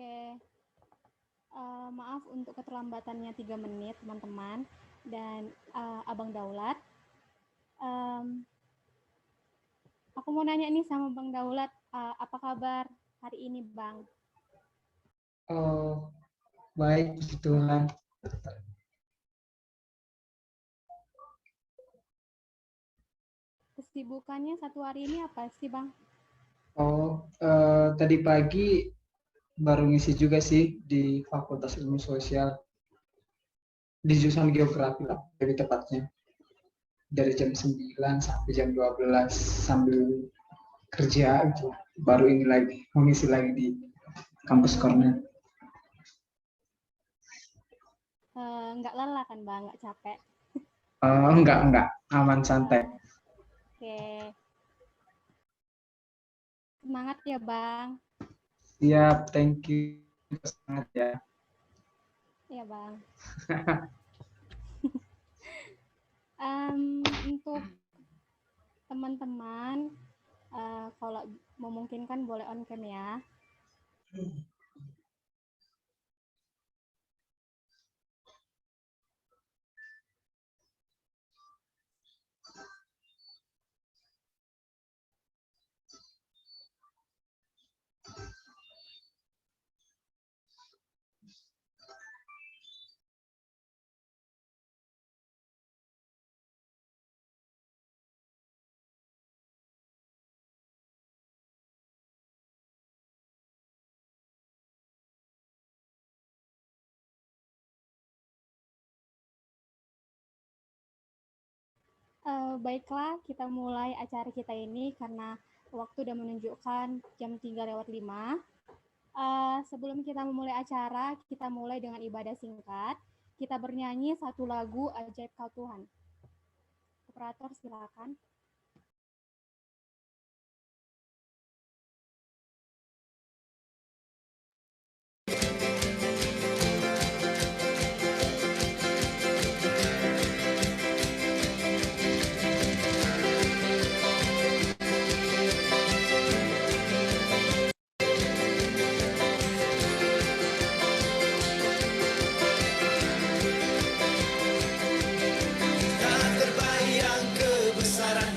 Oke, maaf untuk keterlambatannya 3 menit, teman-teman. Dan Abang Daulat, aku mau nanya nih sama Bang Daulat, apa kabar hari ini, Bang? Oh, baik, puji Tuhan. Kesibukannya satu hari ini apa sih, Bang? Oh, tadi pagi baru ngisi juga sih di Fakultas Ilmu Sosial di jurusan Geografi lah, lebih tepatnya. Dari jam 9 sampai jam 12 sambil kerja gitu. Baru ini lagi, mengisi lagi di kampus Cornell. Nggak lelah kan, Bang? Nggak capek? Enggak, aman santai. Oke. Semangat ya, Bang. Siap, thank you. Sangat ya. Iya, Bang. Untuk teman-teman, kalau memungkinkan boleh on cam ya. Baiklah, kita mulai acara kita ini karena waktu sudah menunjukkan jam 3:05. Sebelum kita memulai acara, kita mulai dengan ibadah singkat. Kita bernyanyi satu lagu Ajaib Kau Tuhan. Operator silakan. Tak terbayang kebesaran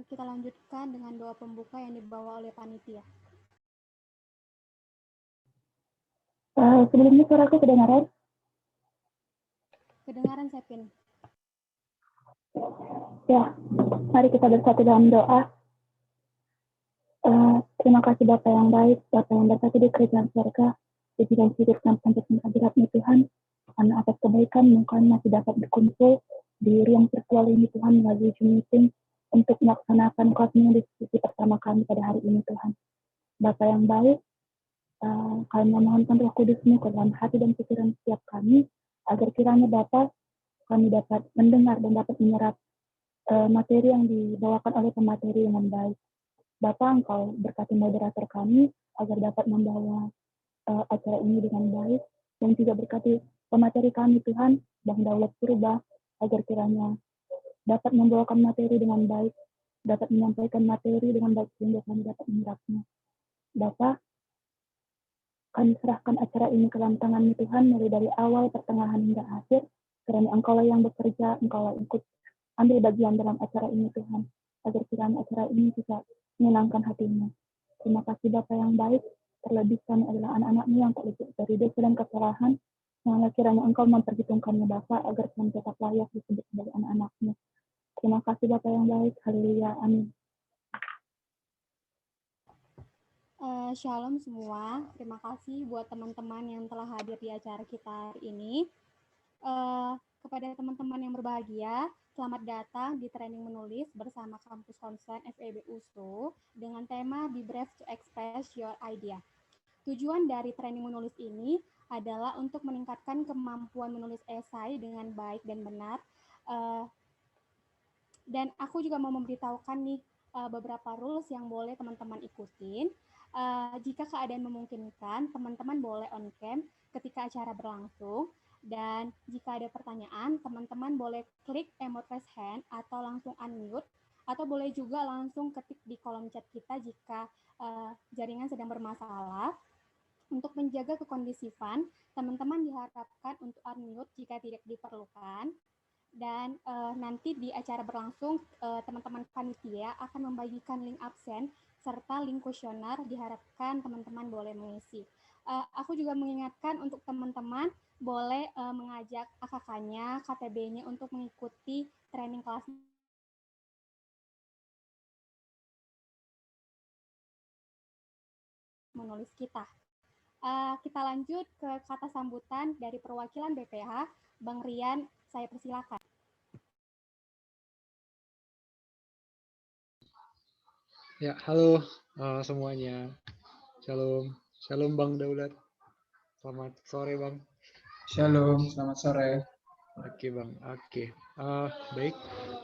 kita lanjutkan dengan doa pembuka yang dibawa oleh panitia. Sebelumnya suaraku kedengaran? Kedengaran, Sepin. Ya, mari kita bersatu dalam doa. Terima kasih Bapak yang baik, Bapak yang bersatu di kerajaan surga, di bidang hidup dan penciptaan hadiratmu Tuhan, karena atas kebaikan kami masih dapat berkumpul di ruang virtual ini Tuhan melalui Zoom meeting untuk melaksanakan khotbah diskusi pertama kami pada hari ini Tuhan. Bapak yang baik, kami memohonkan Roh Kudus-Mu ke dalam hati dan pikiran setiap kami, agar kiranya Bapak kami dapat mendengar dan dapat menyerap materi yang dibawakan oleh pemateri dengan baik. Bapak, Engkau berkati moderator kami agar dapat membawa acara ini dengan baik, dan juga berkati pemateri kami Tuhan, Bang Daulat Purba, agar kiranya dapat membawakan materi dengan baik, dapat menyampaikan materi dengan baik sehingga kami dapat menyerapnya. Bapak, kami serahkan acara ini ke dalam tangan-Mu Tuhan, mulai dari awal, pertengahan, hingga akhir, karena Engkau lah yang bekerja, Engkau lah ikut ambil bagian dalam acara ini Tuhan, agar kiranya acara ini bisa menyenangkan hati-Mu. Terima kasih Bapak yang baik, terlebih kami adalah anak-anak-Mu yang tak luput dari dosa dan kesalahan, yang kiranya Engkau memperhitungkannya Bapak, agar kami tetap layak disebut sebagai anak-anak-Mu. Terima kasih Bapak yang baik, haleluya, amin. Shalom semua, terima kasih buat teman-teman yang telah hadir di acara kita hari ini. Kepada teman-teman yang berbahagia, selamat datang di training menulis bersama Kampus Concern FEB USU dengan tema Be Brave to Express Your Idea. Tujuan dari training menulis ini adalah untuk meningkatkan kemampuan menulis esai dengan baik dan benar. Dan aku juga mau memberitahukan nih beberapa rules yang boleh teman-teman ikutin. Jika keadaan memungkinkan, teman-teman boleh on cam ketika acara berlangsung. Dan jika ada pertanyaan, teman-teman boleh klik emot raise hand atau langsung unmute, atau boleh juga langsung ketik di kolom chat kita jika jaringan sedang bermasalah. Untuk menjaga kekondisifan, teman-teman diharapkan untuk unmute jika tidak diperlukan. Dan nanti di acara berlangsung, teman-teman panitia akan membagikan link absen serta link kuesioner, diharapkan teman-teman boleh mengisi. Aku juga mengingatkan untuk teman-teman boleh mengajak AKK-nya, KTB-nya untuk mengikuti training kelas menulis kita. Kita lanjut ke kata sambutan dari perwakilan BPH. Bang Rian, saya persilakan. Ya, halo semuanya. Shalom. Shalom Bang Daulat. Selamat sore Bang. Shalom, selamat sore. Oke Bang, oke. Baik,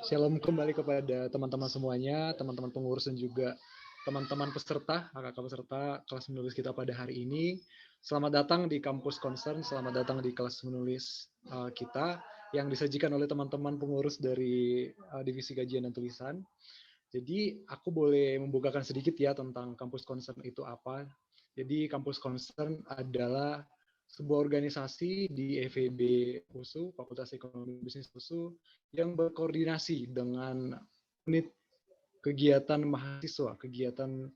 shalom kembali kepada teman-teman semuanya, teman-teman pengurus dan juga teman-teman peserta, kakak peserta kelas menulis kita pada hari ini. Selamat datang di Kampus Concern, selamat datang di kelas menulis kita yang disajikan oleh teman-teman pengurus dari Divisi Kajian dan Tulisan. Jadi aku boleh membukakan sedikit ya tentang Kampus Concern itu apa. Jadi Kampus Concern adalah sebuah organisasi di FEB USU, Fakultas Ekonomi Bisnis USU, yang berkoordinasi dengan unit kegiatan mahasiswa, kegiatan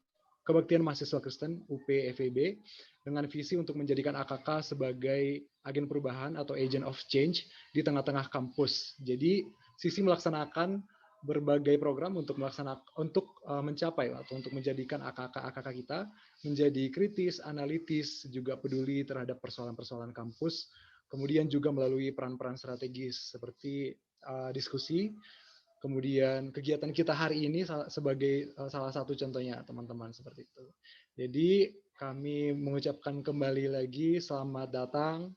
kebaktian mahasiswa Kristen UP FEB, dengan visi untuk menjadikan AKK sebagai agen perubahan atau agent of change di tengah-tengah kampus. Jadi sisi melaksanakan berbagai program untuk mencapai atau untuk menjadikan AKK kita menjadi kritis, analitis, juga peduli terhadap persoalan-persoalan kampus. Kemudian juga melalui peran-peran strategis seperti diskusi. Kemudian kegiatan kita hari ini sebagai salah satu contohnya teman-teman seperti itu. Jadi kami mengucapkan kembali lagi selamat datang.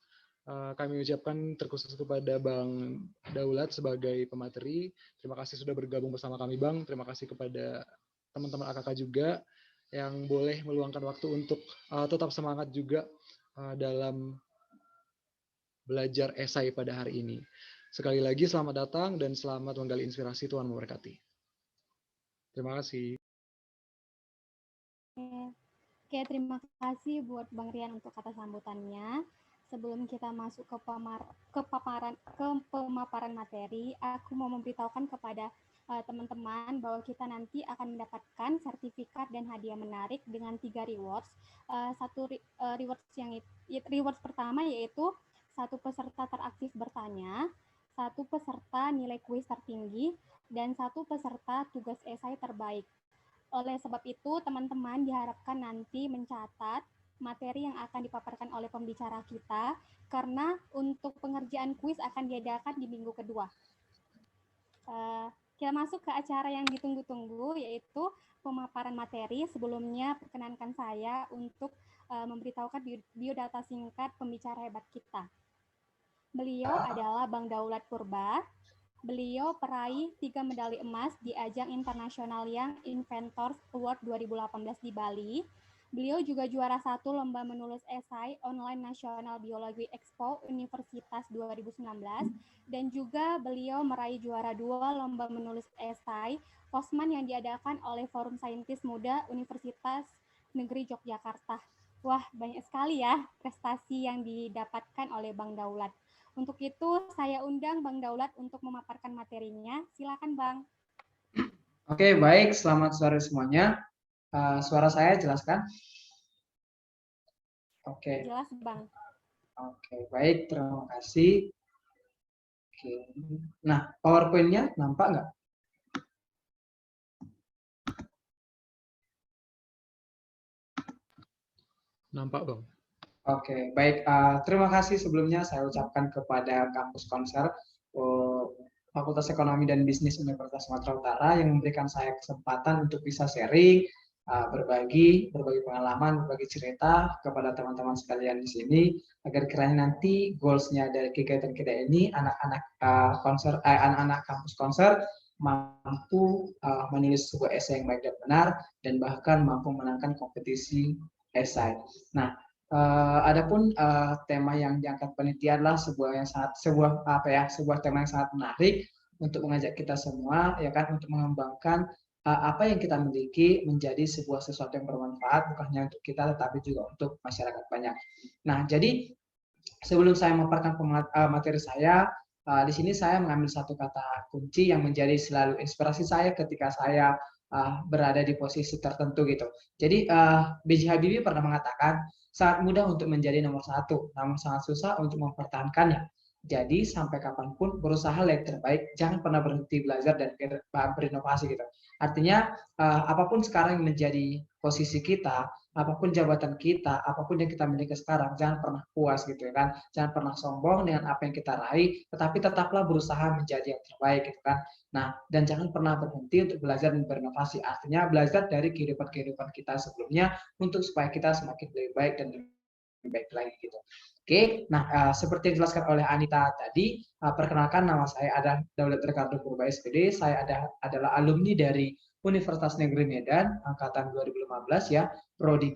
Kami ucapkan terkhusus kepada Bang Daulat sebagai pemateri. Terima kasih sudah bergabung bersama kami Bang. Terima kasih kepada teman-teman AKK juga yang boleh meluangkan waktu untuk tetap semangat juga dalam belajar esai pada hari ini. Sekali lagi selamat datang dan selamat menggali inspirasi, Tuhan memberkati. Terima kasih. Oke, terima kasih buat Bang Rian untuk kata sambutannya. Sebelum kita masuk ke pemaparan materi, aku mau memberitahukan kepada teman-teman bahwa kita nanti akan mendapatkan sertifikat dan hadiah menarik dengan 3 rewards. Rewards pertama yaitu 1 peserta teraktif bertanya, 1 peserta nilai kuis tertinggi, dan 1 peserta tugas esai terbaik. Oleh sebab itu, teman-teman diharapkan nanti mencatat materi yang akan dipaparkan oleh pembicara kita, karena untuk pengerjaan kuis akan diadakan di minggu kedua. Kita masuk ke acara yang ditunggu-tunggu, yaitu pemaparan materi. Sebelumnya, perkenankan saya untuk memberitahukan biodata singkat pembicara hebat kita. Beliau adalah Bang Daulat Purba. Beliau peraih 3 medali emas di ajang internasional Young Inventors Award 2018 di Bali. Beliau juga juara 1 lomba menulis esai online National Biology Expo Universitas 2019, dan juga beliau meraih juara 2 lomba menulis esai Posman yang diadakan oleh Forum Saintis Muda Universitas Negeri Yogyakarta. Wah, banyak sekali ya prestasi yang didapatkan oleh Bang Daulat. Untuk itu, saya undang Bang Daulat untuk memaparkan materinya. Silakan, Bang. Oke, baik. Selamat sore semuanya. Suara saya jelas kan? Oke. Jelas, Bang. Oke, baik. Terima kasih. Oke. Nah, PowerPoint-nya nampak nggak? Nampak, Bang. Oke, baik. Terima kasih sebelumnya saya ucapkan kepada Kampus Konser Fakultas Ekonomi dan Bisnis Universitas Sumatera Utara yang memberikan saya kesempatan untuk bisa sharing, berbagi pengalaman, berbagi cerita kepada teman-teman sekalian di sini, agar kiranya nanti goals-nya dari kegiatan kita ini anak-anak anak-anak kampus konser mampu menulis sebuah esai yang baik dan benar, dan bahkan mampu menangkan kompetisi esai. Nah, adapun tema yang diangkat panitia adalah sebuah tema yang sangat menarik untuk mengajak kita semua, ya kan, untuk mengembangkan apa yang kita miliki menjadi sesuatu yang bermanfaat, bukan hanya untuk kita tetapi juga untuk masyarakat banyak. Nah, jadi sebelum saya memaparkan materi saya, di sini saya mengambil satu kata kunci yang menjadi selalu inspirasi saya ketika saya berada di posisi tertentu gitu. Jadi B.J. Habibie pernah mengatakan, sangat mudah untuk menjadi nomor 1, namun sangat susah untuk mempertahankannya. Jadi sampai kapanpun berusaha yang terbaik, jangan pernah berhenti belajar dan berinovasi gitu. Artinya apapun sekarang yang menjadi posisi kita, apapun jabatan kita, apapun yang kita miliki sekarang, jangan pernah puas gitu ya kan. Jangan pernah sombong dengan apa yang kita raih, tetapi tetaplah berusaha menjadi yang terbaik gitu kan. Nah, dan jangan pernah berhenti untuk belajar dan berinovasi. Artinya belajar dari kehidupan kita sebelumnya untuk supaya kita semakin lebih baik dan lebih baik lagi gitu. Oke, nah seperti yang dijelaskan oleh Anita tadi, perkenalkan, nama saya adalah Daulat Ricardo Purba SPD. Saya adalah alumni dari Universitas Negeri Medan angkatan 2015 ya, prodi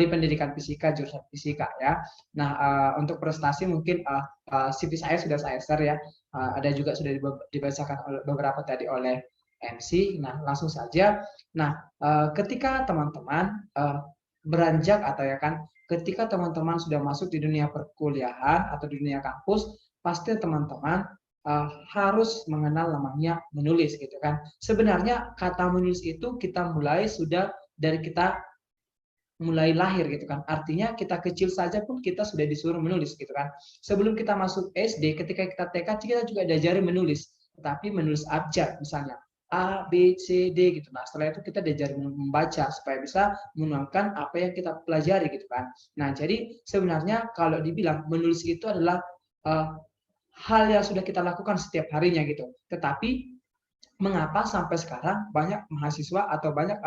Pendidikan Fisika, jurusan Fisika ya. Nah, untuk prestasi mungkin CV saya sudah saya share ya. Ada juga sudah dibacakan beberapa tadi oleh MC. Nah, langsung saja. Nah, ketika teman-teman beranjak atau ya kan, ketika teman-teman sudah masuk di dunia perkuliahan atau di dunia kampus, pasti teman-teman harus mengenal namanya menulis gitu kan. Sebenarnya kata menulis itu kita mulai sudah dari kita mulai lahir gitu kan. Artinya kita kecil saja pun kita sudah disuruh menulis gitu kan. Sebelum kita masuk SD, ketika kita TK kita juga diajari menulis, tetapi menulis abjad misalnya. A, B, C, D gitu. Nah, setelah itu kita diajari membaca supaya bisa menuangkan apa yang kita pelajari gitu kan. Nah, jadi sebenarnya kalau dibilang menulis itu adalah hal yang sudah kita lakukan setiap harinya gitu. Tetapi mengapa sampai sekarang banyak mahasiswa atau banyak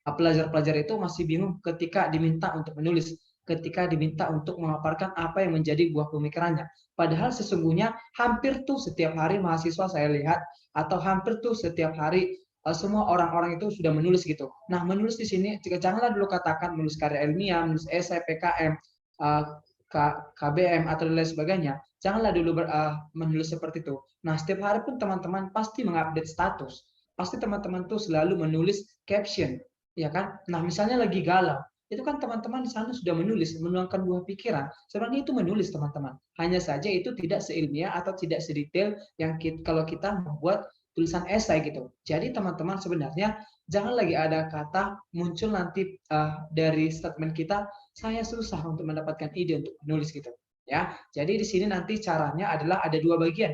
pelajar-pelajar itu masih bingung ketika diminta untuk menulis, ketika diminta untuk memaparkan apa yang menjadi buah pemikirannya. Padahal sesungguhnya hampir tuh setiap hari mahasiswa saya lihat, atau hampir tuh setiap hari semua orang-orang itu sudah menulis gitu. Nah, menulis di sini janganlah dulu katakan menulis karya ilmiah, menulis esai, PKM, KBM atau lain sebagainya. Janganlah dulu menulis seperti itu. Nah, setiap hari pun teman-teman pasti mengupdate status. Pasti teman-teman tuh selalu menulis caption, ya kan? Nah, misalnya lagi galau, itu kan teman-teman di sana sudah menuangkan buah pikiran. Sebenarnya itu menulis teman-teman. Hanya saja itu tidak seilmiah atau tidak sedetail yang kalau kita membuat tulisan esai gitu. Jadi teman-teman sebenarnya jangan lagi ada kata muncul nanti dari statement kita, saya susah untuk mendapatkan ide untuk menulis gitu. Ya, jadi di sini nanti caranya adalah ada dua bagian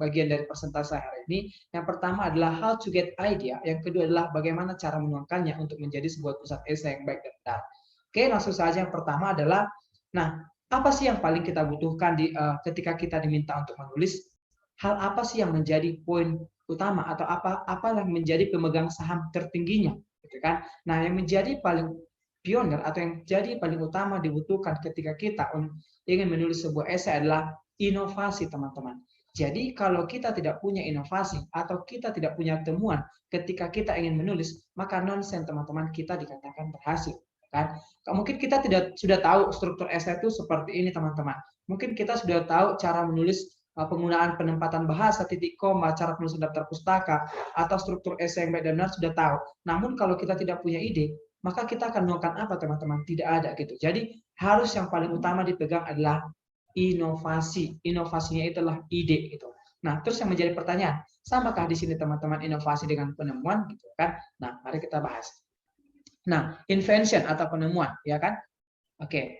dari presentasi hari ini. Yang pertama adalah how to get idea, yang kedua adalah bagaimana cara menuangkannya untuk menjadi sebuah tulisan esai yang baik dan benar. Oke, langsung saja yang pertama adalah, nah apa sih yang paling kita butuhkan ketika kita diminta untuk menulis? Hal apa sih yang menjadi poin utama atau apa yang menjadi pemegang saham tertingginya, gitu kan? Nah, yang menjadi paling pionir atau yang jadi paling utama dibutuhkan ketika kita ingin menulis sebuah esai adalah inovasi, teman-teman. Jadi kalau kita tidak punya inovasi atau kita tidak punya temuan ketika kita ingin menulis, maka nonsen, teman-teman, kita dikatakan berhasil. Kan? Mungkin kita sudah tahu struktur esai itu seperti ini, teman-teman. Mungkin kita sudah tahu cara menulis penggunaan penempatan bahasa, titik koma, cara penulisan daftar pustaka, atau struktur esai yang baik dan benar sudah tahu. Namun kalau kita tidak punya ide, maka kita akan melakukan apa, teman-teman? Tidak ada gitu. Jadi harus yang paling utama dipegang adalah inovasi. Inovasinya itulah ide gitu. Nah, terus yang menjadi pertanyaan, samakah di sini teman-teman inovasi dengan penemuan gitu kan? Nah, mari kita bahas. Nah, invention atau penemuan, ya kan? Oke.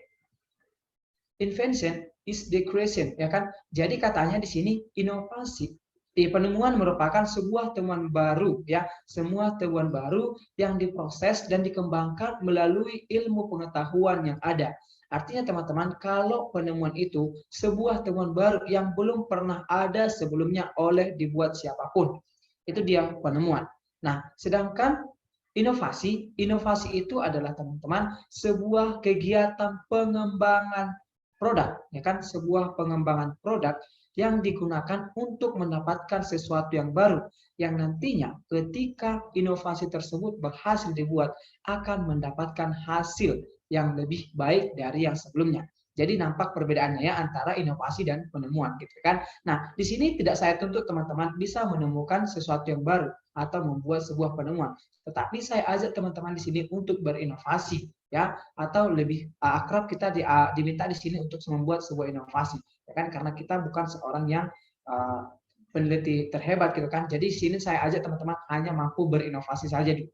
Invention is the creation, ya kan? Jadi katanya di sini inovasi. Penemuan merupakan sebuah temuan baru, ya, semua temuan baru yang diproses dan dikembangkan melalui ilmu pengetahuan yang ada. Artinya teman-teman, kalau penemuan itu sebuah temuan baru yang belum pernah ada sebelumnya oleh dibuat siapapun, itu dia penemuan. Nah, sedangkan inovasi itu adalah teman-teman sebuah kegiatan pengembangan produk, ya kan, sebuah pengembangan produk yang digunakan untuk mendapatkan sesuatu yang baru, yang nantinya ketika inovasi tersebut berhasil dibuat akan mendapatkan hasil yang lebih baik dari yang sebelumnya. Jadi nampak perbedaannya ya antara inovasi dan penemuan gitu kan. Nah, di sini tidak saya tuntut teman-teman bisa menemukan sesuatu yang baru atau membuat sebuah penemuan, tetapi saya ajak teman-teman di sini untuk berinovasi, ya, atau lebih akrab kita diminta di sini untuk membuat sebuah inovasi, ya kan, karena kita bukan seorang yang peneliti terhebat gitu kan. Jadi di sini saya ajak teman-teman hanya mampu berinovasi saja gitu.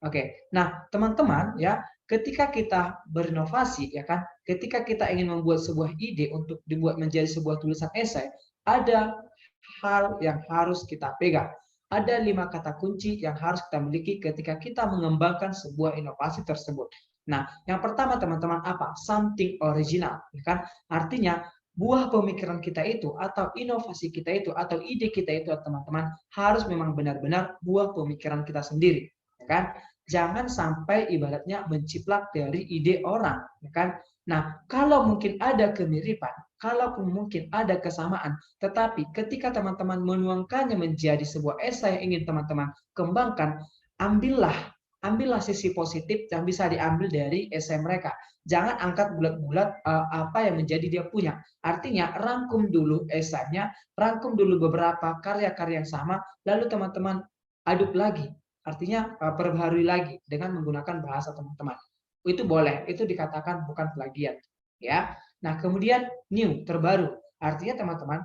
Oke. Nah, teman-teman ya, ketika kita berinovasi ya kan, ketika kita ingin membuat sebuah ide untuk dibuat menjadi sebuah tulisan esai, ada hal yang harus kita pegang. Ada 5 kata kunci yang harus kita miliki ketika kita mengembangkan sebuah inovasi tersebut. Nah, yang pertama teman-teman apa? Something original, ya kan? Artinya buah pemikiran kita itu atau inovasi kita itu atau ide kita itu teman-teman harus memang benar-benar buah pemikiran kita sendiri, ya kan? Jangan sampai ibaratnya menciplak dari ide orang, ya kan? Nah, kalau mungkin ada kemiripan, kalaupun mungkin ada kesamaan, tetapi ketika teman-teman menuangkannya menjadi sebuah esai yang ingin teman-teman kembangkan, ambillah sisi positif yang bisa diambil dari esai mereka. Jangan angkat bulat-bulat apa yang menjadi dia punya. Artinya rangkum dulu esainya, rangkum dulu beberapa karya-karya yang sama, lalu teman-teman aduk lagi. Artinya perbaharui lagi dengan menggunakan bahasa teman-teman. Itu boleh, itu dikatakan bukan plagiat, ya. Nah, kemudian new, terbaru. Artinya teman-teman,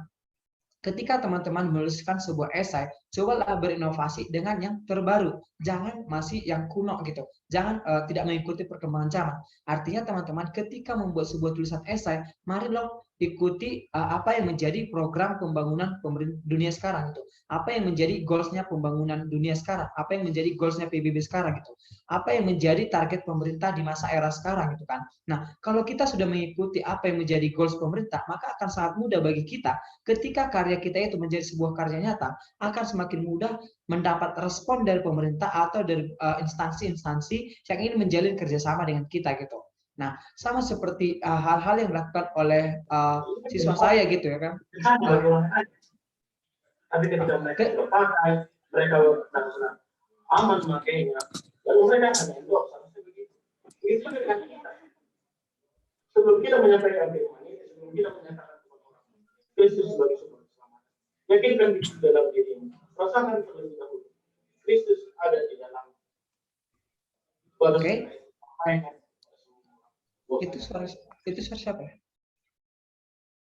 ketika teman-teman menuliskan sebuah esai, cobalah berinovasi dengan yang terbaru. Jangan masih yang kuno gitu. Jangan tidak mengikuti perkembangan zaman. Artinya teman-teman, ketika membuat sebuah tulisan esai, marilah ikuti apa yang menjadi program pembangunan dunia sekarang itu. Apa yang menjadi goals-nya pembangunan dunia sekarang, apa yang menjadi goals-nya PBB sekarang gitu. Apa yang menjadi target pemerintah di masa era sekarang gitu kan. Nah, kalau kita sudah mengikuti apa yang menjadi goals pemerintah, maka akan sangat mudah bagi kita ketika karya kita itu menjadi sebuah karya nyata, akan semakin mudah mendapat respon dari pemerintah atau dari instansi-instansi yang ingin menjalin kerjasama dengan kita gitu. Nah, sama seperti hal-hal yang dilakukan oleh siswa saya gitu ya kan. Tapi ketika mereka tidak pakai, mereka benar-benar aman memakainya, lalu mereka hanya endorse seharusnya begitu. Itu dengan kita. Sebelum kita menyampaikan firman ini, sebelum kita menyatakan kepada orang, Kristus sebagai sumber keselamatan. Yakinkan di dalam dirimu. Rasakan terlebih dahulu. Kristus ada di dalam. Oke. Itu suara siapa ya?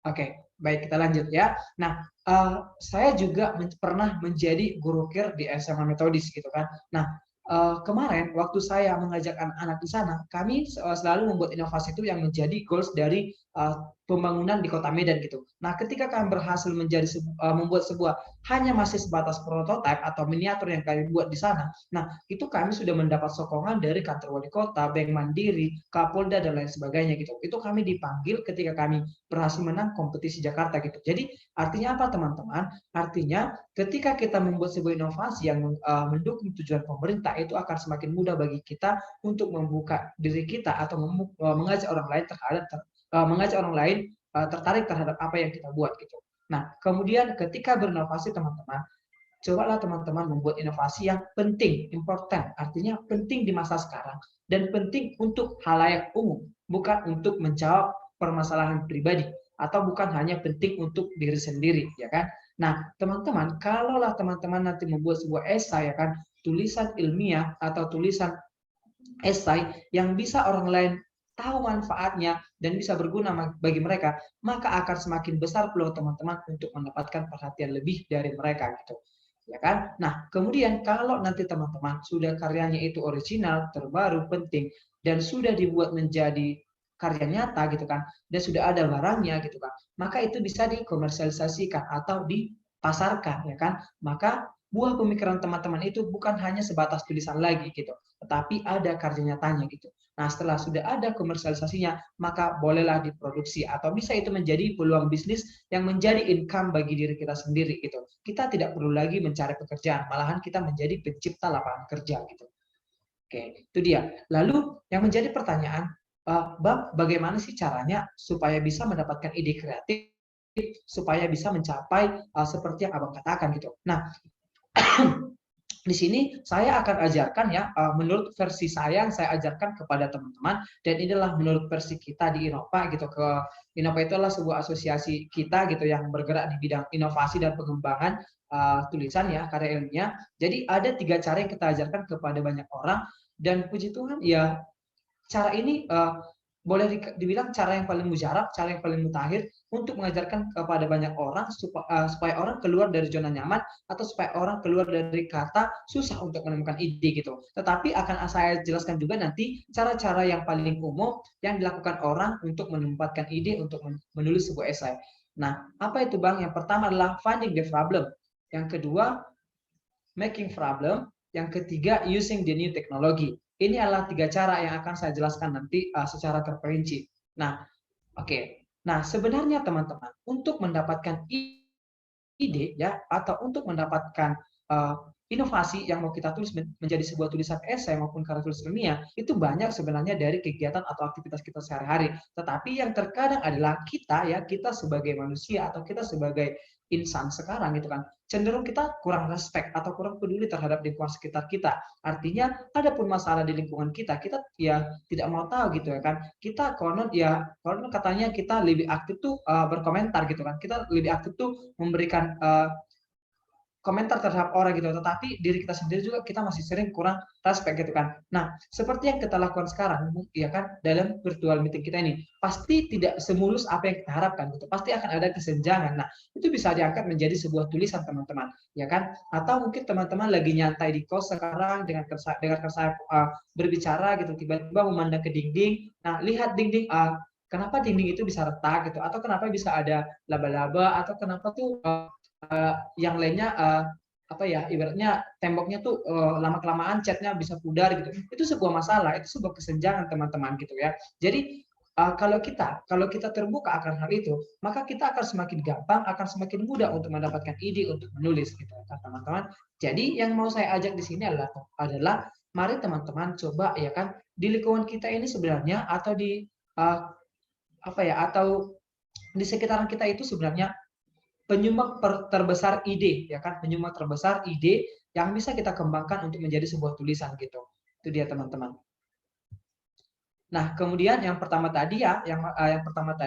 Oke, Baik, kita lanjut ya. Nah, saya juga pernah menjadi guru kir di SMA Metodis gitu kan. Nah, kemarin waktu saya mengajak anak-anak di sana, kami selalu membuat inovasi itu yang menjadi goals dari pembangunan di Kota Medan gitu. Nah, ketika kami berhasil membuat sebuah hanya masih sebatas prototipe atau miniatur yang kami buat di sana. Nah, itu kami sudah mendapat sokongan dari kantor wali kota, Bank Mandiri, Kapolda dan lain sebagainya gitu. Itu kami dipanggil ketika kami berhasil menang kompetisi Jakarta gitu. Jadi artinya apa teman-teman? Artinya ketika kita membuat sebuah inovasi yang mendukung tujuan pemerintah, itu akan semakin mudah bagi kita untuk membuka diri kita atau mengajak orang lain tertarik terhadap apa yang kita buat gitu. Nah, kemudian ketika berinovasi teman-teman, cobalah teman-teman membuat inovasi yang penting, important, artinya penting di masa sekarang dan penting untuk halayak umum, bukan untuk menjawab permasalahan pribadi atau bukan hanya penting untuk diri sendiri, ya kan? Nah, teman-teman, kalaulah teman-teman nanti membuat sebuah esai, ya kan, tulisan ilmiah atau tulisan esai yang bisa orang lain tahu manfaatnya dan bisa berguna bagi mereka, maka akan semakin besar peluang teman-teman untuk mendapatkan perhatian lebih dari mereka gitu. Ya kan? Nah, kemudian kalau nanti teman-teman sudah karyanya itu original, terbaru, penting dan sudah dibuat menjadi karya nyata gitu kan, dan sudah ada barangnya gitu kan, maka itu bisa dikomersialisasikan atau dipasarkan, ya kan? Maka buah pemikiran teman-teman itu bukan hanya sebatas tulisan lagi gitu, tetapi ada karya nyatanya gitu. Nah, setelah sudah ada komersialisasinya, maka bolehlah diproduksi atau bisa itu menjadi peluang bisnis yang menjadi income bagi diri kita sendiri gitu. Kita tidak perlu lagi mencari pekerjaan, malahan kita menjadi pencipta lapangan kerja gitu. Oke, itu dia. Lalu yang menjadi pertanyaan, Bang, bagaimana sih caranya supaya bisa mendapatkan ide kreatif, supaya bisa mencapai seperti yang Abang katakan gitu. Nah, di sini saya akan ajarkan ya, menurut versi saya yang saya ajarkan kepada teman-teman, dan inilah menurut versi kita di Innova gitu. Innova itu adalah sebuah asosiasi kita gitu yang bergerak di bidang inovasi dan pengembangan tulisan ya, karya ilmiah. Jadi ada 3 cara yang kita ajarkan kepada banyak orang, dan puji Tuhan ya cara ini boleh dibilang cara yang paling mujarab, cara yang paling mutakhir untuk mengajarkan kepada banyak orang supaya orang keluar dari zona nyaman atau supaya orang keluar dari kata susah untuk menemukan ide gitu. Tetapi akan saya jelaskan juga nanti cara-cara yang paling umum yang dilakukan orang untuk menempatkan ide untuk menulis sebuah esai. Nah, apa itu Bang? Yang pertama adalah finding the problem. Yang kedua, making problem. Yang ketiga, using the new technology. Ini adalah 3 cara yang akan saya jelaskan nanti secara terperinci. Nah, oke. Nah, sebenarnya teman-teman, untuk mendapatkan ide ya atau untuk mendapatkan inovasi yang mau kita tulis menjadi sebuah tulisan esai maupun karya tulis ilmiah, itu banyak sebenarnya dari kegiatan atau aktivitas kita sehari-hari. Tetapi yang terkadang adalah kita sebagai manusia atau kita sebagai insan sekarang gitu kan, cenderung kita kurang respect atau kurang peduli terhadap lingkungan sekitar kita. Artinya ada pun masalah di lingkungan kita ya tidak mau tahu gitu ya kan. Kita konon katanya kita lebih aktif tuh berkomentar gitu kan. Kita lebih aktif tuh memberikan komentar terhadap orang gitu, tetapi diri kita sendiri juga kita masih sering kurang respect gitu kan. Nah, seperti yang kita lakukan sekarang, ya kan, dalam virtual meeting kita ini, pasti tidak semulus apa yang kita harapkan gitu. Pasti akan ada kesenjangan. Nah, itu bisa diangkat menjadi sebuah tulisan teman-teman, ya kan? Atau mungkin teman-teman lagi nyantai di kos sekarang dengan saya berbicara gitu, tiba-tiba memandang ke dinding. Nah, lihat dinding, kenapa dinding itu bisa retak gitu, atau kenapa bisa ada laba-laba, atau kenapa tuh yang lainnya ibaratnya temboknya tuh lama-kelamaan catnya bisa pudar gitu. Itu sebuah masalah, itu sebuah kesenjangan teman-teman gitu ya. Jadi kalau kita terbuka akan hal itu, maka kita akan semakin gampang, akan semakin mudah untuk mendapatkan ide untuk menulis gitu teman-teman. Jadi yang mau saya ajak di sini adalah mari teman-teman coba ya kan, di lingkungan kita ini sebenarnya atau atau di sekitaran kita itu sebenarnya penyumbang terbesar ide ya kan, penyumbang terbesar ide yang bisa kita kembangkan untuk menjadi sebuah tulisan gitu. Itu dia teman-teman. Nah, kemudian yang pertama tadi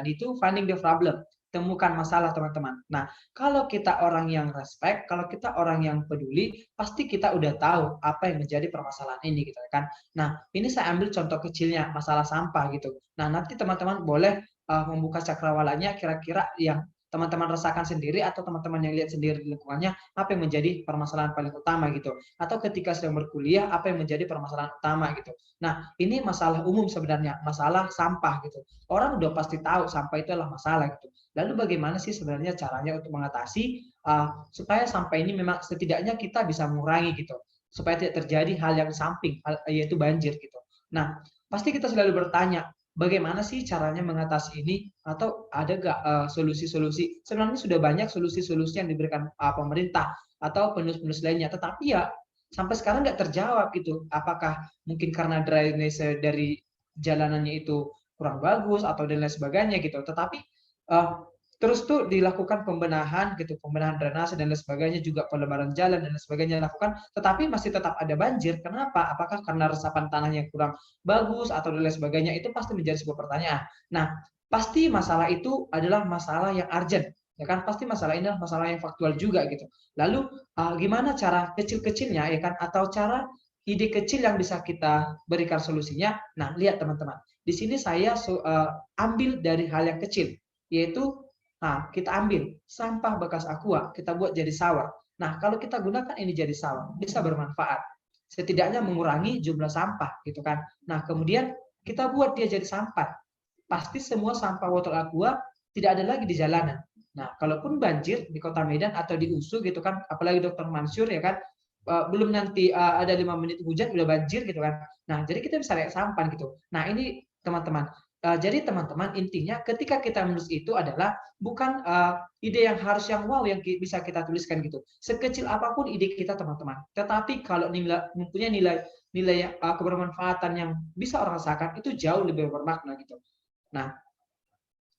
itu finding the problem, temukan masalah teman-teman. Nah, kalau kita orang yang respect, kalau kita orang yang peduli, pasti kita udah tahu apa yang menjadi permasalahan ini gitu kan. Nah, ini saya ambil contoh kecilnya masalah sampah gitu. Nah, nanti teman-teman boleh membuka cakrawalanya kira-kira yang teman-teman rasakan sendiri atau teman-teman yang lihat sendiri di lingkungannya, apa yang menjadi permasalahan paling utama gitu. Atau ketika sedang berkuliah, apa yang menjadi permasalahan utama gitu. Nah, ini masalah umum sebenarnya, masalah sampah gitu. Orang udah pasti tahu sampah itu adalah masalah gitu. Lalu bagaimana sih sebenarnya caranya untuk mengatasi supaya sampah ini memang setidaknya kita bisa mengurangi gitu. Supaya tidak terjadi hal yang samping, yaitu banjir gitu. Nah, pasti kita selalu bertanya, bagaimana sih caranya mengatasi ini atau ada nggak solusi-solusi? Sebenarnya sudah banyak solusi-solusi yang diberikan pemerintah atau penulis-penulis lainnya, tetapi ya sampai sekarang nggak terjawab gitu. Apakah mungkin karena drainase dari jalanannya itu kurang bagus atau dan lain sebagainya gitu. Tetapi terus tuh dilakukan pembenahan gitu, pembenahan drainase dan lain sebagainya, juga pelebaran jalan dan lain sebagainya dilakukan, tetapi masih tetap ada banjir. Kenapa? Apakah karena resapan tanahnya kurang bagus atau dan lain sebagainya? Itu pasti menjadi sebuah pertanyaan. Nah, pasti masalah itu adalah masalah yang urgent, ya kan? Pasti masalah ini adalah masalah yang faktual juga gitu. Lalu gimana cara kecil-kecilnya, ya kan? Atau cara ide kecil yang bisa kita berikan solusinya? Nah, lihat teman-teman. Di sini saya ambil dari hal yang kecil, yaitu kita ambil sampah bekas aqua, kita buat jadi shower. Nah, kalau kita gunakan ini jadi shower, bisa bermanfaat. Setidaknya mengurangi jumlah sampah, gitu kan. Nah, kemudian kita buat dia jadi sampah. Pasti semua sampah botol aqua tidak ada lagi di jalanan. Nah, kalaupun banjir di Kota Medan atau di USU gitu kan, apalagi Dr. Mansur ya kan, belum nanti ada 5 menit hujan udah banjir gitu kan. Nah, jadi kita bisa lihat sampah gitu. Nah, ini teman-teman. Jadi teman-teman, intinya ketika kita menulis itu adalah bukan ide yang harus yang wow yang bisa kita tuliskan gitu. Sekecil apapun ide kita teman-teman. Tetapi kalau mempunyai nilai kebermanfaatan yang bisa orang rasakan, itu jauh lebih bermakna gitu. Nah,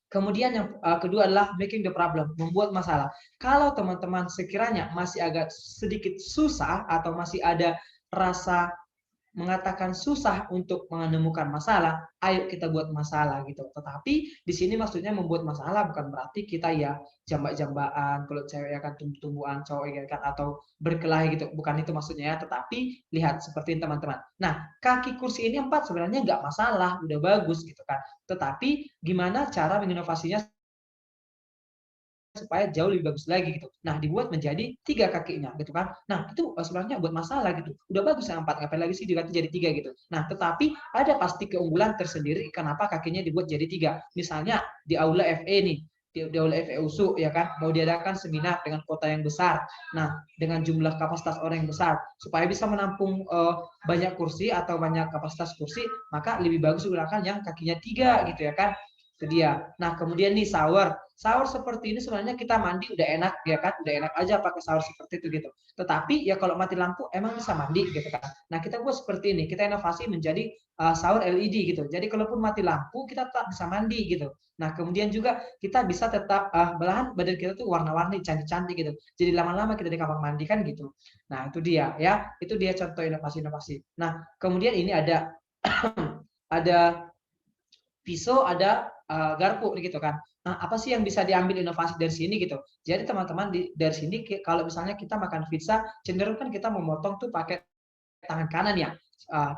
kemudian yang kedua adalah making the problem, membuat masalah. Kalau teman-teman sekiranya masih agak sedikit susah atau masih ada rasa mengatakan susah untuk menemukan masalah, ayo kita buat masalah gitu. Tetapi di sini maksudnya membuat masalah bukan berarti kita ya jambak-jambaan, kalau cewek ya kan tumbuh-tumbuhan, cowok ya kan atau berkelahi gitu. Bukan itu maksudnya ya, tetapi lihat seperti teman-teman. Nah, kaki kursi ini 4 sebenarnya nggak masalah, udah bagus gitu kan. Tetapi gimana cara menginovasinya supaya jauh lebih bagus lagi gitu. Nah, dibuat menjadi 3 kakinya gitu kan. Nah, itu sebenarnya buat masalah gitu. Udah bagus yang 4, ngapain lagi sih diganti jadi 3 gitu. Nah, tetapi ada pasti keunggulan tersendiri kenapa kakinya dibuat jadi 3. Misalnya di aula FE nih, di aula FE USU ya kan, mau diadakan seminar dengan kota yang besar. Nah, dengan jumlah kapasitas orang yang besar supaya bisa menampung banyak kursi atau banyak kapasitas kursi, maka lebih bagus gunakan yang kakinya 3 gitu ya kan. Itu dia. Nah, kemudian nih shower seperti ini sebenarnya kita mandi udah enak ya kan, udah enak aja pakai shower seperti itu gitu. Tetapi ya kalau mati lampu emang bisa mandi gitu kan. Nah, kita buat seperti ini, kita inovasi menjadi shower LED gitu. Jadi kalaupun mati lampu kita tetap bisa mandi gitu. Nah, kemudian juga kita bisa tetap belahan badan kita tuh warna-warni cantik-cantik gitu. Jadi lama-lama kita di kamar mandi kan gitu. Nah, itu dia ya. Itu dia contoh inovasi-inovasi. Nah, kemudian ini ada ada pisau, ada garpu gitu kan. Nah, apa sih yang bisa diambil inovasi dari sini gitu. Jadi teman-teman dari sini kalau misalnya kita makan pizza, cenderung kan kita memotong tuh pakai tangan kanan ya.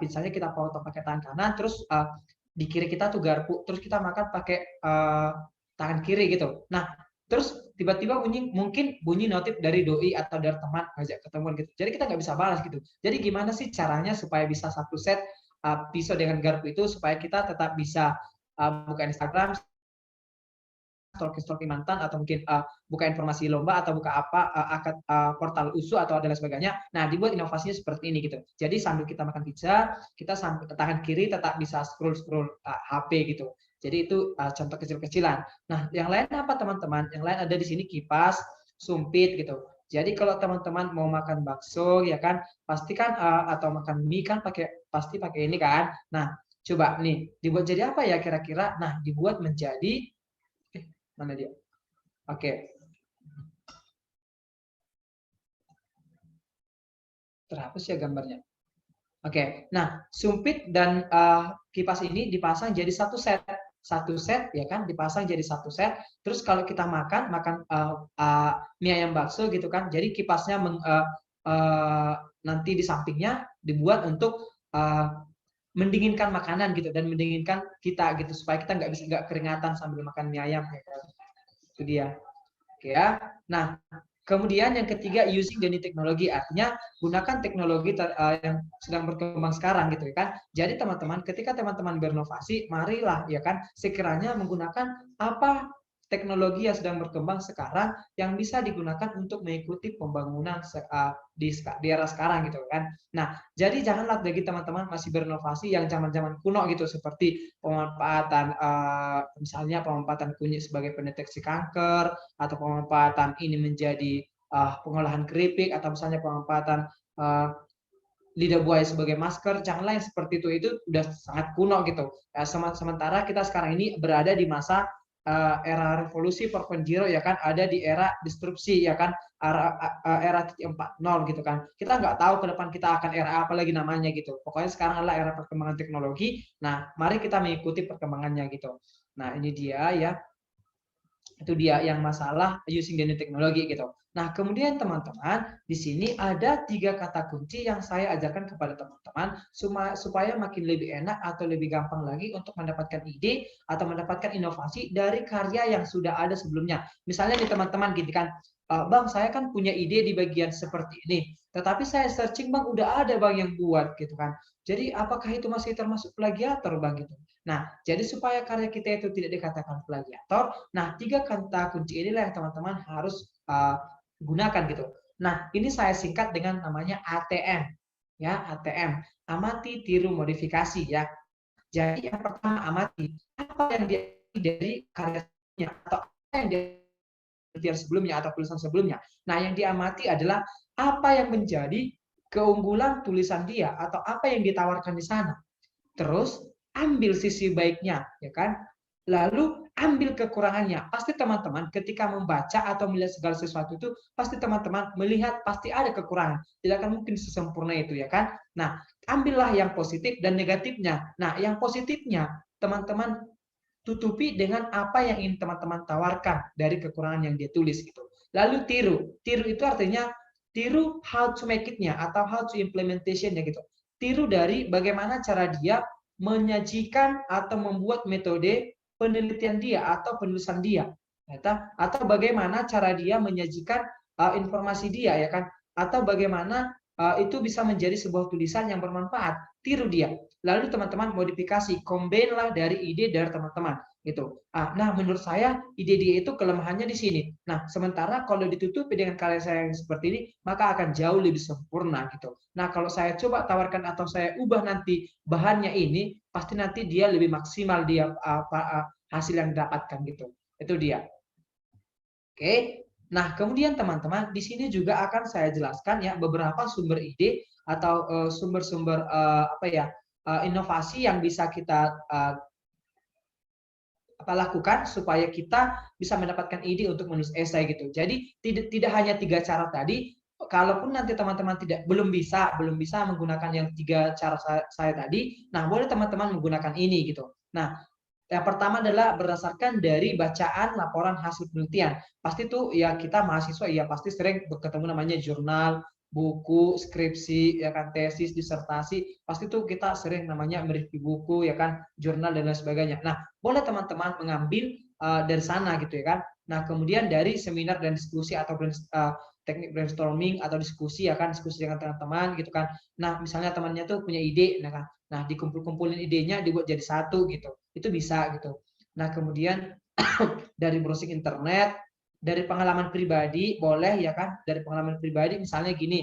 Pizzanya kita potong pakai tangan kanan, terus di kiri kita tuh garpu, terus kita makan pakai tangan kiri gitu. Nah, terus tiba-tiba mungkin bunyi notif dari doi atau dari teman ngajak ketemuan gitu. Jadi kita nggak bisa balas gitu. Jadi gimana sih caranya supaya bisa satu set pisau dengan garpu itu supaya kita tetap bisa buka Instagram, stalking mantan, atau mungkin buka informasi lomba atau buka portal USU atau dan lain sebagainya. Nah, dibuat inovasinya seperti ini gitu. Jadi sambil kita makan pizza, kita sambil tangan kiri tetap bisa scroll HP gitu. Jadi itu contoh kecil-kecilan. Nah, yang lain apa teman-teman? Yang lain ada di sini kipas, sumpit gitu. Jadi kalau teman-teman mau makan bakso ya kan, pasti kan atau makan mie kan pasti pakai ini kan. Nah, coba nih dibuat jadi apa ya kira-kira? Nah, dibuat menjadi mana dia? Oke. Terhapus ya gambarnya. Oke. Nah, sumpit dan kipas ini dipasang jadi satu set ya kan, dipasang jadi satu set. Terus kalau kita makan mie ayam bakso gitu kan, jadi kipasnya nanti di sampingnya dibuat untuk mendinginkan makanan gitu dan mendinginkan kita gitu supaya kita nggak keringatan sambil makan mie ayam ya kan. Itu dia. Oke ya. Nah, kemudian yang ketiga, using the new teknologi, artinya gunakan teknologi yang sedang berkembang sekarang gitu ya kan. Jadi teman-teman, ketika teman-teman berinovasi, marilah ya kan sekiranya menggunakan apa teknologi yang sedang berkembang sekarang yang bisa digunakan untuk mengikuti pembangunan di era sekarang gitu kan. Nah, jadi janganlah bagi teman-teman masih berinovasi yang zaman-zaman kuno gitu, seperti pemanfaatan misalnya pemanfaatan kunyit sebagai pendeteksi kanker, atau pemanfaatan ini menjadi pengolahan keripik, atau misalnya pemanfaatan lidah buaya sebagai masker. Janganlah yang seperti itu udah sangat kuno gitu. Sementara kita sekarang ini berada di masa era revolusi 4.0 ya kan, ada di era disrupsi ya kan, era 4.0 gitu kan. Kita nggak tahu ke depan kita akan era apa lagi namanya gitu. Pokoknya sekarang adalah era perkembangan teknologi. Nah, mari kita mengikuti perkembangannya gitu. Nah, ini dia ya. Itu dia yang masalah using the new teknologi gitu. Nah, kemudian teman-teman, di sini ada 3 kata kunci yang saya ajarkan kepada teman-teman supaya makin lebih enak atau lebih gampang lagi untuk mendapatkan ide atau mendapatkan inovasi dari karya yang sudah ada sebelumnya. Misalnya nih teman-teman gitu kan, Bang, saya kan punya ide di bagian seperti ini, tetapi saya searching Bang, udah ada Bang yang buat gitu kan. Jadi apakah itu masih termasuk plagiator Bang gitu? Nah, jadi supaya karya kita itu tidak dikatakan plagiator, nah 3 kata kunci inilah yang teman-teman harus gunakan gitu. Nah, ini saya singkat dengan namanya ATM. Ya, ATM. Amati, tiru, modifikasi ya. Jadi yang pertama amati, apa yang dari karyanya atau apa yang dia sebelumnya atau tulisan sebelumnya. Nah, yang diamati adalah apa yang menjadi keunggulan tulisan dia atau apa yang ditawarkan di sana. Terus ambil sisi baiknya, ya kan? Lalu ambil kekurangannya. Pasti teman-teman ketika membaca atau melihat segala sesuatu itu, pasti teman-teman melihat pasti ada kekurangan. Tidak akan mungkin sesempurna itu, ya kan? Nah, ambillah yang positif dan negatifnya. Nah, yang positifnya teman-teman tutupi dengan apa yang ingin teman-teman tawarkan dari kekurangan yang dia tulis gitu. Lalu tiru. Tiru itu artinya tiru how to make it-nya atau how to implementation-nya gitu. Tiru dari bagaimana cara dia menyajikan atau membuat metode penelitian dia atau penulisan dia, atau bagaimana cara dia menyajikan informasi dia ya kan, atau bagaimana itu bisa menjadi sebuah tulisan yang bermanfaat. Tiru dia. Lalu teman-teman modifikasi, combine lah dari ide dari teman-teman gitu. Nah, menurut saya ide dia itu kelemahannya di sini. Nah, sementara kalau ditutupi dengan karya saya yang seperti ini, maka akan jauh lebih sempurna gitu. Nah, kalau saya coba tawarkan atau saya ubah nanti bahannya ini, pasti nanti dia lebih maksimal dia hasil yang didapatkan gitu. Itu dia. Oke. Nah, kemudian teman-teman, di sini juga akan saya jelaskan ya beberapa sumber ide atau sumber-sumber inovasi yang bisa kita lakukan supaya kita bisa mendapatkan ide untuk menulis esai gitu. Jadi tidak hanya 3 cara tadi, kalaupun nanti teman-teman belum bisa menggunakan yang 3 cara saya tadi, nah boleh teman-teman menggunakan ini gitu. Nah, yang pertama adalah berdasarkan dari bacaan laporan hasil penelitian. Pasti tuh ya kita mahasiswa ya pasti sering ketemu namanya jurnal, buku, skripsi, ya kan, tesis, disertasi. Pasti tuh kita sering namanya mereview buku, ya kan, jurnal dan lain sebagainya. Nah, boleh teman-teman mengambil dari sana gitu ya kan. Nah, kemudian dari seminar dan diskusi atau teknik brainstorming atau diskusi ya kan, diskusi dengan teman-teman gitu kan. Nah, misalnya temannya tuh punya ide, nah kan. Nah, dikumpul-kumpulin idenya dibuat jadi satu gitu. Itu bisa gitu. Nah, kemudian dari browsing internet, dari pengalaman pribadi boleh ya kan, dari pengalaman pribadi misalnya gini,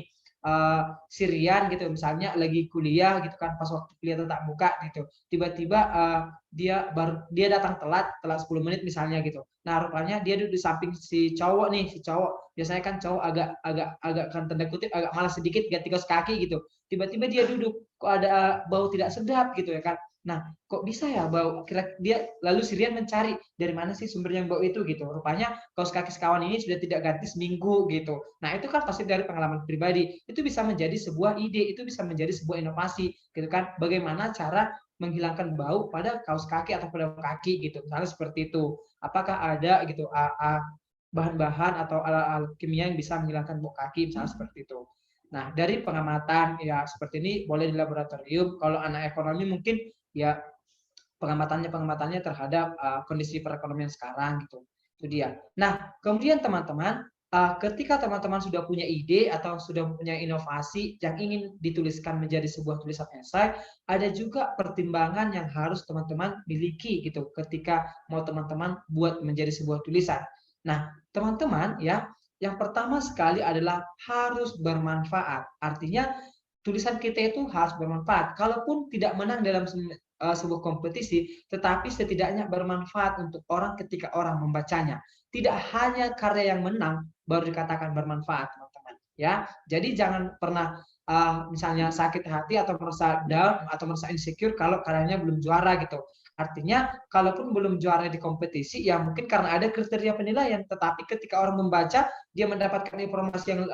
si Rian gitu misalnya lagi kuliah gitu kan, pas waktu kuliah tatap muka gitu, tiba-tiba dia datang telat 10 menit misalnya gitu. Nah, rupanya dia duduk di samping si cowok nih, si cowok biasanya kan cowok agak kan tanda kutip agak malas sedikit, ganti kaos kaki gitu. Tiba-tiba dia duduk, kok ada bau tidak sedap gitu ya kan. Nah, kok bisa ya bau? Dia lalu si Rian mencari dari mana sih sumbernya bau itu gitu. Rupanya kaos kaki sekawan ini sudah tidak ganti seminggu gitu. Nah, itu kan pasti dari pengalaman pribadi. Itu bisa menjadi sebuah ide, itu bisa menjadi sebuah inovasi gitu kan. Bagaimana cara menghilangkan bau pada kaos kaki atau pada kaki gitu. Misalnya seperti itu. Apakah ada gitu bahan-bahan atau alat kimia yang bisa menghilangkan bau kaki misalnya seperti itu. Nah, dari pengamatan ya seperti ini boleh di laboratorium. Kalau anak ekonomi mungkin ya pengamatannya terhadap kondisi perekonomian sekarang gitu. Itu dia. Nah, kemudian teman-teman, ketika teman-teman sudah punya ide atau sudah punya inovasi yang ingin dituliskan menjadi sebuah tulisan esai, ada juga pertimbangan yang harus teman-teman miliki gitu ketika mau teman-teman buat menjadi sebuah tulisan. Nah, teman-teman ya, yang pertama sekali adalah harus bermanfaat. Artinya tulisan kita itu harus bermanfaat. Kalaupun tidak menang dalam sebuah kompetisi, tetapi setidaknya bermanfaat untuk orang ketika orang membacanya. Tidak hanya karya yang menang baru dikatakan bermanfaat, teman-teman. Ya, jadi jangan pernah misalnya sakit hati atau merasa down atau merasa insecure kalau karyanya belum juara gitu. Artinya, kalaupun belum juara di kompetisi, ya mungkin karena ada kriteria penilaian. Tetapi ketika orang membaca, dia mendapatkan informasi yang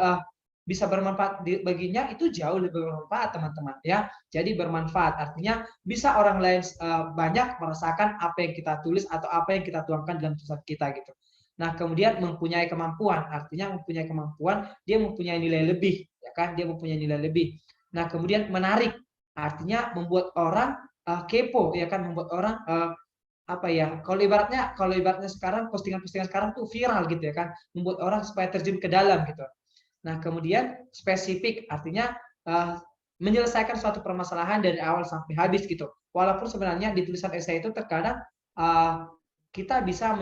bisa bermanfaat baginya, itu jauh lebih bermanfaat, teman-teman. Ya, jadi bermanfaat artinya bisa orang lain banyak merasakan apa yang kita tulis atau apa yang kita tuangkan dalam tulisan kita gitu. Nah, kemudian mempunyai kemampuan, artinya mempunyai kemampuan, dia mempunyai nilai lebih, ya kan? Dia mempunyai nilai lebih. Nah, kemudian menarik, artinya membuat orang kepo, ya kan? Membuat orang apa ya? Kalau ibaratnya sekarang postingan-postingan sekarang tuh viral gitu ya kan? Membuat orang supaya terjun ke dalam gitu. Nah, kemudian spesifik, artinya menyelesaikan suatu permasalahan dari awal sampai habis gitu. Walaupun sebenarnya di tulisan esai itu terkadang kita bisa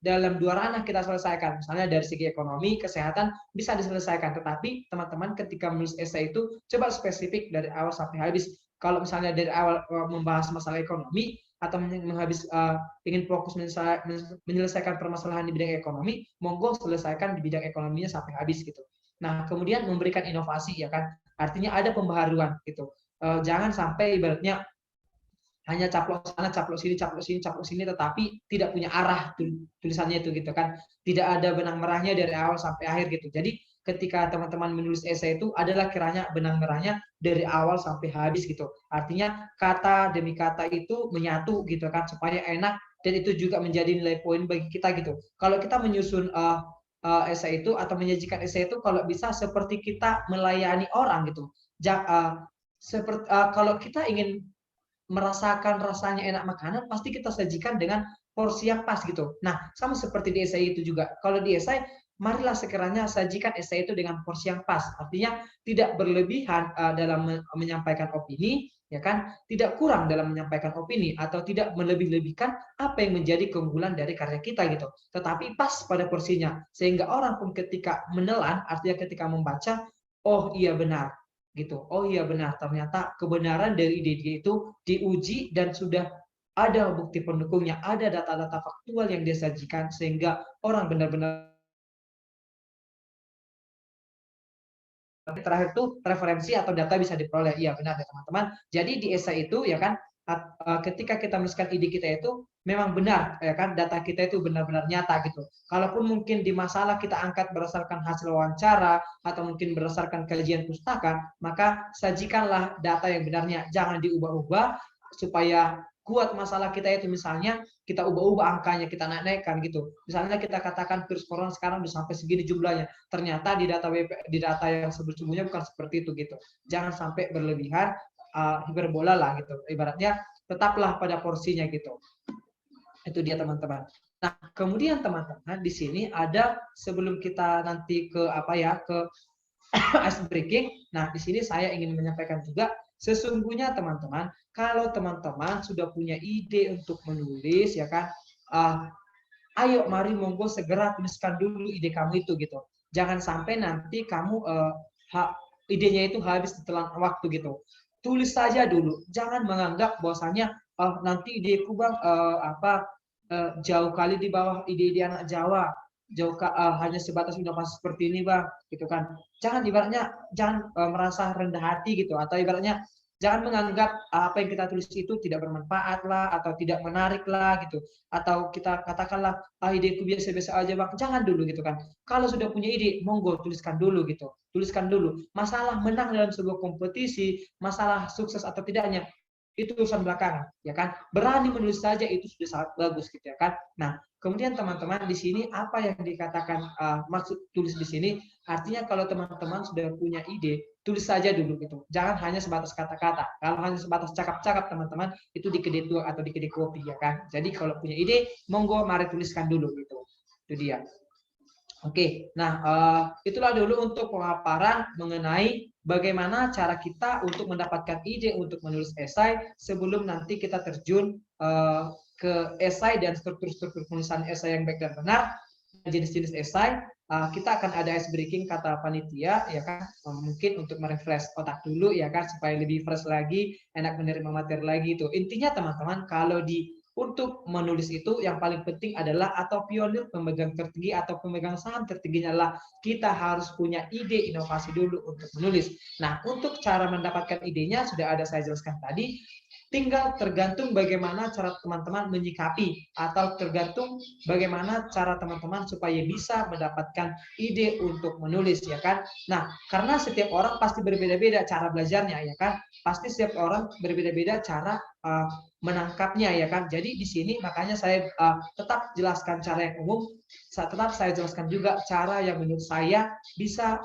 dalam 2 ranah kita selesaikan. Misalnya dari segi ekonomi, kesehatan bisa diselesaikan. Tetapi teman-teman ketika menulis esai itu coba spesifik dari awal sampai habis. Kalau misalnya dari awal membahas masalah ekonomi atau ingin fokus menyelesaikan permasalahan di bidang ekonomi, monggo selesaikan di bidang ekonominya sampai habis gitu. Nah, kemudian memberikan inovasi ya kan. Artinya ada pembaharuan gitu. Jangan sampai ibaratnya hanya caplok sana, caplok sini, tetapi tidak punya arah tulisannya itu gitu kan. Tidak ada benang merahnya dari awal sampai akhir gitu. Jadi ketika teman-teman menulis esai itu adalah kiranya benang merahnya dari awal sampai habis gitu. Artinya kata demi kata itu menyatu gitu kan supaya enak dan itu juga menjadi nilai poin bagi kita gitu. Kalau kita menyusun esai itu atau menyajikan esai itu kalau bisa seperti kita melayani orang gitu. Kalau kita ingin merasakan rasanya enak makanan, pasti kita sajikan dengan porsi yang pas gitu. Nah, sama seperti di esai itu juga. Kalau di esai, marilah sekiranya sajikan esai itu dengan porsi yang pas. Artinya tidak berlebihan dalam menyampaikan opini, ya kan? Tidak kurang dalam menyampaikan opini atau tidak melebih-lebihkan apa yang menjadi keunggulan dari karya kita gitu. Tetapi pas pada porsinya sehingga orang pun ketika menelan, artinya ketika membaca, oh iya benar gitu. Oh iya benar, ternyata kebenaran dari ide dia itu diuji dan sudah ada bukti pendukungnya, ada data-data faktual yang dia sajikan sehingga orang benar-benar terakhir itu referensi atau data bisa diperoleh. Iya benar ya teman-teman. Jadi di esai itu ya kan ketika kita menuliskan ide kita itu memang benar ya kan, data kita itu benar-benar nyata gitu. Kalaupun mungkin di masalah kita angkat berdasarkan hasil wawancara atau mungkin berdasarkan kajian pustaka, maka sajikanlah data yang benarnya, jangan diubah-ubah supaya kuat masalah kita itu. Misalnya kita ubah-ubah angkanya, kita naik-naikkan gitu. Misalnya kita katakan virus corona sekarang sudah sampai segini jumlahnya, ternyata di data yang sebelumnya bukan seperti itu gitu. Jangan sampai berlebihan, hiperbola lah gitu. Ibaratnya tetaplah pada porsinya gitu. Itu dia teman-teman. Nah, kemudian teman-teman di sini ada sebelum kita nanti ke ice breaking. Nah, di sini saya ingin menyampaikan juga sesungguhnya teman-teman, kalau teman-teman sudah punya ide untuk menulis ya kan, ayo mari monggo segera tuliskan dulu ide kamu itu gitu. Jangan sampai nanti kamu idenya itu habis setelah waktu gitu. Tulis saja dulu, jangan menganggap bahwasanya nanti ideku bang jauh kali di bawah ide-ide anak Jawa, hanya sebatas inovasi seperti ini bang, gitu kan. Jangan merasa rendah hati gitu, atau ibaratnya jangan menganggap apa yang kita tulis itu tidak bermanfaat lah atau tidak menarik lah gitu, atau kita katakanlah ideku biasa-biasa aja bang. Jangan dulu gitu kan. Kalau sudah punya ide, monggo tuliskan dulu gitu. Tuliskan dulu. Masalah menang dalam sebuah kompetisi, masalah sukses atau tidaknya, itu urusan belakangan, ya kan. Berani menulis saja itu sudah sangat bagus gitu ya kan. Nah, kemudian teman-teman di sini apa yang dikatakan maksud tulis di sini, artinya kalau teman-teman sudah punya ide, tulis saja dulu gitu. Jangan hanya sebatas kata-kata. Kalau hanya sebatas cakap-cakap teman-teman, itu di kedai tua atau di kedai kopi ya kan. Jadi kalau punya ide, monggo mari tuliskan dulu gitu. Itu dia. Oke, nah itulah dulu untuk pemaparan mengenai bagaimana cara kita untuk mendapatkan ide untuk menulis esai sebelum nanti kita terjun ke esai dan struktur-struktur penulisan esai yang baik dan benar, jenis-jenis esai. Kita akan ada ice breaking kata panitia, ya kan, mungkin untuk merefresh otak dulu, ya kan, supaya lebih fresh lagi, enak menerima materi lagi itu. Intinya teman-teman, kalau untuk menulis itu yang paling penting adalah atau pionir pemegang tertinggi atau pemegang saham tertingginya adalah kita harus punya ide inovasi dulu untuk menulis. Nah, untuk cara mendapatkan idenya sudah ada saya jelaskan tadi. Tinggal tergantung bagaimana cara teman-teman menyikapi atau tergantung bagaimana cara teman-teman supaya bisa mendapatkan ide untuk menulis, ya kan. Nah, karena setiap orang pasti berbeda-beda cara belajarnya, ya kan. Pasti setiap orang berbeda-beda cara menangkapnya, ya kan. Jadi di sini makanya saya tetap jelaskan cara yang umum, tetap saya jelaskan juga cara yang menurut saya bisa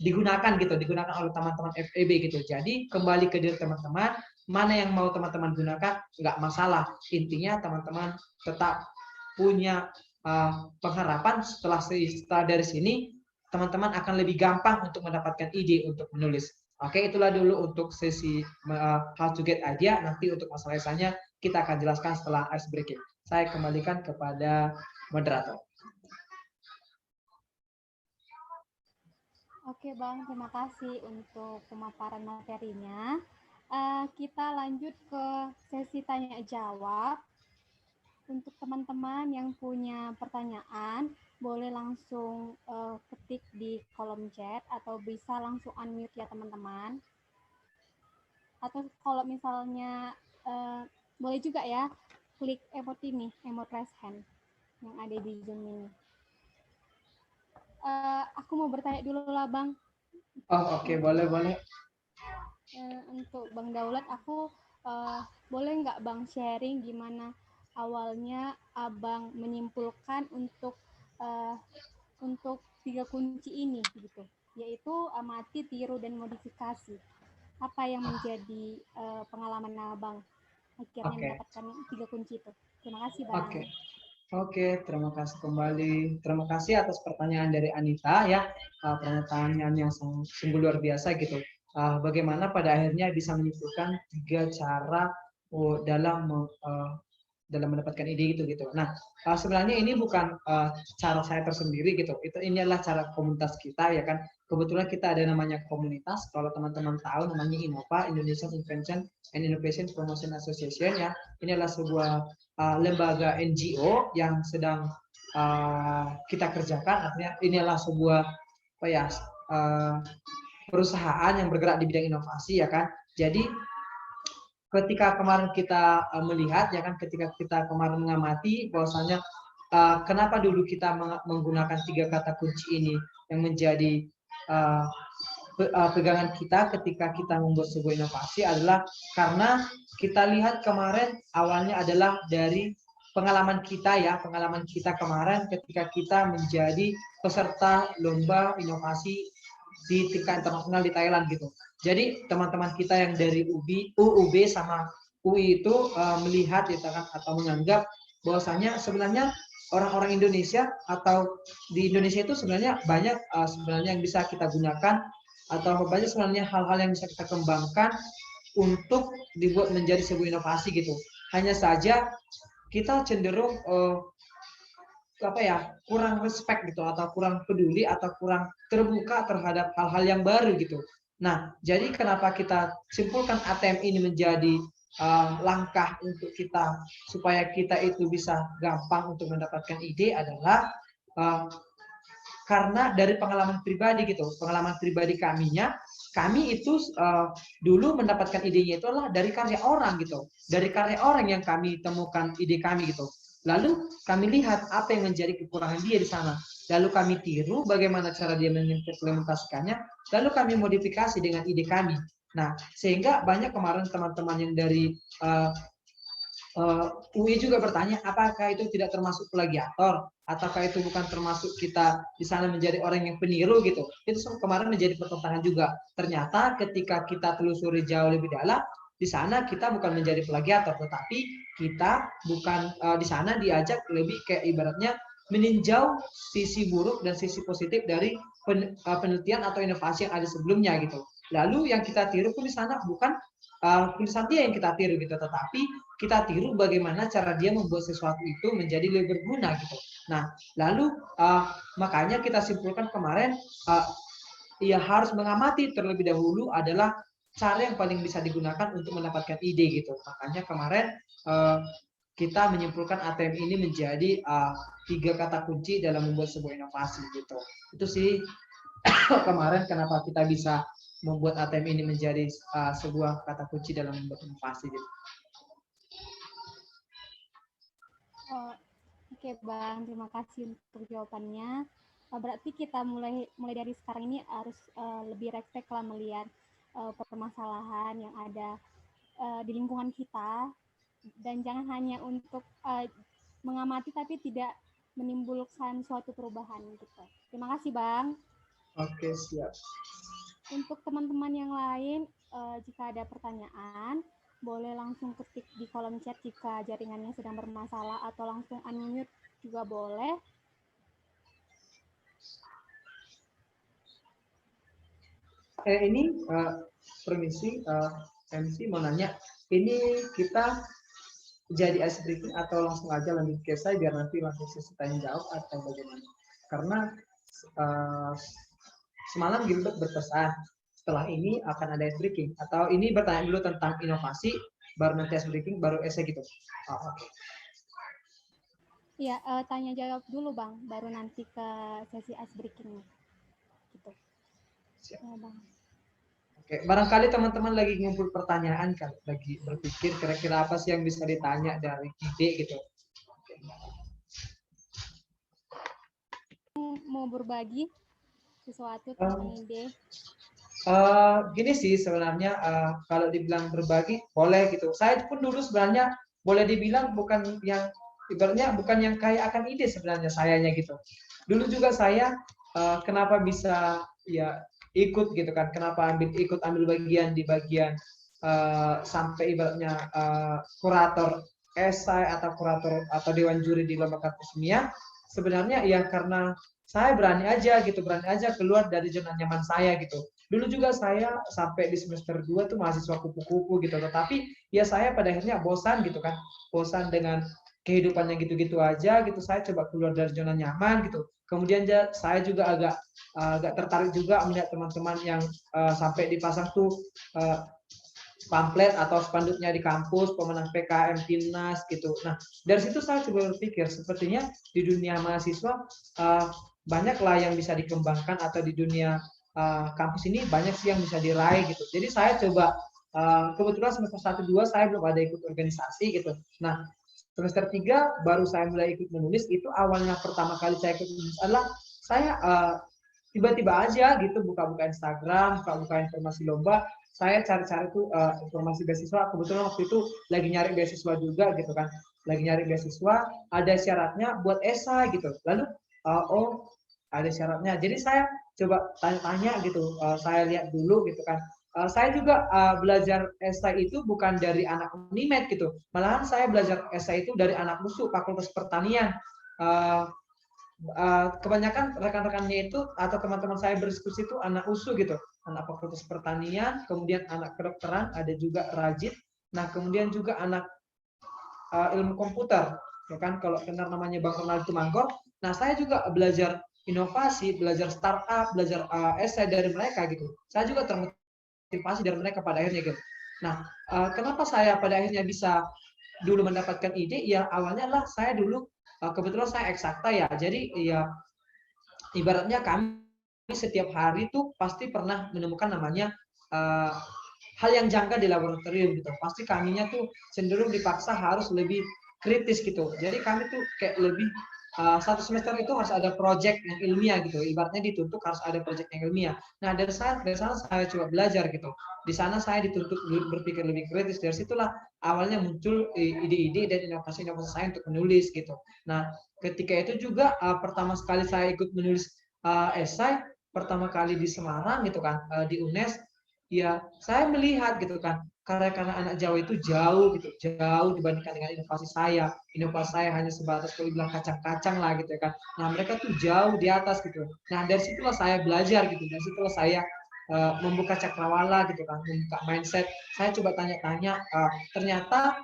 digunakan oleh teman-teman FEB gitu. Jadi kembali ke diri teman-teman, mana yang mau teman-teman gunakan nggak masalah. Intinya teman-teman tetap punya pengharapan setelah dari sini teman-teman akan lebih gampang untuk mendapatkan ide untuk menulis. Oke, itulah dulu untuk sesi how to get idea. Nanti untuk masalah esainya kita akan jelaskan setelah ice breaking. Saya kembalikan kepada moderator. Oke Bang, terima kasih untuk pemaparan materinya. Kita lanjut ke sesi tanya jawab. Untuk teman-teman yang punya pertanyaan, boleh langsung ketik di kolom chat atau bisa langsung unmute ya teman-teman. Atau kalau misalnya boleh juga ya klik emot ini, emot raise hand yang ada di Zoom ini. Aku mau bertanya dulu lah Bang. Oh oke, boleh. Untuk Bang Daulat, aku boleh nggak Bang sharing gimana awalnya Abang menyimpulkan untuk 3 kunci ini gitu, yaitu amati, tiru, dan modifikasi. Apa yang menjadi pengalaman Abang akhirnya mendapatkan 3 kunci itu? Terima kasih Bang. Oke, terima kasih kembali. Terima kasih atas pertanyaan dari Anita ya. Pertanyaan yang sungguh luar biasa gitu. Bagaimana pada akhirnya bisa menyimpulkan 3 cara dalam mendapatkan ide gitu. Nah, sebenarnya ini bukan cara saya tersendiri gitu. Ini adalah cara komunitas kita, ya kan. Kebetulan kita ada namanya komunitas. Kalau teman-teman tahu namanya Innova, Indonesian Invention and Innovation Promotion Association ya. Ini adalah sebuah lembaga NGO yang sedang kita kerjakan. Artinya ini adalah sebuah perusahaan yang bergerak di bidang inovasi, ya kan. Jadi ketika kemarin kita melihat, ya kan, ketika kita kemarin mengamati bahwasanya kenapa dulu kita menggunakan 3 kata kunci ini yang menjadi pegangan kita ketika kita membuat sebuah inovasi adalah karena kita lihat kemarin awalnya adalah dari pengalaman kita kemarin ketika kita menjadi peserta lomba inovasi di tingkat internasional di Thailand gitu. Jadi teman-teman kita yang dari UUB sama UI itu melihat gitu kan, atau menganggap bahwasanya sebenarnya orang-orang Indonesia atau di Indonesia itu sebenarnya banyak sebenarnya yang bisa kita gunakan atau banyak sebenarnya hal-hal yang bisa kita kembangkan untuk dibuat menjadi sebuah inovasi gitu. Hanya saja kita cenderung kurang respect gitu, atau kurang peduli, atau kurang terbuka terhadap hal-hal yang baru gitu. Nah, jadi kenapa kita simpulkan ATM ini menjadi langkah untuk kita supaya kita itu bisa gampang untuk mendapatkan ide adalah karena dari pengalaman pribadi gitu. Pengalaman pribadi kami itu dulu mendapatkan idenya itu adalah dari karya orang gitu. Dari karya orang yang kami temukan ide kami gitu. Lalu kami lihat apa yang menjadi kekurangan dia di sana. Lalu kami tiru bagaimana cara dia mengimplementasikannya. Lalu kami modifikasi dengan ide kami. Nah, sehingga banyak kemarin teman-teman yang dari UI juga bertanya, apakah itu tidak termasuk plagiator? Ataukah itu bukan termasuk kita di sana menjadi orang yang peniru gitu? Itu kemarin menjadi pertentangan juga. Ternyata ketika kita telusuri jauh lebih dalam, di sana kita bukan menjadi plagiator, tetapi kita bukan di sana diajak lebih kayak ibaratnya meninjau sisi buruk dan sisi positif dari penelitian atau inovasi yang ada sebelumnya gitu. Lalu yang kita tiru pun di sana bukan tulisan dia yang kita tiru gitu, tetapi kita tiru bagaimana cara dia membuat sesuatu itu menjadi lebih berguna gitu. Nah, lalu makanya kita simpulkan kemarin ia harus mengamati terlebih dahulu adalah cara yang paling bisa digunakan untuk mendapatkan ide gitu. Makanya kemarin kita menyimpulkan ATM ini menjadi 3 kata kunci dalam membuat sebuah inovasi gitu. Itu sih kemarin kenapa kita bisa membuat ATM ini menjadi sebuah kata kunci dalam membuat inovasi gitu. Oke Bang, terima kasih untuk jawabannya. Berarti kita mulai dari sekarang ini harus lebih refleks lah melihat permasalahan yang ada di lingkungan kita, dan jangan hanya untuk mengamati tapi tidak menimbulkan suatu perubahan gitu. Terima kasih Bang. Oke, siap. Untuk teman-teman yang lain, jika ada pertanyaan, boleh langsung ketik di kolom chat jika jaringannya sedang bermasalah, atau langsung unmute juga boleh. Ini permisi, MC mau nanya, ini kita jadi ice breaking atau langsung aja lanjut ke saya biar nanti langsung sesi tanya jawab atau bagaimana? Karena semalam Gilbert berpesan setelah ini akan ada ice breaking, atau ini bertanya dulu tentang inovasi baru nanti ice breaking baru essay gitu. Oke. Iya, tanya jawab dulu Bang, baru nanti ke sesi ice breaking gitu. Siap. Ya, Bang. Oke, barangkali teman-teman lagi ngumpul pertanyaan kan, lagi berpikir kira-kira apa sih yang bisa ditanya dari ide gitu. Oke. Mau berbagi sesuatu tentang ide? Gini sih sebenarnya kalau dibilang berbagi boleh gitu. Saya pun dulu sebenarnya boleh dibilang bukan yang ibaratnya bukan yang kaya akan ide sebenarnya sayanya gitu. Dulu juga saya kenapa bisa ya ikut gitu kan, kenapa ikut ambil bagian di bagian sampai ibaratnya kurator esai atau kurator atau dewan juri di lomba kartu kimia, sebenarnya ya karena saya berani aja gitu, berani aja keluar dari zona nyaman saya gitu. Dulu juga saya sampai di semester 2 tuh mahasiswa kupu-kupu gitu, tetapi ya saya pada akhirnya bosan gitu kan, bosan dengan kehidupan yang gitu-gitu aja gitu. Saya coba keluar dari zona nyaman gitu. Kemudian saya juga agak tertarik juga melihat teman-teman yang sampai dipasang tuh pamflet atau spanduknya di kampus, pemenang PKM, Timnas gitu. Nah, dari situ saya coba berpikir, sepertinya di dunia mahasiswa banyaklah yang bisa dikembangkan, atau di dunia kampus ini banyak sih yang bisa diraih gitu. Jadi saya coba, kebetulan semester 1-2 saya belum ada ikut organisasi gitu. Nah, semester 3 baru saya mulai ikut menulis. Itu awalnya pertama kali saya ikut menulis adalah saya tiba-tiba aja gitu buka-buka Instagram, buka-buka informasi lomba, saya cari-cari tuh informasi beasiswa. Kebetulan waktu itu lagi nyari beasiswa juga gitu kan, lagi nyari beasiswa, ada syaratnya buat esai gitu. Lalu oh ada syaratnya, jadi saya coba tanya-tanya gitu, saya lihat dulu gitu kan. Saya juga belajar esai itu bukan dari anak Unimed gitu, malahan saya belajar esai itu dari anak musuh Fakultas Pertanian. Kebanyakan rekan-rekannya itu atau teman-teman saya berdiskusi itu anak USU gitu, anak Fakultas Pertanian, kemudian anak kedokteran, ada juga Rajit, nah kemudian juga anak ilmu komputer, ya kan, kalau kenal namanya Bang Ronald Tumangkor. Nah saya juga belajar inovasi, belajar startup, belajar esai dari mereka gitu. Saya juga termotivasi dari mereka pada akhirnya gitu. Nah kenapa saya pada akhirnya bisa dulu mendapatkan ide? Ya awalnya lah saya dulu kebetulan saya eksakta ya, jadi ya ibaratnya kami setiap hari tuh pasti pernah menemukan namanya hal yang janggal di laboratorium gitu. Pasti kaminya tuh cenderung dipaksa harus lebih kritis gitu. Jadi kami tuh kayak lebih satu semester itu harus ada project yang ilmiah gitu. Ibaratnya dituntut harus ada project yang ilmiah. Nah dari sana saya coba belajar gitu. Di sana saya dituntut berpikir lebih kritis. Dari situlah awalnya muncul ide-ide dan inovasi-inovasi saya untuk menulis gitu. Nah ketika itu juga pertama sekali saya ikut menulis esai pertama kali di Semarang gitu kan, di UNES. ya saya melihat gitu kan, karena anak Jawa itu jauh gitu, jauh dibandingkan dengan inovasi saya. Inovasi saya hanya sebatas kalau bilang kacang-kacang lah gitu ya kan. Nah mereka tuh jauh di atas gitu. Nah dari situlah saya belajar gitu, dari situlah saya membuka cakrawala gitu kan, membuka mindset. Saya coba tanya-tanya, ternyata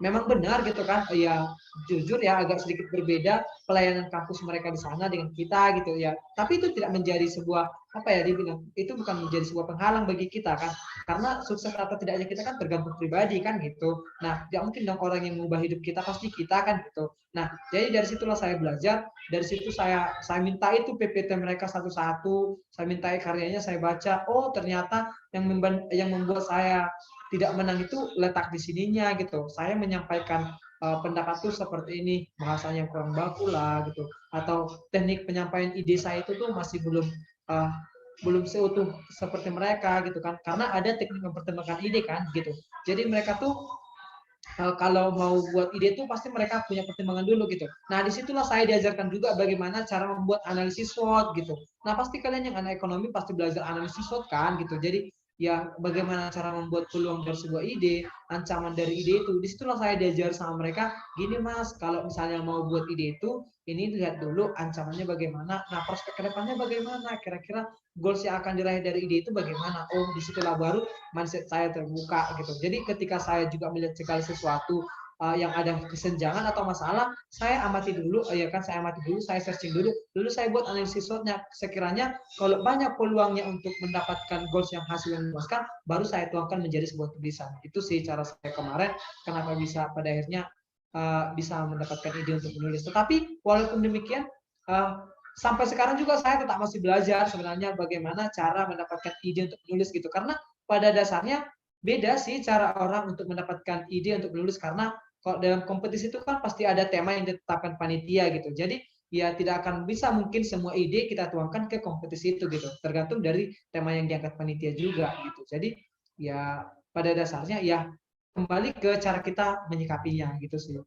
memang benar gitu kan, ya jujur ya agak sedikit berbeda pelayanan kampus mereka di sana dengan kita gitu ya, tapi itu tidak menjadi sebuah apa ya dibilang, itu bukan menjadi sebuah penghalang bagi kita kan, karena sukses atau tidaknya kita kan tergantung pribadi kan gitu. Nah tidak mungkin dong orang yang mengubah hidup kita pasti kita kan gitu. Nah jadi dari situlah saya belajar, dari situ saya minta itu PPT mereka satu-satu, saya minta karyanya, saya baca, oh ternyata yang membuat saya tidak menang itu letak di sininya gitu. Saya menyampaikan pendapat tuh seperti ini, bahasanya kurang baku lah gitu, atau teknik penyampaian ide saya itu tuh masih belum seutuh seperti mereka gitu kan, karena ada teknik mempertimbangkan ide kan gitu. Jadi mereka tuh kalau mau buat ide tuh pasti mereka punya pertimbangan dulu gitu. Nah disitulah saya diajarkan juga bagaimana cara membuat analisis SWOT gitu. Nah pasti kalian yang anak ekonomi pasti belajar analisis SWOT kan gitu. Jadi ya bagaimana cara membuat peluang dari sebuah ide, ancaman dari ide itu. Disitulah saya diajar sama mereka, gini mas, kalau misalnya mau buat ide itu, ini lihat dulu ancamannya bagaimana, nah prospek kedepannya bagaimana, kira-kira goals yang akan diraih dari ide itu bagaimana. Oh disitulah baru mindset saya terbuka gitu. Jadi ketika saya juga melihat segala sesuatu yang ada kesenjangan atau masalah, saya amati dulu, ya kan, saya amati dulu, saya searching dulu saya buat analisis SWOT-nya. Sekiranya kalau banyak peluangnya untuk mendapatkan goals yang hasil yang memuaskan, baru saya tuangkan menjadi sebuah tulisan. Itu sih cara saya kemarin, kenapa bisa pada akhirnya bisa mendapatkan ide untuk menulis. Tetapi walaupun demikian, sampai sekarang juga saya tetap masih belajar sebenarnya bagaimana cara mendapatkan ide untuk menulis gitu. Karena pada dasarnya beda sih cara orang untuk mendapatkan ide untuk menulis, karena kalau dalam kompetisi itu kan pasti ada tema yang ditetapkan panitia gitu. Jadi ya tidak akan bisa mungkin semua ide kita tuangkan ke kompetisi itu gitu. Tergantung dari tema yang diangkat panitia juga gitu. Jadi ya pada dasarnya ya kembali ke cara kita menyikapinya gitu sih.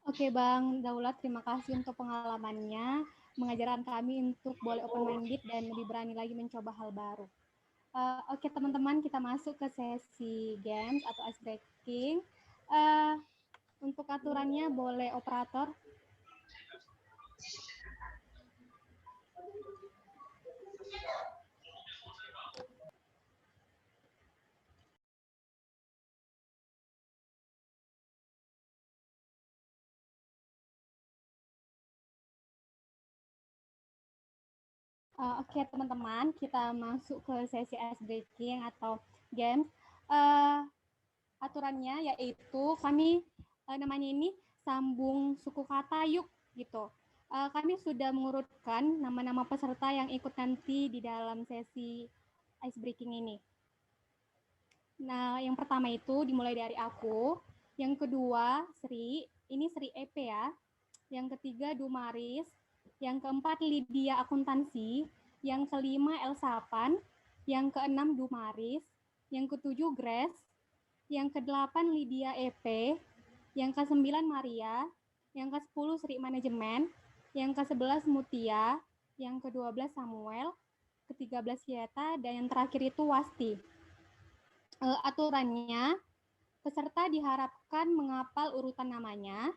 Oke Bang Daulat, terima kasih untuk pengalamannya, mengajarkan kami untuk boleh open minded dan lebih berani lagi mencoba hal baru. Oke teman-teman, kita masuk ke sesi games atau ice breaking. Untuk aturannya boleh operator. Oke teman-teman, kita masuk ke sesi ice breaking atau games. Aturannya yaitu kami namanya ini sambung suku kata yuk gitu. Kami sudah mengurutkan nama-nama peserta yang ikut nanti di dalam sesi ice breaking ini. Nah, yang pertama itu dimulai dari aku, yang kedua Sri, ini Sri EP ya. Yang ketiga Dumaris, yang keempat Lydia Akuntansi, yang kelima Elsapan, yang keenam Dumaris, yang ketujuh Grace, yang kedelapan Lydia EP, yang ke-9 Maria, yang ke-10 Sri Manajemen, yang ke-11 Mutia, yang ke-12 Samuel, ke-13 Yeta, dan yang terakhir itu Wasti. Aturannya, peserta diharapkan menghafal urutan namanya,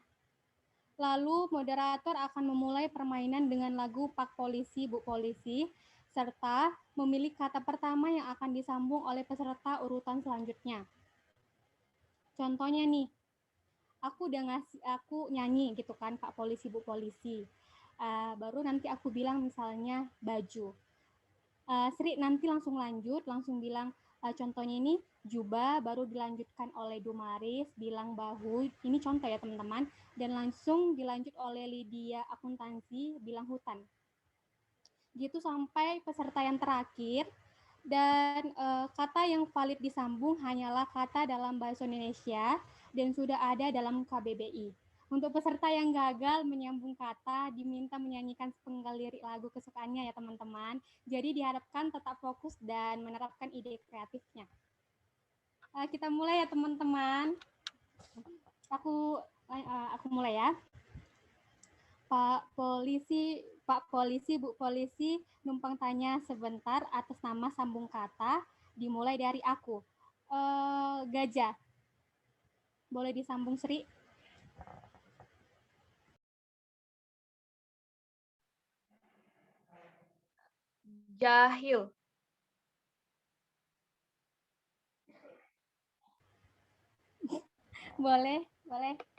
lalu moderator akan memulai permainan dengan lagu Pak Polisi, Bu Polisi, serta memilih kata pertama yang akan disambung oleh peserta urutan selanjutnya. Contohnya nih, aku nyanyi gitu kan, Pak Polisi, Bu Polisi. Baru nanti aku bilang misalnya baju. Sri nanti langsung bilang contohnya ini jubah, baru dilanjutkan oleh Dumaris bilang bahu, ini contoh ya teman-teman, dan langsung dilanjut oleh Lydia Akuntansi bilang hutan. Gitu sampai peserta yang terakhir, dan kata yang valid disambung hanyalah kata dalam bahasa Indonesia dan sudah ada dalam KBBI. Untuk peserta yang gagal menyambung kata, diminta menyanyikan sepenggal lirik lagu kesukaannya ya teman-teman. Jadi diharapkan tetap fokus dan menerapkan ide kreatifnya. Kita mulai ya teman-teman. Aku mulai ya. Pak Polisi, Bu Polisi, numpang tanya sebentar atas nama sambung kata dimulai dari aku. Gajah. Boleh disambung, Sri? Jahil. Boleh.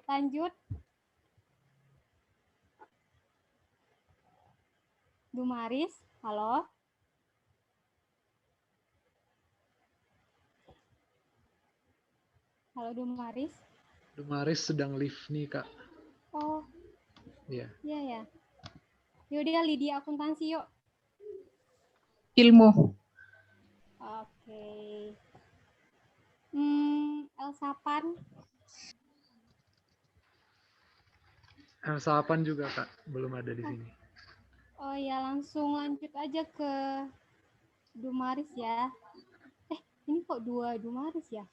Lanjut. Dumaris, halo. Halo Dumaris. Dumaris sedang live nih, Kak. Oh, Iya. iya ya. Yaudah, Lydia akuntansi yuk. Ilmu. Oke. Elsapan. Elsapan juga, Kak. Belum ada di sini. Oh ya, langsung lanjut aja ke Dumaris ya. Ini kok 2 Dumaris ya?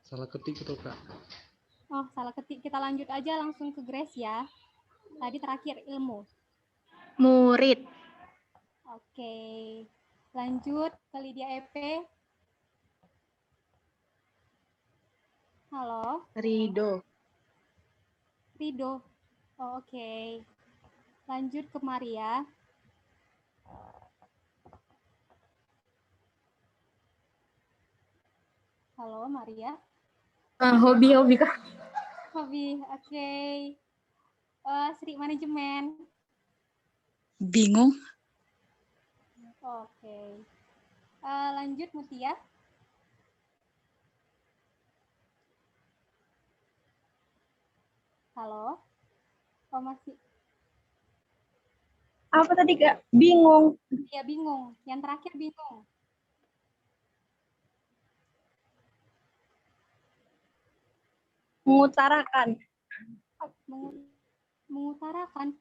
Salah ketik itu, Kak. Oh, salah ketik. Kita lanjut aja langsung ke Grace ya. Tadi terakhir ilmu. Murid. Oke. Lanjut ke Lydia EP. Halo. Rido. Rido. Oh, oke. Lanjut ke Maria. Halo, Maria. Hobi Kak. Hobi, oke. Sri manajemen. Bingung. Oke. Lanjut Mutia. Halo. Oh, masih. Apa tadi Kak? Bingung. Ya, bingung. Yang terakhir bingung. Mengutarakan. Mengutarakan.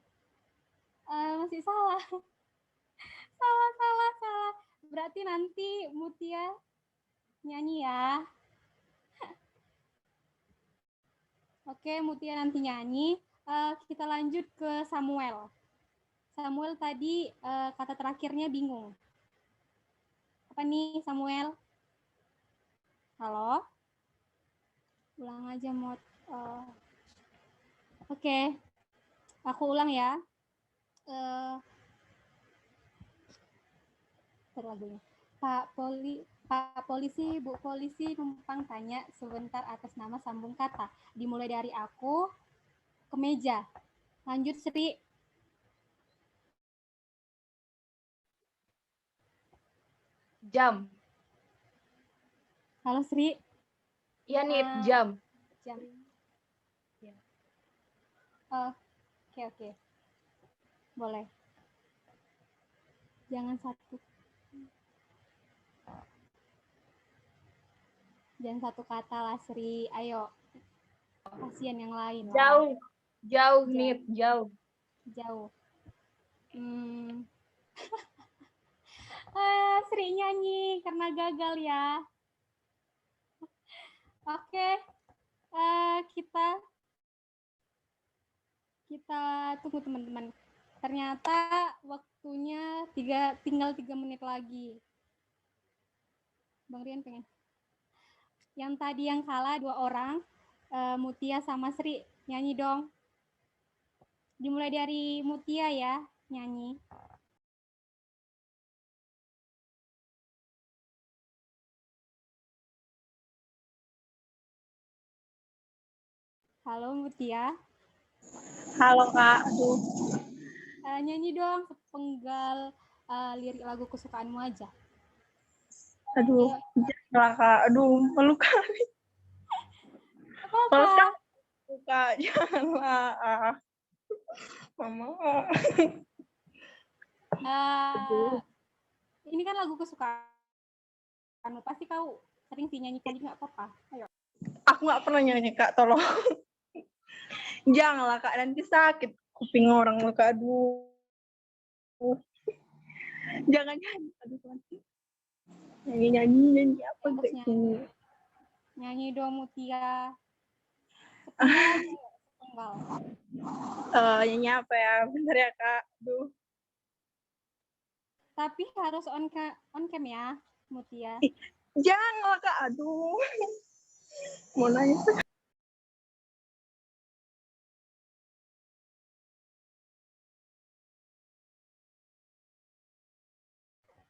Masih salah. salah. Berarti nanti Mutia nyanyi ya. Oke, Mutia nanti nyanyi. Kita lanjut ke Samuel. Samuel tadi kata terakhirnya bingung. Apa nih Samuel? Halo? Ulang aja Mot. Oke. Aku ulang ya. Lagunya. Pak Polisi, Bu Polisi numpang tanya sebentar atas nama sambung kata. Dimulai dari aku ke meja. Lanjut Sri. Jam. Halo Sri. Iya nih, jam. Jam. Ya. Oke. Boleh. Jangan satu kata lah Sri. Ayo. Kasihan yang lain. Jauh nih, jauh. Sri nyanyi karena gagal ya. Oke. Kita tunggu teman-teman. Ternyata waktunya tinggal 3 menit lagi. Bang Rian pengen. Yang tadi yang kalah 2 orang, Mutia sama Sri, nyanyi dong. Dimulai dari Mutia ya, nyanyi. Halo Mutia. Halo Kak. Aduh. Nyanyi dong sepenggal lirik lagu kesukaanmu aja. Aduh, janganlah Kak. Aduh, malu kali. Malu Kak. Kak, janganlah. Mama. Ini kan lagu kesukaanmu. Pasti kau sering sih nyanyi kali nggak apa-apa. Ayo. Aku nggak pernah nyanyi Kak, tolong. Janganlah Kak, nanti sakit kuping orang Kak. Aduh. Jangan nyanyi. Aduh, nyanyi apa Nyanyi dong Mutia. sepenggal. Nyanyi apa ya? Bentar ya Kak. Duh. Tapi harus on cam ya, Mutia. Jangan Kak. Aduh. Mau nangis.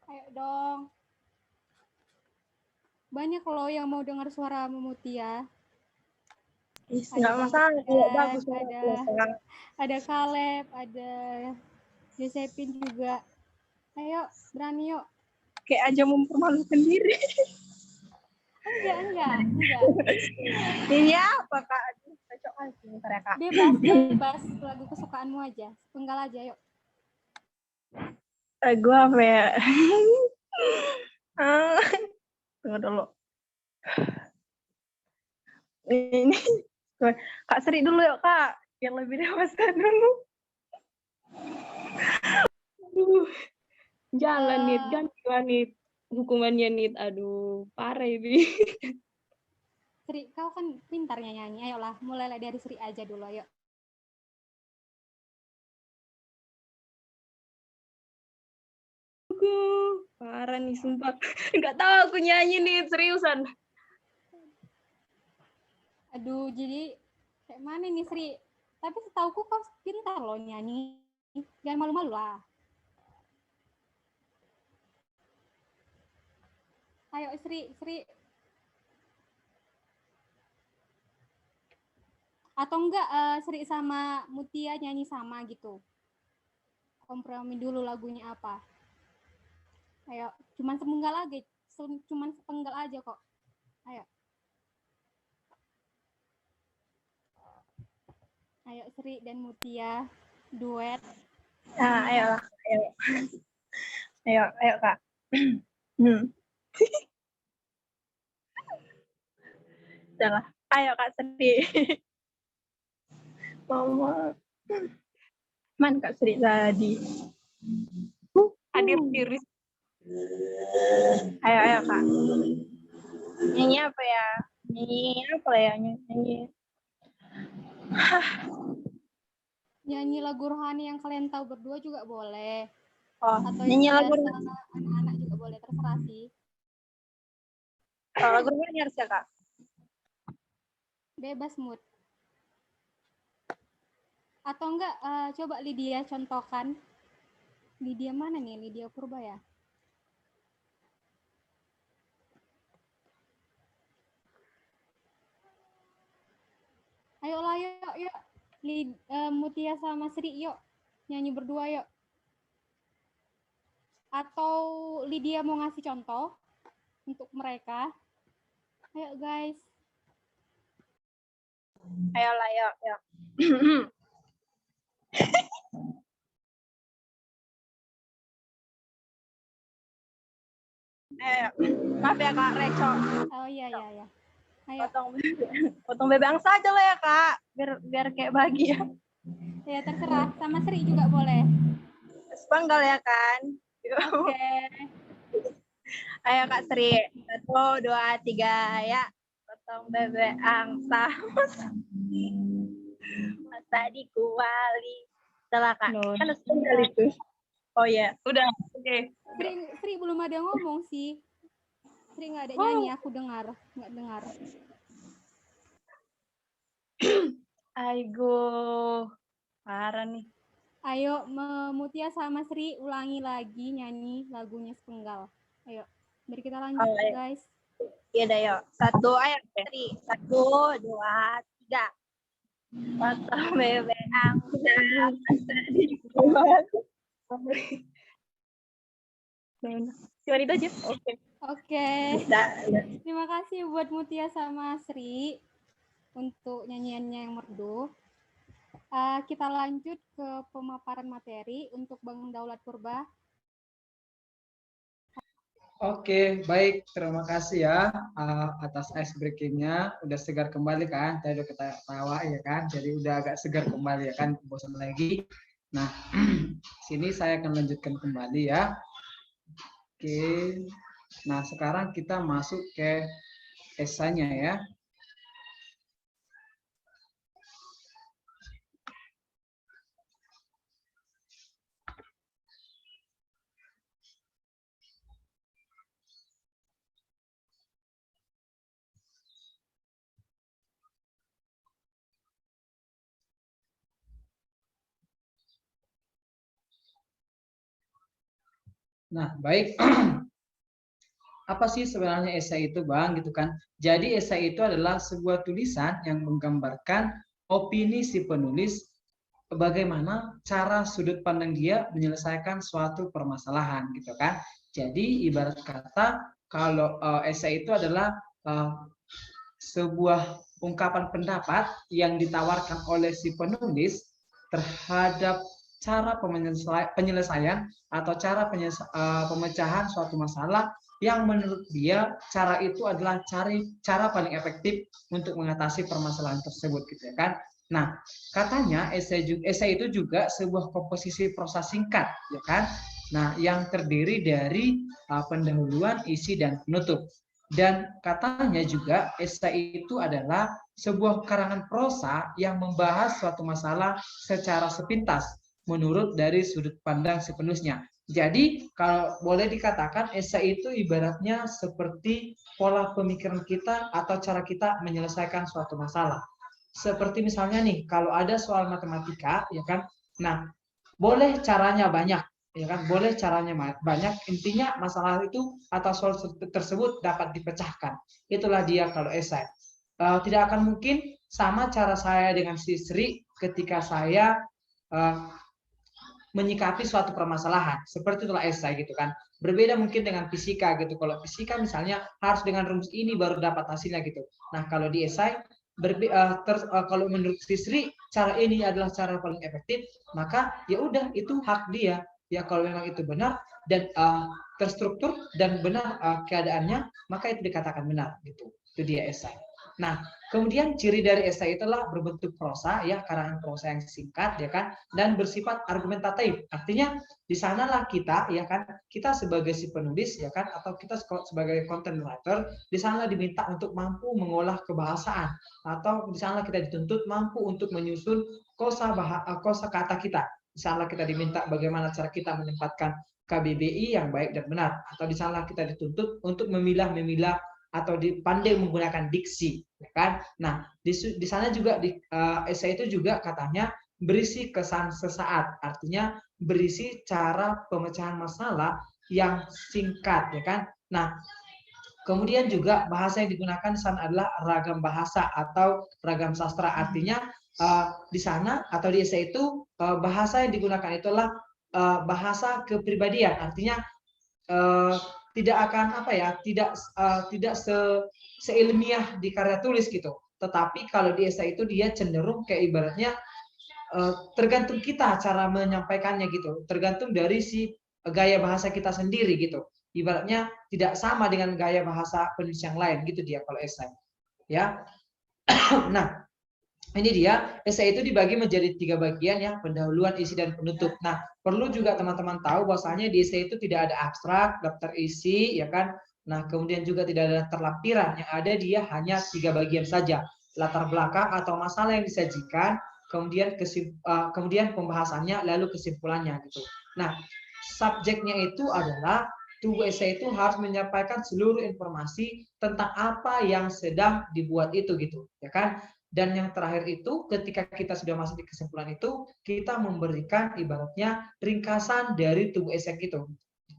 Ayo dong. Banyak loh yang mau dengar suara Mutia. Nggak masalah kalau bagus. Ada Caleb, ada Josephine juga. Ayo, berani yuk. Kayak aja mempermalukan diri. Enggak. Ini apa Kak? Aduh, cocok aja bentar ya Kak. Bebas. Lagu kesukaanmu aja. Sepenggal aja, yuk. Gue apa ya? Tunggu dulu. Ini Kak Sri dulu yuk Kak, yang lebih dewasa dulu. Aduh. Jalan Nit, gantilah Nit. Hukumannya Nit, aduh parah ini. Sri, kau kan pintarnya nyanyi. Ayolah, mulailah dari Sri aja dulu, yuk. Parah nih sumpah. Nggak tahu aku nyanyi Nit, seriusan. Aduh, jadi kayak mana nih Sri? Tapi setauku kau pintar loh nyanyi. Jangan malu-malu lah. Ayo Sri. Atau enggak Sri sama Mutia nyanyi sama gitu. Kompromi dulu lagunya apa. Ayo, cuman sepenggal aja kok. Ayo Sri dan Mutia duet. Nah, ayo Kak. Udah. Ayo Kak Sri. Mama. Man Kak Sri tadi. Hadir diri. Ayo Kak. Nyanyi apa ya? Nyanyi. Nyanyi lagu rohani yang kalian tahu berdua juga boleh. Oh, atau nyanyi yang lagu anak-anak juga boleh, terserah sih. Lagu rohani harus ya Kak? Bebas mood. Atau enggak coba Lydia contohkan. Lydia mana nih? Lydia Purba ya? Ayolah yuk. Mutia sama Sri yuk. Nyanyi berdua yuk. Atau Lydia mau ngasih contoh untuk mereka. Ayo guys. Ayolah yuk. Maaf ya Kak, Reco. Oh iya. Ayo. Potong bebek angsa aja lah ya Kak, biar kayak bahagia. Ya terserah, sama Sri juga boleh. Sepenggal ya kan? Oke. Ayo Kak Sri, 1, 2, 3 ya. Potong bebek angsa. Masa dikuali. Setelah Kak, kan sepenggal itu. Oh ya. Udah, oke. Sri belum ada ngomong sih. Sri nggak ada nyanyi, aku nggak dengar. Aigo, parah nih. Ayo, Mutia sama Sri ulangi lagi nyanyi lagunya Sepenggal. Ayo, biar kita lanjut guys. Iya dah yuk. 1, ayo Sri. 1, 2, 3. Potong bebek angsa. Cuma itu aja. Oke. Terima kasih buat Mutia sama Sri untuk nyanyiannya yang merdu. Kita lanjut ke pemaparan materi untuk Bank Daulat Purba. Oke, baik. Terima kasih ya atas ice breaking-nya. Udah segar kembali kan? Tadi udah ketawa ya kan? Jadi udah agak segar kembali ya kan? Bosan lagi. Nah, sini saya akan lanjutkan kembali ya. Oke. Nah, sekarang kita masuk ke esanya ya. Nah, baik. Apa sih sebenarnya esai itu, Bang? Gitu kan. Jadi esai itu adalah sebuah tulisan yang menggambarkan opini si penulis bagaimana cara sudut pandang dia menyelesaikan suatu permasalahan, gitu kan. Jadi ibarat kata kalau esai itu adalah sebuah ungkapan pendapat yang ditawarkan oleh si penulis terhadap cara penyelesaian atau cara pemecahan suatu masalah yang menurut dia cara itu adalah cara paling efektif untuk mengatasi permasalahan tersebut, gitu ya kan. Nah, katanya esai itu juga sebuah komposisi prosa singkat, ya kan. Nah, yang terdiri dari pendahuluan, isi, dan penutup. Dan katanya juga esai itu adalah sebuah karangan prosa yang membahas suatu masalah secara sepintas menurut dari sudut pandang si penulisnya. Jadi kalau boleh dikatakan esai itu ibaratnya seperti pola pemikiran kita atau cara kita menyelesaikan suatu masalah. Seperti misalnya nih, kalau ada soal matematika, ya kan, nah boleh caranya banyak, ya kan, boleh caranya banyak, intinya masalah itu atau soal tersebut dapat dipecahkan. Itulah dia kalau esai. Tidak akan mungkin sama cara saya dengan si Sri ketika saya menyikapi suatu permasalahan. Seperti itulah esai, gitu kan. Berbeda mungkin dengan fisika gitu. Kalau fisika misalnya harus dengan rumus ini baru dapat hasilnya gitu. Nah, kalau di esai kalau menurut Sri cara ini adalah cara paling efektif, maka ya udah itu hak dia. Ya kalau memang itu benar dan terstruktur dan benar keadaannya, maka itu dikatakan benar gitu. Itu dia esai. Nah, kemudian ciri dari esai itulah berbentuk prosa, ya, karangan prosa yang singkat, ya kan, dan bersifat argumentatif. Artinya di sanalah kita, ya kan, kita sebagai si penulis, ya kan, atau kita sebagai content writer, di sana diminta untuk mampu mengolah kebahasaan, atau di sana kita dituntut mampu untuk menyusun kosa kata kita. Di sana kita diminta bagaimana cara kita menempatkan KBBI yang baik dan benar, atau di sana kita dituntut untuk memilah atau dipandai menggunakan diksi, ya kan. Nah, di sana juga esai itu juga katanya berisi kesan sesaat, artinya berisi cara pemecahan masalah yang singkat, ya kan. Nah, kemudian juga bahasa yang digunakan di sana adalah ragam bahasa atau ragam sastra, artinya di sana atau di esai itu bahasa yang digunakan itulah bahasa kepribadian, artinya tidak akan tidak seilmiah di karya tulis gitu. Tetapi kalau di esai itu dia cenderung kayak ibaratnya tergantung kita cara menyampaikannya gitu. Tergantung dari si gaya bahasa kita sendiri gitu. Ibaratnya tidak sama dengan gaya bahasa penulis yang lain gitu dia kalau esai. Ya. Nah, ini dia, esai itu dibagi menjadi 3 bagian ya, pendahuluan, isi, dan penutup. Nah, perlu juga teman-teman tahu bahwasanya di esai itu tidak ada abstrak, daftar isi, ya kan. Nah, kemudian juga tidak ada terlampiran, yang ada dia hanya 3 bagian saja. Latar belakang atau masalah yang disajikan, kemudian pembahasannya, lalu kesimpulannya gitu. Nah, subjeknya itu adalah tubuh esai itu harus menyampaikan seluruh informasi tentang apa yang sedang dibuat itu gitu, ya kan. Dan yang terakhir itu ketika kita sudah masuk di kesimpulan itu, kita memberikan ibaratnya ringkasan dari tubuh esai itu.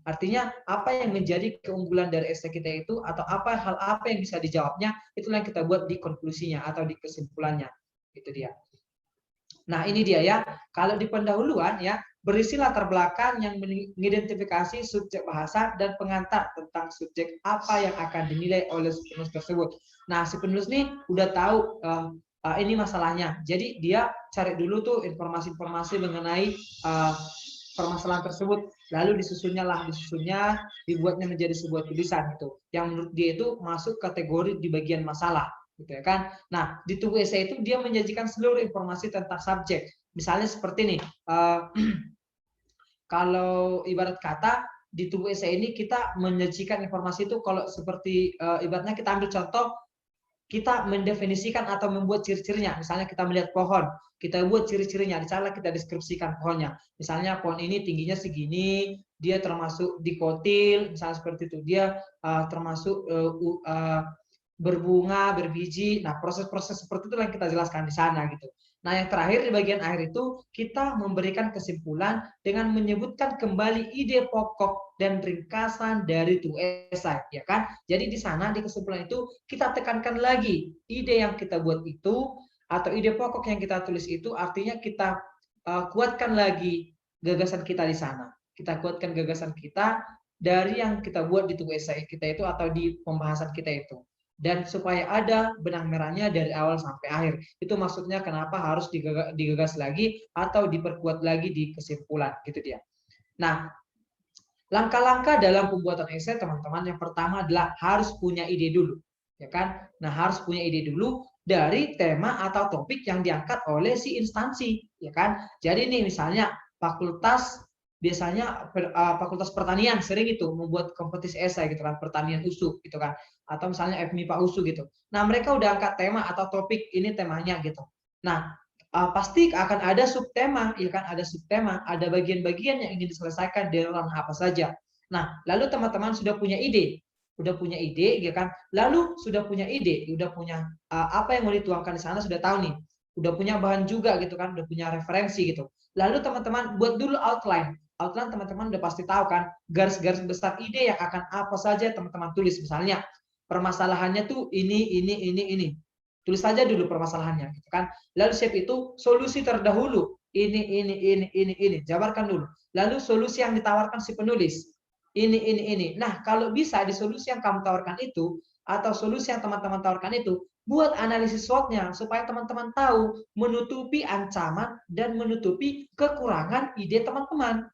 Artinya apa yang menjadi keunggulan dari esai kita itu atau hal apa yang bisa dijawabnya, itulah yang kita buat di konklusinya atau di kesimpulannya. Itu dia. Nah, ini dia ya. Kalau di pendahuluan ya, berisi latar belakang yang mengidentifikasi subjek bahasa dan pengantar tentang subjek apa yang akan dinilai oleh penulis tersebut. Nah, si penulis nih udah tahu ini masalahnya. Jadi dia cari dulu tuh informasi-informasi mengenai permasalahan tersebut. Lalu disusunnya, dibuatnya menjadi sebuah tulisan gitu. Yang menurut dia itu masuk kategori di bagian masalah, gitu ya kan. Nah, di tubuh esai itu dia menyajikan seluruh informasi tentang subjek. Misalnya seperti nih, kalau ibarat kata di tubuh esai ini kita menyajikan informasi itu kalau seperti ibaratnya kita ambil contoh, kita mendefinisikan atau membuat ciri-cirinya. Misalnya kita melihat pohon, kita buat ciri-cirinya, di sana kita deskripsikan pohonnya. Misalnya pohon ini tingginya segini, dia termasuk dikotil, misalnya seperti itu. Dia termasuk berbunga, berbiji. Nah, proses-proses seperti itu yang kita jelaskan di sana gitu. Nah, yang terakhir di bagian akhir itu kita memberikan kesimpulan dengan menyebutkan kembali ide pokok dan ringkasan dari tugas esai, ya kan? Jadi di sana di kesimpulan itu kita tekankan lagi ide yang kita buat itu atau ide pokok yang kita tulis itu, artinya kita kuatkan lagi gagasan kita di sana. Kita kuatkan gagasan kita dari yang kita buat di tugas esai kita itu atau di pembahasan kita itu. Dan supaya ada benang merahnya dari awal sampai akhir. Itu maksudnya kenapa harus digagas lagi atau diperkuat lagi di kesimpulan, gitu dia. Nah, langkah-langkah dalam pembuatan esai teman-teman, yang pertama adalah harus punya ide dulu, ya kan? Nah, harus punya ide dulu dari tema atau topik yang diangkat oleh si instansi, ya kan? Jadi nih misalnya fakultas, biasanya fakultas pertanian sering itu membuat kompetisi esai gitu kan, pertanian USU gitu kan, atau misalnya FMIPA USU gitu. Nah, mereka udah angkat tema atau topik, ini temanya gitu. Nah, pasti akan ada subtema, ya kan? Ada subtema, ada bagian-bagian yang ingin diselesaikan dari ranah apa saja. Nah, lalu teman-teman sudah punya ide, ya kan? Lalu sudah punya ide, udah punya apa yang mau dituangkan di sana, sudah tahu nih, udah punya bahan juga gitu kan, udah punya referensi gitu. Lalu teman-teman buat dulu outline. Outline teman-teman udah pasti tahu kan, garis-garis besar ide yang akan apa saja teman-teman tulis. Misalnya permasalahannya tuh ini. Tulis saja dulu permasalahannya, gitu kan. Lalu step itu solusi terdahulu, ini, jabarkan dulu. Lalu solusi yang ditawarkan si penulis, ini. Nah, kalau bisa di solusi yang kamu tawarkan itu atau solusi yang teman-teman tawarkan itu, buat analisis SWOT-nya supaya teman-teman tahu menutupi ancaman dan menutupi kekurangan ide teman-teman.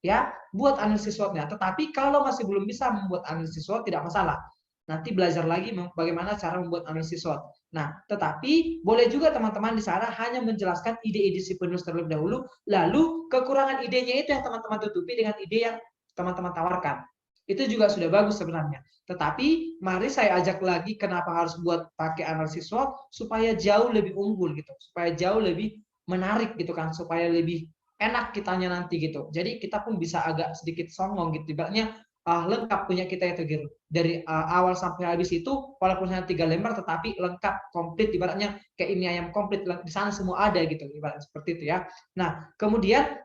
Ya, buat analisis SWOT-nya. Tetapi kalau masih belum bisa membuat analisis SWOT, tidak masalah. Nanti belajar lagi bagaimana cara membuat analisis SWOT. Nah, tetapi boleh juga teman-teman di sana hanya menjelaskan ide-ide si penulis terlebih dahulu, lalu kekurangan idenya itu yang teman-teman tutupi dengan ide yang teman-teman tawarkan. Itu juga sudah bagus sebenarnya. Tetapi mari saya ajak lagi kenapa harus buat pakai analisis SWOT supaya jauh lebih unggul gitu, supaya jauh lebih menarik gitu kan, supaya lebih enak kitanya nanti gitu. Jadi kita pun bisa agak sedikit songong gitu. Ibaratnya lengkap punya kita itu gitu. Dari awal sampai habis itu walaupun hanya 3 lembar tetapi lengkap, komplit, ibaratnya kayak ini ayam komplit, di sana semua ada gitu, ibaratnya seperti itu ya. Nah, kemudian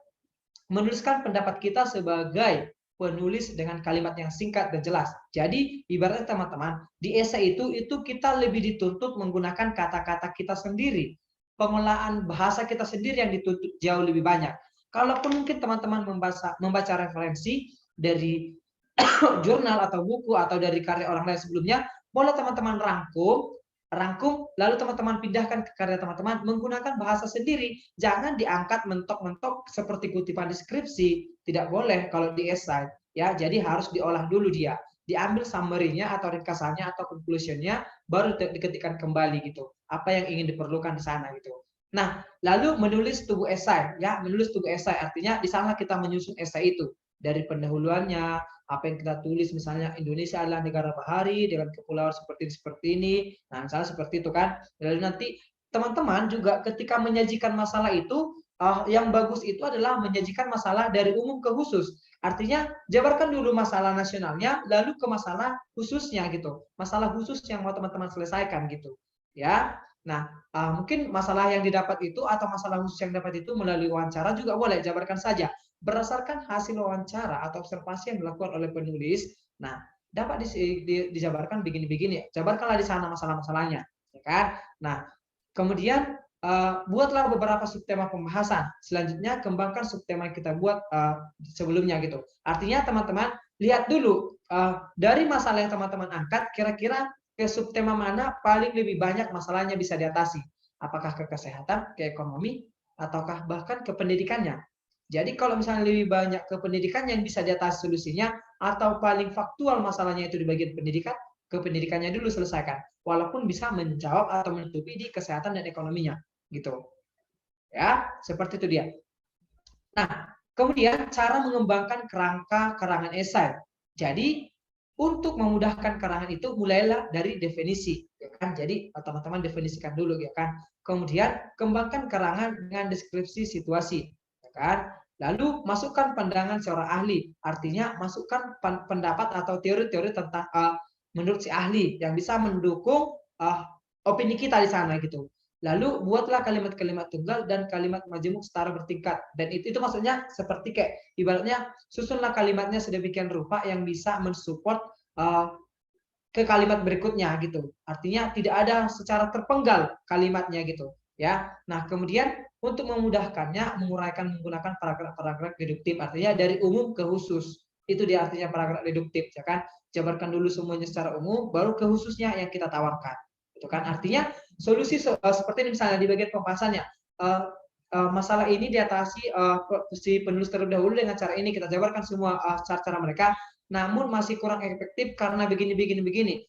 menuliskan pendapat kita sebagai penulis dengan kalimat yang singkat dan jelas. Jadi ibaratnya teman-teman, di esai itu kita lebih dituntut menggunakan kata-kata kita sendiri. Pengolahan bahasa kita sendiri yang dituntut jauh lebih banyak. Kalaupun mungkin teman-teman membaca referensi dari jurnal atau buku atau dari karya orang lain sebelumnya, boleh teman-teman rangkum, lalu teman-teman pindahkan ke karya teman-teman menggunakan bahasa sendiri. Jangan diangkat mentok-mentok seperti kutipan deskripsi, tidak boleh kalau di esai. Ya, jadi harus diolah dulu dia. Diambil summary-nya atau ringkasannya atau conclusion-nya, baru diketikkan kembali gitu. Apa yang ingin diperlukan di sana gitu. Nah, lalu menulis tubuh esai, ya, menulis tubuh esai artinya di sana kita menyusun esai itu dari pendahuluannya, apa yang kita tulis, misalnya Indonesia adalah negara bahari dengan kepulauan seperti ini. Nah, misalnya seperti itu kan. Lalu nanti teman-teman juga ketika menyajikan masalah itu, yang bagus itu adalah menyajikan masalah dari umum ke khusus. Artinya jabarkan dulu masalah nasionalnya, lalu ke masalah khususnya gitu. Masalah khusus yang mau teman-teman selesaikan gitu. Ya. Nah, mungkin masalah yang didapat itu atau masalah khusus yang dapat itu melalui wawancara juga boleh, jabarkan saja. Berdasarkan hasil wawancara atau observasi yang dilakukan oleh penulis, nah dapat dijabarkan begini-begini. Jabarkanlah di sana masalah-masalahnya, ya kan? Nah, kemudian buatlah beberapa subtema pembahasan. Selanjutnya kembangkan subtema yang kita buat sebelumnya gitu. Artinya teman-teman lihat dulu dari masalah yang teman-teman angkat, kira-kira ke subtema mana paling lebih banyak masalahnya bisa diatasi. Apakah ke kesehatan, ke ekonomi, ataukah bahkan ke pendidikannya. Jadi kalau misalnya lebih banyak ke pendidikan yang bisa diatasi solusinya, atau paling faktual masalahnya itu di bagian pendidikan, ke pendidikannya dulu selesaikan. Walaupun bisa menjawab atau menutupi di kesehatan dan ekonominya. Gitu. Ya, seperti itu dia. Nah, kemudian cara mengembangkan kerangka karangan esai. Jadi, untuk memudahkan karangan itu mulailah dari definisi, ya kan? Jadi teman-teman definisikan dulu, ya kan? Kemudian kembangkan karangan dengan deskripsi situasi, ya kan? Lalu masukkan pandangan seorang ahli, artinya masukkan pendapat atau teori-teori tentang menurut si ahli yang bisa mendukung opini kita di sana gitu. Lalu buatlah kalimat-kalimat tunggal dan kalimat majemuk secara bertingkat. Dan itu maksudnya seperti kayak ibaratnya susunlah kalimatnya sedemikian rupa yang bisa mensupport ke kalimat berikutnya gitu. Artinya tidak ada secara terpenggal kalimatnya gitu ya. Nah, kemudian untuk memudahkannya menguraikan menggunakan paragraf deduktif, artinya dari umum ke khusus. Itu dia artinya paragraf deduktif ya kan. Jabarkan dulu semuanya secara umum baru ke khususnya yang kita tawarkan. Itu kan artinya solusi seperti ini misalnya di bagian pembahasannya masalah ini diatasi si penulis terlebih dahulu dengan cara ini, kita jabarkan semua cara-cara mereka, namun masih kurang efektif karena begini,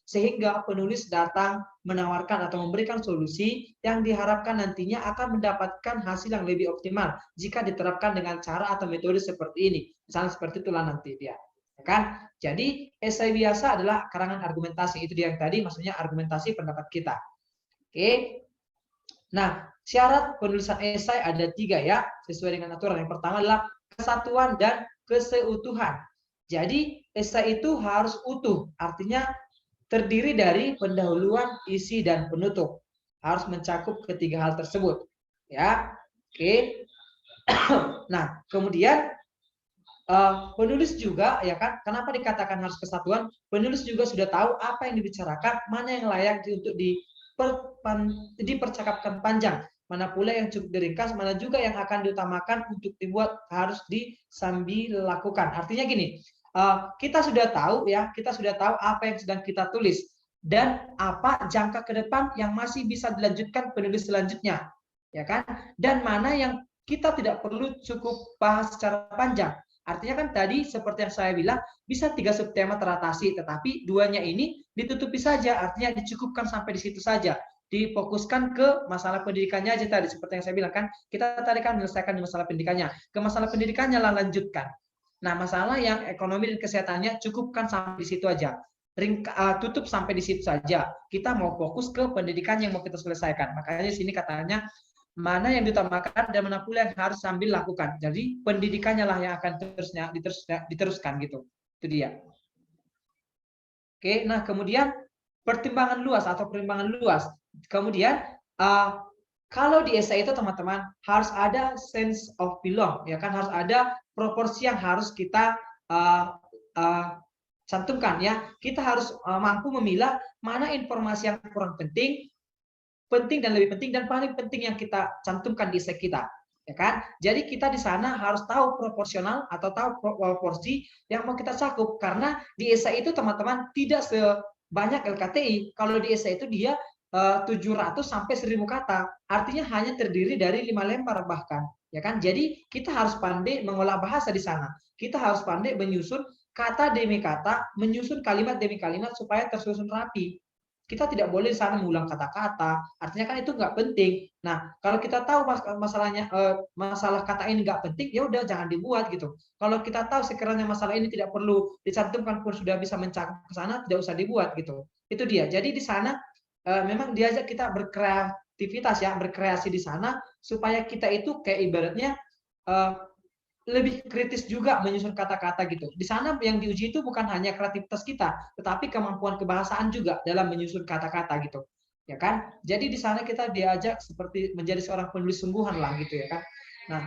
sehingga penulis datang menawarkan atau memberikan solusi yang diharapkan nantinya akan mendapatkan hasil yang lebih optimal jika diterapkan dengan cara atau metode seperti ini. Misalnya seperti itulah nanti dia. Ya kan? Jadi esai biasa adalah karangan argumentasi, itu dia yang tadi maksudnya argumentasi pendapat kita. Oke. Nah, syarat penulisan esai ada 3 ya, sesuai dengan aturan. Yang pertama adalah kesatuan dan keseutuhan. Jadi esai itu harus utuh, artinya terdiri dari pendahuluan, isi, dan penutup. Harus mencakup ketiga hal tersebut. Ya, oke. Nah, kemudian penulis juga ya kan, kenapa dikatakan harus kesatuan? Penulis juga sudah tahu apa yang dibicarakan, mana yang layak untuk dipercakapkan panjang, mana pula yang cukup diringkas, mana juga yang akan diutamakan untuk dibuat harus disambil lakukan. Artinya gini, kita sudah tahu ya, kita sudah tahu apa yang sedang kita tulis dan apa jangka ke depan yang masih bisa dilanjutkan penulis selanjutnya, ya kan? Dan mana yang kita tidak perlu cukup bahas secara panjang. Artinya kan tadi seperti yang saya bilang, bisa 3 subtema teratasi, tetapi 2-nya ini ditutupi saja, artinya dicukupkan sampai di situ saja. Difokuskan ke masalah pendidikannya aja tadi, seperti yang saya bilang kan, kita tadi kan menyelesaikan di masalah pendidikannya. Ke masalah pendidikannya lah lanjutkan. Nah, masalah yang ekonomi dan kesehatannya cukupkan sampai di situ aja. Tutup sampai di situ saja. Kita mau fokus ke pendidikan yang mau kita selesaikan. Makanya di sini katanya mana yang diutamakan dan mana pula yang harus sambil lakukan. Jadi pendidikannya lah yang akan diteruskan gitu. Itu dia. Oke, nah kemudian pertimbangan luas atau perimbangan luas. Kemudian kalau di esai itu teman-teman harus ada sense of belong, ya kan, harus ada proporsi yang harus kita cantumkan ya. Kita harus mampu memilah mana informasi yang kurang penting dan lebih penting, dan paling penting yang kita cantumkan di esai kita, ya kan? Jadi kita di sana harus tahu proporsional atau tahu proporsi yang mau kita cakup, karena di esai itu teman-teman tidak sebanyak LKTI. Kalau di esai itu dia 700 sampai 1000 kata, artinya hanya terdiri dari 5 lembar bahkan, ya kan? Jadi kita harus pandai mengolah bahasa di sana. Kita harus pandai menyusun kata demi kata, menyusun kalimat demi kalimat supaya tersusun rapi. Kita tidak boleh di sana mengulang kata-kata, artinya kan itu nggak penting. Nah, kalau kita tahu masalah kata ini nggak penting, ya udah jangan dibuat gitu. Kalau kita tahu sekiranya masalah ini tidak perlu dicantumkan pun sudah bisa mencakup ke sana, tidak usah dibuat gitu. Itu dia. Jadi di sana memang diajak kita berkreativitas ya, berkreasi di sana supaya kita itu kayak ibaratnya lebih kritis juga menyusun kata-kata gitu. Di sana yang diuji itu bukan hanya kreativitas kita, tetapi kemampuan kebahasaan juga dalam menyusun kata-kata gitu. Ya kan? Jadi di sana kita diajak seperti menjadi seorang penulis sungguhan lah gitu ya kan. Nah,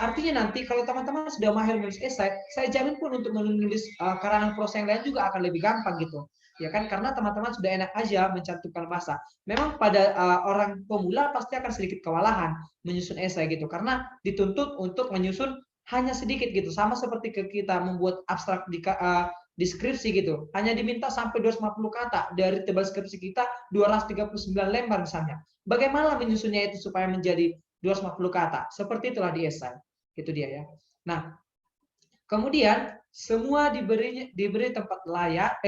artinya nanti kalau teman-teman sudah mahir menulis esai, saya jamin pun untuk menulis karangan prosa yang lain juga akan lebih gampang gitu. Ya kan, karena teman-teman sudah enak aja mencantumkan bahasa. Memang pada orang pemula pasti akan sedikit kewalahan menyusun esai gitu, karena dituntut untuk menyusun hanya sedikit gitu, sama seperti kita membuat abstrak deskripsi gitu, hanya diminta sampai 250 kata dari tebal skripsi kita 239 lembar misalnya. Bagaimana menyusunnya itu supaya menjadi 250 kata? Seperti itulah di esai. Itu dia ya. Nah, kemudian semua diberi tempat layak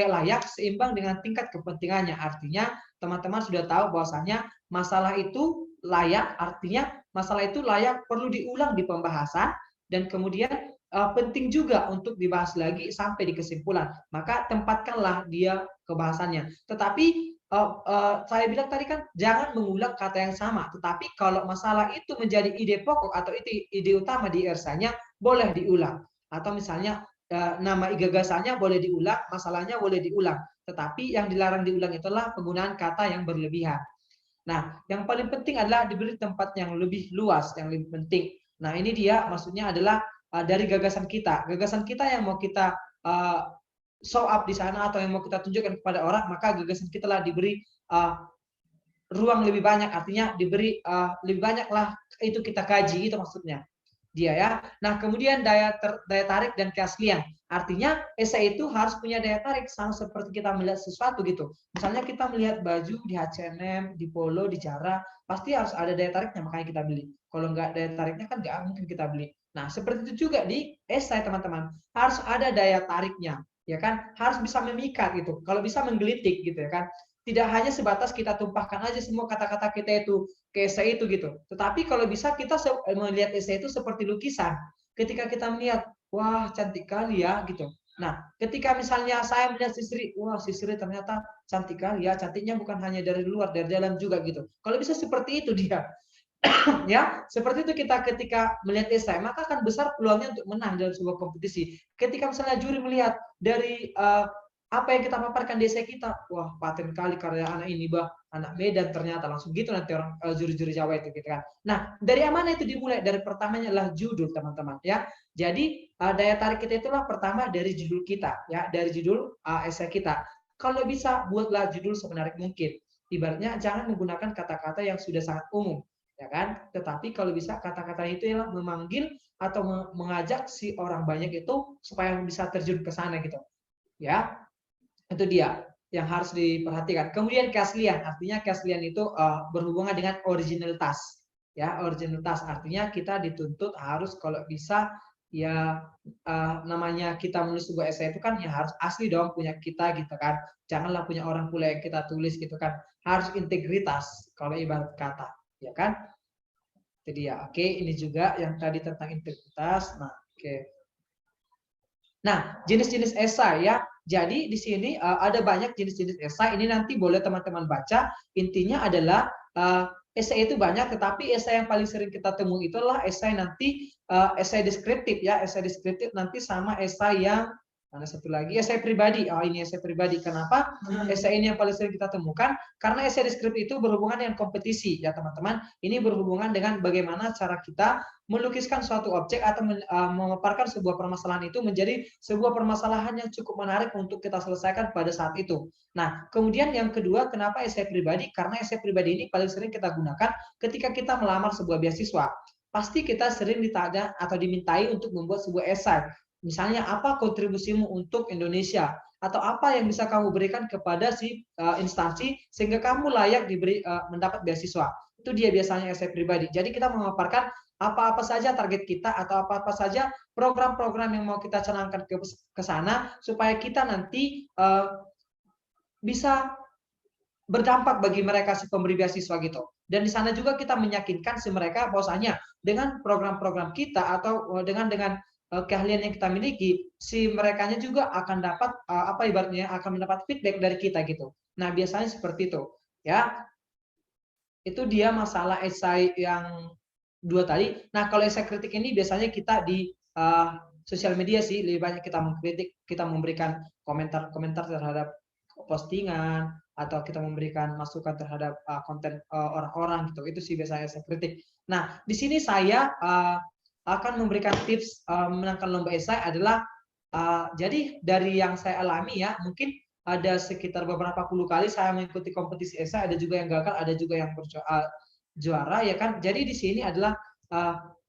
seimbang dengan tingkat kepentingannya. Artinya teman-teman sudah tahu bahwasanya masalah itu layak, artinya masalah itu layak perlu diulang di pembahasan, dan kemudian penting juga untuk dibahas lagi sampai di kesimpulan. Maka tempatkanlah dia kebahasannya. Tetapi saya bilang tadi kan jangan mengulang kata yang sama. Tetapi kalau masalah itu menjadi ide pokok atau ide utama di esainya, boleh diulang. Atau misalnya nama gagasannya boleh diulang, masalahnya boleh diulang. Tetapi yang dilarang diulang itulah penggunaan kata yang berlebihan. Nah, yang paling penting adalah diberi tempat yang lebih luas, yang lebih penting. Nah, ini dia maksudnya adalah dari gagasan kita. Gagasan kita yang mau kita show up di sana atau yang mau kita tunjukkan kepada orang, maka gagasan kita lah diberi ruang lebih banyak, artinya diberi lebih banyak lah itu kita kaji, itu maksudnya dia ya. Nah, kemudian daya tarik dan keaslian. Artinya esai itu harus punya daya tarik, sama seperti kita melihat sesuatu gitu. Misalnya kita melihat baju di H&M, di Polo, di Zara, pasti harus ada daya tariknya, makanya kita beli. Kalau nggak daya tariknya kan nggak mungkin kita beli. Nah, seperti itu juga di esai teman-teman, harus ada daya tariknya, ya kan? Harus bisa memikat gitu. Kalau bisa menggelitik gitu ya kan. Tidak hanya sebatas kita tumpahkan aja semua kata-kata kita itu ke esai itu gitu. Tetapi kalau bisa kita melihat esai itu seperti lukisan. Ketika kita melihat, wah cantik kali ya gitu. Nah, ketika misalnya saya melihat Sri, wah Sri ternyata cantik kali ya. Cantiknya bukan hanya dari luar, dari dalam juga gitu. Kalau bisa seperti itu dia. Ya, seperti itu kita ketika melihat esai, maka akan besar peluangnya untuk menang dalam sebuah kompetisi. Ketika misalnya juri melihat dari apa yang kita paparkan di esai kita, wah paten kali karya anak ini, bah anak Medan ternyata, langsung gitu nanti orang juri-juri Jawa itu gitu kan. Nah, dari mana itu dimulai? Dari pertamanya adalah judul teman-teman ya. Jadi daya tarik kita itulah pertama dari judul kita ya, dari judul esai kita. Kalau bisa buatlah judul semenarik mungkin. Ibaratnya jangan menggunakan kata-kata yang sudah sangat umum, ya kan? Tetapi kalau bisa kata-kata itu yang memanggil atau mengajak si orang banyak itu supaya bisa terjun ke sana gitu. Ya. Itu dia yang harus diperhatikan. Kemudian keaslian, artinya keaslian itu berhubungan dengan originalitas. Ya, originalitas artinya kita dituntut harus kalau bisa ya namanya kita menulis sebuah esai itu kan ya harus asli dong punya kita gitu kan. Janganlah punya orang pula yang kita tulis gitu kan. Harus integritas kalau ibarat kata, ya kan? Itu dia. Oke, ini juga yang tadi tentang integritas. Nah, oke. Nah, jenis-jenis esai ya. Jadi di sini ada banyak jenis-jenis esai. Ini nanti boleh teman-teman baca. Intinya adalah esai itu banyak, tetapi esai yang paling sering kita temui itulah esai nanti esai deskriptif ya. Esai deskriptif nanti sama esai yang mana satu lagi esai pribadi. Oh, ini esai pribadi. Kenapa? Esai ini yang paling sering kita temukan karena esai deskriptif itu berhubungan dengan kompetisi ya teman-teman. Ini berhubungan dengan bagaimana cara kita melukiskan suatu objek atau memaparkan sebuah permasalahan itu menjadi sebuah permasalahan yang cukup menarik untuk kita selesaikan pada saat itu. Nah, kemudian yang kedua, kenapa esai pribadi? Karena esai pribadi ini paling sering kita gunakan ketika kita melamar sebuah beasiswa. Pasti kita sering ditanya atau dimintai untuk membuat sebuah esai. Misalnya, apa kontribusimu untuk Indonesia? Atau apa yang bisa kamu berikan kepada si instansi sehingga kamu layak diberi mendapat beasiswa. Itu dia biasanya esai pribadi. Jadi kita memaparkan apa-apa saja target kita atau apa-apa saja program-program yang mau kita canangkan ke sana supaya kita nanti bisa berdampak bagi mereka si pemberi beasiswa gitu. Dan di sana juga kita meyakinkan si mereka bahwasanya dengan program-program kita atau dengan keahlian yang kita miliki, si merekanya juga akan dapat apa ibaratnya akan mendapat feedback dari kita gitu. Nah, biasanya seperti itu, ya. Itu dia masalah esai yang dua tadi. Nah, kalau esai kritik ini biasanya kita di sosial media sih lebih banyak kita mengkritik, kita memberikan komentar-komentar terhadap postingan atau kita memberikan masukan terhadap konten orang-orang gitu. Itu sih biasanya esai kritik. Nah, di sini saya akan memberikan tips memenangkan lomba esai adalah jadi dari yang saya alami ya, mungkin ada sekitar beberapa puluh kali saya mengikuti kompetisi esai, ada juga yang gagal, ada juga yang juara ya kan. Jadi di sini adalah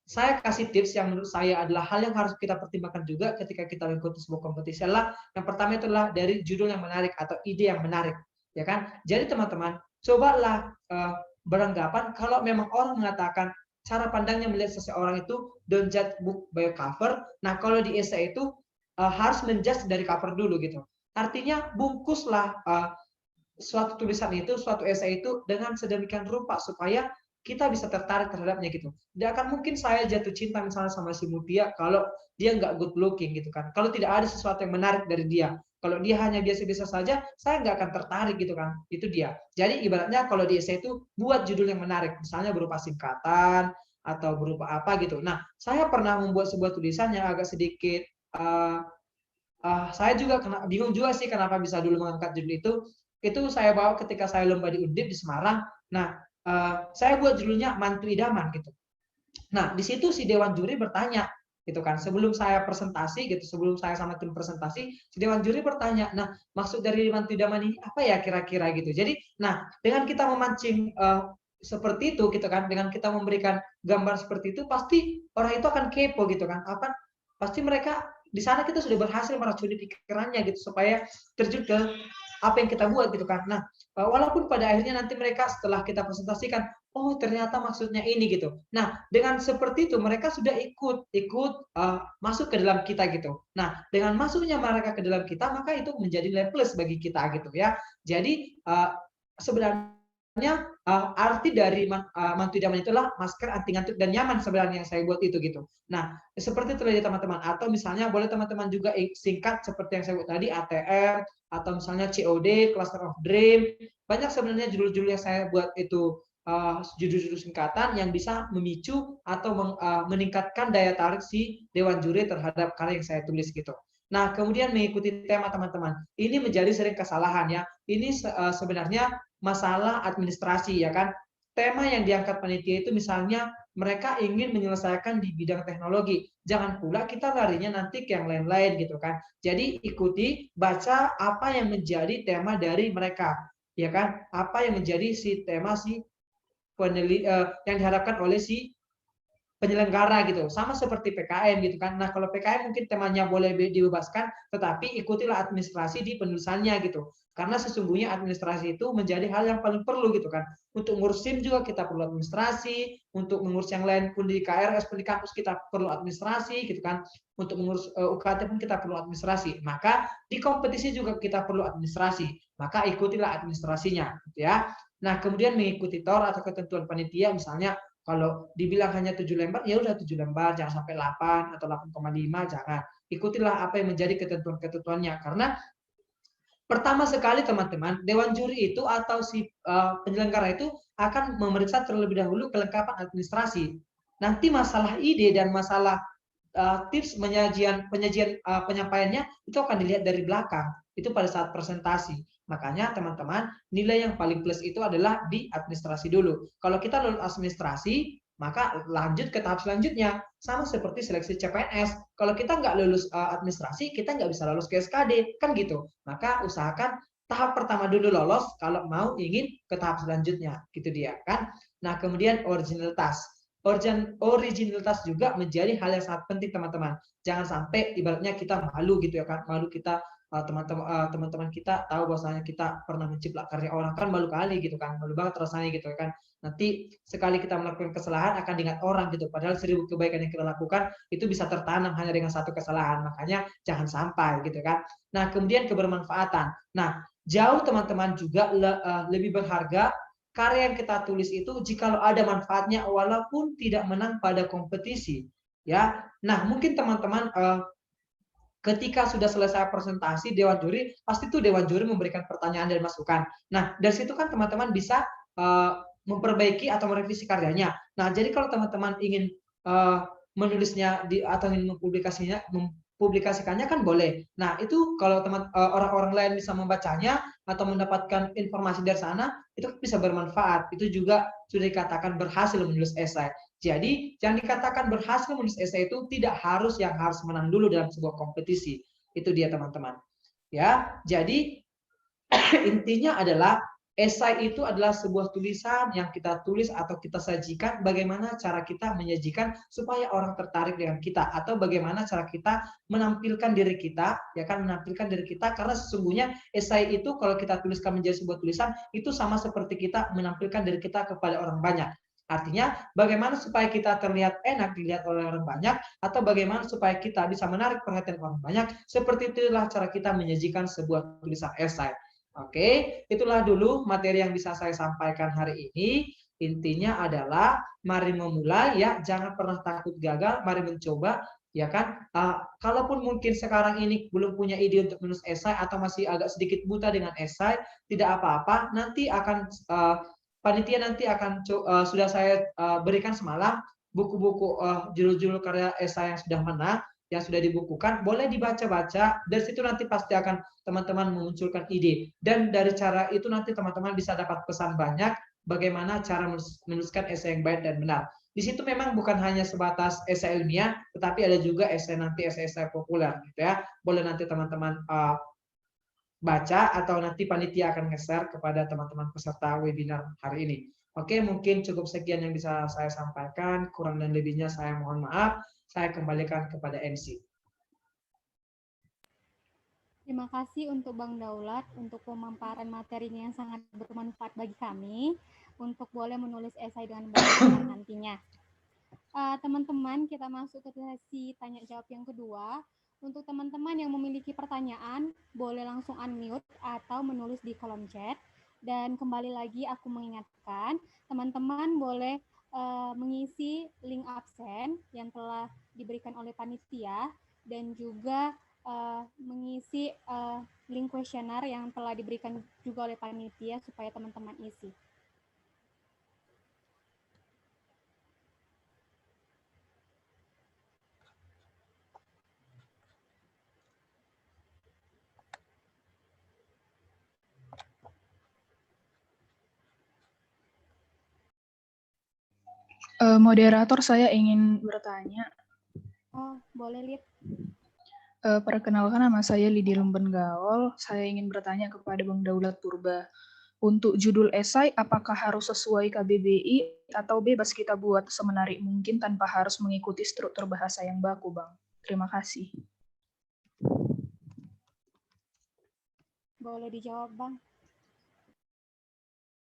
saya kasih tips yang menurut saya adalah hal yang harus kita pertimbangkan juga ketika kita mengikuti sebuah kompetisi adalah yang pertama itu adalah dari judul yang menarik atau ide yang menarik ya kan. Jadi teman-teman cobalah beranggapan kalau memang orang mengatakan cara pandangnya melihat seseorang itu don't judge book by cover. Nah, kalau di esai itu harus menjudge dari cover dulu gitu. Artinya bungkuslah suatu tulisan itu, suatu esai itu dengan sedemikian rupa supaya kita bisa tertarik terhadapnya gitu. Tidak akan mungkin saya jatuh cinta misalnya sama si Mutia kalau dia nggak good looking gitu kan. Kalau tidak ada sesuatu yang menarik dari dia. Kalau dia hanya biasa-biasa saja, saya nggak akan tertarik gitu kan. Itu dia. Jadi ibaratnya kalau di esai itu buat judul yang menarik. Misalnya berupa singkatan atau berupa apa gitu. Nah, saya pernah membuat sebuah tulisan yang agak sedikit saya juga bingung juga sih kenapa bisa dulu mengangkat judul itu. Itu saya bawa ketika saya lomba di Undip di Semarang. Nah, saya buat judulnya Mantu Idaman gitu. Nah, di situ si dewan juri bertanya gitu kan, sebelum saya presentasi gitu, sebelum saya sama tim presentasi, si dewan juri bertanya, nah maksud dari mantu idaman ini apa ya kira-kira gitu. Jadi, nah dengan kita memancing seperti itu gitu kan, dengan kita memberikan gambar seperti itu, pasti orang itu akan kepo gitu kan, apa pasti mereka di sana kita sudah berhasil meracuni pikirannya gitu supaya terjun ke apa yang kita buat gitu kan. Nah, walaupun pada akhirnya nanti mereka setelah kita presentasikan, oh ternyata maksudnya ini gitu. Nah, dengan seperti itu mereka sudah ikut masuk ke dalam kita gitu. Nah, dengan masuknya mereka ke dalam kita, maka itu menjadi nilai plus bagi kita gitu ya. Jadi sebenarnya arti dari mantu idaman itulah masker anti ngantuk dan nyaman sebenarnya yang saya buat itu gitu. Nah, seperti itu ya teman-teman. Atau misalnya boleh teman-teman juga singkat seperti yang saya buat tadi, ATM, atau misalnya COD, Cluster of Dream. Banyak sebenarnya judul-judul yang saya buat itu judul-judul singkatan yang bisa memicu atau meningkatkan daya tarik si dewan juri terhadap karya yang saya tulis gitu. Nah, kemudian mengikuti tema teman-teman. Ini menjadi sering kesalahan ya. Ini sebenarnya masalah administrasi ya kan. Tema yang diangkat panitia itu misalnya mereka ingin menyelesaikan di bidang teknologi. Jangan pula kita larinya nanti ke yang lain-lain gitu kan. Jadi ikuti, baca apa yang menjadi tema dari mereka. Ya kan? Apa yang menjadi si tema si yang diharapkan oleh si penyelenggara gitu, sama seperti PKM gitu kan. Nah, kalau PKM mungkin temanya boleh dibebaskan, tetapi ikutilah administrasi di penulisannya gitu. Karena sesungguhnya administrasi itu menjadi hal yang paling perlu gitu kan. Untuk ngurus SIM juga kita perlu administrasi, untuk mengurus yang lain pun di KRS pun di kampus kita perlu administrasi gitu kan. Untuk mengurus UKT pun kita perlu administrasi. Maka di kompetisi juga kita perlu administrasi. Maka ikutilah administrasinya gitu ya. Nah, kemudian mengikuti TOR atau ketentuan panitia, misalnya kalau dibilang hanya 7 lembar, ya udah 7 lembar, jangan sampai 8 atau 8,5, jangan. Ikutilah apa yang menjadi ketentuan-ketentuannya. Karena pertama sekali teman-teman, dewan juri itu atau si penyelenggara itu akan memeriksa terlebih dahulu kelengkapan administrasi. Nanti masalah ide dan masalah tips penyampaiannya itu akan dilihat dari belakang. Itu pada saat presentasi. Makanya teman-teman, nilai yang paling plus itu adalah di administrasi dulu. Kalau kita lulus administrasi, maka lanjut ke tahap selanjutnya. Sama seperti seleksi CPNS. Kalau kita nggak lulus administrasi, kita nggak bisa lulus ke SKD. Kan gitu. Maka usahakan tahap pertama dulu lolos kalau mau ingin ke tahap selanjutnya. Gitu dia kan. Nah, kemudian originalitas. Originalitas juga menjadi hal yang sangat penting teman-teman. Jangan sampai ibaratnya kita malu gitu ya kan. Malu kita teman-teman kita tahu bahwasanya kita pernah menciplak karya orang, kan malu kali gitu kan, malu banget rasanya gitu kan. Nanti sekali kita melakukan kesalahan akan diingat orang gitu, padahal 1000 kebaikan yang kita lakukan itu bisa tertanam hanya dengan satu kesalahan. Makanya jangan sampai gitu kan. Nah, kemudian kebermanfaatan. Nah, jauh teman-teman juga lebih berharga karya yang kita tulis itu jikalau ada manfaatnya walaupun tidak menang pada kompetisi ya. Nah, mungkin teman-teman ketika sudah selesai presentasi dewan juri, pasti tuh dewan juri memberikan pertanyaan dan masukan. Nah, dari situ kan teman-teman bisa memperbaiki atau merevisi karyanya. Nah, jadi kalau teman-teman ingin menulisnya atau ingin mempublikasikannya kan boleh. Nah, itu kalau orang-orang lain bisa membacanya atau mendapatkan informasi dari sana, itu bisa bermanfaat. Itu juga sudah dikatakan berhasil menulis esai. Jadi, yang dikatakan berhasil menulis esai itu tidak harus yang harus menang dulu dalam sebuah kompetisi. Itu dia teman-teman. Ya, jadi intinya adalah esai itu adalah sebuah tulisan yang kita tulis atau kita sajikan bagaimana cara kita menyajikan supaya orang tertarik dengan kita atau bagaimana cara kita menampilkan diri kita, ya kan, menampilkan diri kita, karena sesungguhnya esai itu kalau kita tuliskan menjadi sebuah tulisan itu sama seperti kita menampilkan diri kita kepada orang banyak. Artinya bagaimana supaya kita terlihat enak dilihat oleh orang banyak atau bagaimana supaya kita bisa menarik perhatian orang banyak, seperti itulah cara kita menyajikan sebuah tulisan esai. Oke, itulah dulu materi yang bisa saya sampaikan hari ini. Intinya adalah mari memulai ya, jangan pernah takut gagal, mari mencoba ya kan. Kalaupun mungkin sekarang ini belum punya ide untuk menulis esai atau masih agak sedikit buta dengan esai, tidak apa-apa, nanti akan panitia nanti akan sudah saya berikan semalam buku-buku judul-judul karya esai yang sudah menang, yang sudah dibukukan, boleh dibaca-baca. Dari situ nanti pasti akan teman-teman memunculkan ide. Dan dari cara itu nanti teman-teman bisa dapat pesan banyak bagaimana cara menuliskan esai yang baik dan benar. Di situ memang bukan hanya sebatas esai ilmiah, tetapi ada juga esai populer gitu ya. Boleh nanti teman-teman baca atau nanti panitia akan nge-share kepada teman-teman peserta webinar hari ini. Oke, mungkin cukup sekian yang bisa saya sampaikan. Kurang dan lebihnya saya mohon maaf. Saya kembalikan kepada MC. Terima kasih untuk Bang Daulat untuk pemaparan materinya yang sangat bermanfaat bagi kami untuk boleh menulis esai dengan baik nantinya. Teman-teman, kita masuk ke sesi tanya jawab yang kedua. Untuk teman-teman yang memiliki pertanyaan, boleh langsung unmute atau menulis di kolom chat. Dan kembali lagi aku mengingatkan, teman-teman boleh mengisi link absen yang telah diberikan oleh panitia dan juga mengisi link kuesioner yang telah diberikan juga oleh panitia supaya teman-teman isi. Moderator, saya ingin bertanya. Oh, boleh, Lid. Perkenalkan, nama saya Lidi Lumben Gaol. Saya ingin bertanya kepada Bang Daulat Purba. Untuk judul esai, apakah harus sesuai KBBI atau bebas kita buat semenarik mungkin tanpa harus mengikuti struktur bahasa yang baku, Bang? Terima kasih. Boleh dijawab, Bang.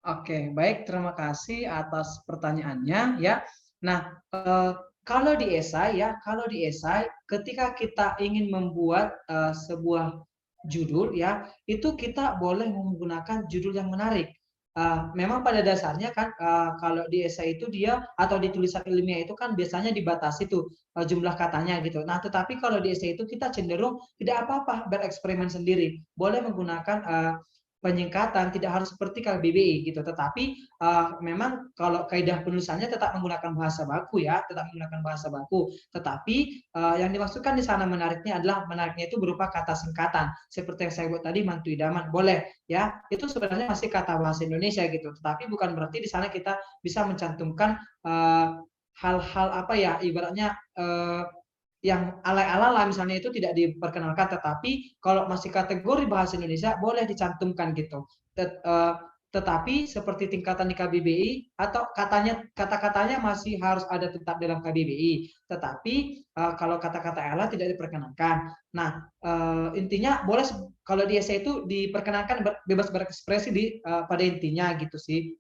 Oke, baik. Terima kasih atas pertanyaannya ya. Nah, kalau di esai ketika kita ingin membuat sebuah judul ya, itu kita boleh menggunakan judul yang menarik. Memang pada dasarnya kan kalau di esai itu dia atau di tulisan ilmiah itu kan biasanya dibatasi tuh jumlah katanya gitu. Nah, tetapi kalau di esai itu kita cenderung tidak apa-apa bereksperimen sendiri. Boleh menggunakan penyingkatan, tidak harus seperti KBBI gitu. Tetapi memang kalau kaidah penulisannya tetap menggunakan bahasa baku ya, tetap menggunakan bahasa baku. Tetapi yang dimaksudkan di sana menariknya adalah menariknya itu berupa kata singkatan. Seperti yang saya buat tadi, mantu idaman, boleh ya. Itu sebenarnya masih kata bahasa Indonesia gitu. Tetapi bukan berarti di sana kita bisa mencantumkan hal-hal apa ya, ibaratnya yang alay-ala lah misalnya itu tidak diperkenalkan, tetapi kalau masih kategori bahasa Indonesia boleh dicantumkan gitu. Tetapi seperti tingkatan di KBBI atau kata-katanya masih harus ada tetap dalam KBBI, tetapi kalau kata-kata ala tidak diperkenankan. Nah, intinya boleh kalau di esai itu diperkenankan bebas berekspresi pada intinya gitu sih.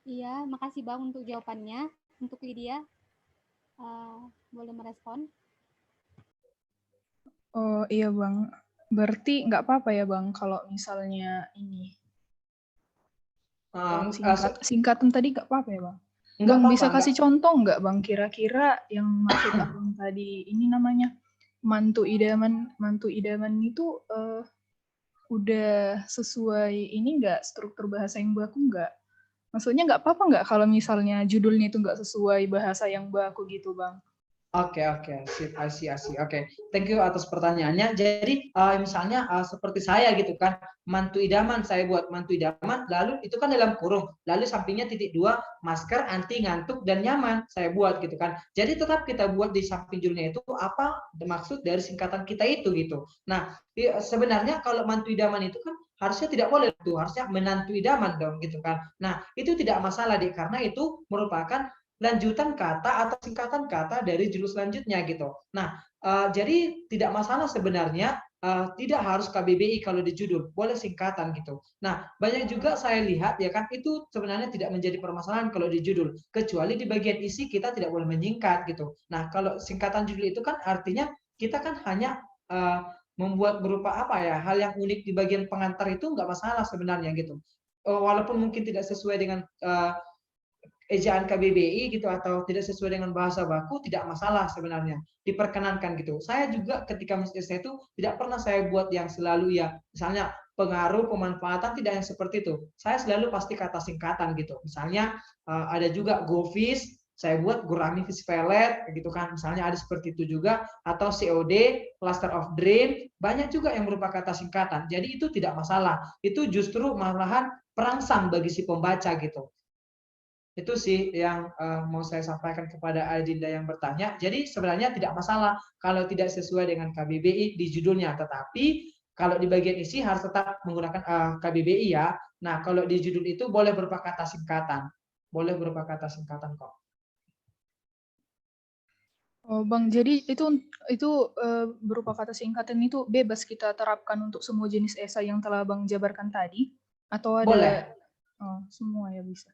Iya, makasih Bang untuk jawabannya. Untuk Lydia, boleh merespon? Oh iya Bang, berarti nggak apa-apa ya Bang kalau misalnya ini singkatan tadi nggak apa-apa ya Bang? Bang bisa kasih contoh nggak Bang kira-kira yang maksud Abang tadi ini namanya mantu idaman itu udah sesuai ini nggak struktur bahasa yang baku nggak? Maksudnya nggak apa-apa nggak kalau misalnya judulnya itu nggak sesuai bahasa yang baku gitu, Bang? Oke, sip, I see. Oke, thank you atas pertanyaannya. Jadi misalnya seperti saya gitu kan, mantu idaman, saya buat mantu idaman, lalu itu kan dalam kurung, lalu sampingnya titik 2, masker anti ngantuk dan nyaman, saya buat gitu kan. Jadi tetap kita buat di samping judulnya itu apa maksud dari singkatan kita itu gitu. Nah, sebenarnya kalau mantu idaman itu kan harusnya tidak boleh tuh, harusnya menantu idaman dong gitu kan. Nah, itu tidak masalah deh, karena itu merupakan lanjutan kata atau singkatan kata dari judul selanjutnya gitu. Nah, jadi tidak masalah sebenarnya, tidak harus KBBI kalau di judul, boleh singkatan gitu. Nah, banyak juga saya lihat ya kan itu sebenarnya tidak menjadi permasalahan kalau di judul, kecuali di bagian isi kita tidak boleh menyingkat gitu. Nah, kalau singkatan judul itu kan artinya kita kan hanya membuat berupa apa ya, hal yang unik di bagian pengantar itu nggak masalah sebenarnya gitu. Walaupun mungkin tidak sesuai dengan ejaan KBBI gitu atau tidak sesuai dengan bahasa baku, tidak masalah sebenarnya, diperkenankan gitu. Saya juga ketika menulis esai itu tidak pernah saya buat yang selalu ya misalnya pengaruh pemanfaatan, tidak yang seperti itu. Saya selalu pasti kata singkatan gitu. Misalnya ada juga GoFish, saya buat Gurami Vispelet, gitu kan. Misalnya ada seperti itu juga, atau COD, Cluster of Dream, banyak juga yang berupa kata singkatan. Jadi itu tidak masalah. Itu justru malahan perangsang bagi si pembaca gitu. Itu sih yang mau saya sampaikan kepada Adinda yang bertanya. Jadi sebenarnya tidak masalah kalau tidak sesuai dengan KBBI di judulnya, tetapi kalau di bagian isi harus tetap menggunakan KBBI ya. Nah, kalau di judul itu boleh berupa kata singkatan. Boleh berupa kata singkatan kok. Oh, Bang, jadi itu berupa kata singkatan itu bebas kita terapkan untuk semua jenis esai yang telah Bang jabarkan tadi? Atau ada? Boleh. Oh, semua ya bisa.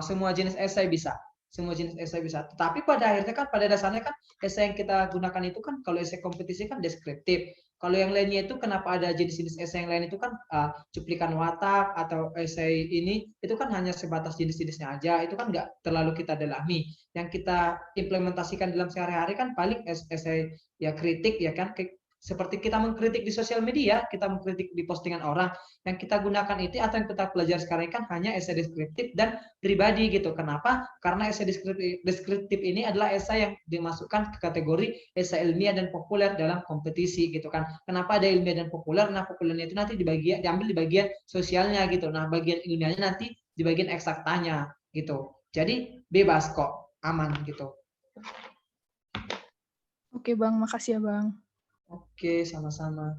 Semua jenis esai bisa. Semua jenis esai bisa. Tetapi pada akhirnya kan, pada dasarnya kan, esai yang kita gunakan itu kan, kalau esai kompetisi kan deskriptif. Kalau yang lainnya itu kenapa ada jenis-jenis esai yang lain itu kan cuplikan watak atau esai ini, itu kan hanya sebatas jenis-jenisnya aja. Itu kan nggak terlalu kita dalami. Yang kita implementasikan dalam sehari-hari kan paling esai ya kritik ya kan. Seperti kita mengkritik di sosial media, kita mengkritik di postingan orang, yang kita gunakan itu atau yang kita pelajari sekarang kan hanya esai deskriptif dan pribadi gitu. Kenapa? Karena esai deskriptif ini adalah esai yang dimasukkan ke kategori esai ilmiah dan populer dalam kompetisi gitu kan. Kenapa ada ilmiah dan populer? Nah, populernya itu nanti diambil di bagian sosialnya gitu. Nah, bagian ilmiahnya nanti di bagian eksaktanya gitu. Jadi bebas kok, aman gitu. Oke Bang, makasih ya Bang. Oke, sama-sama.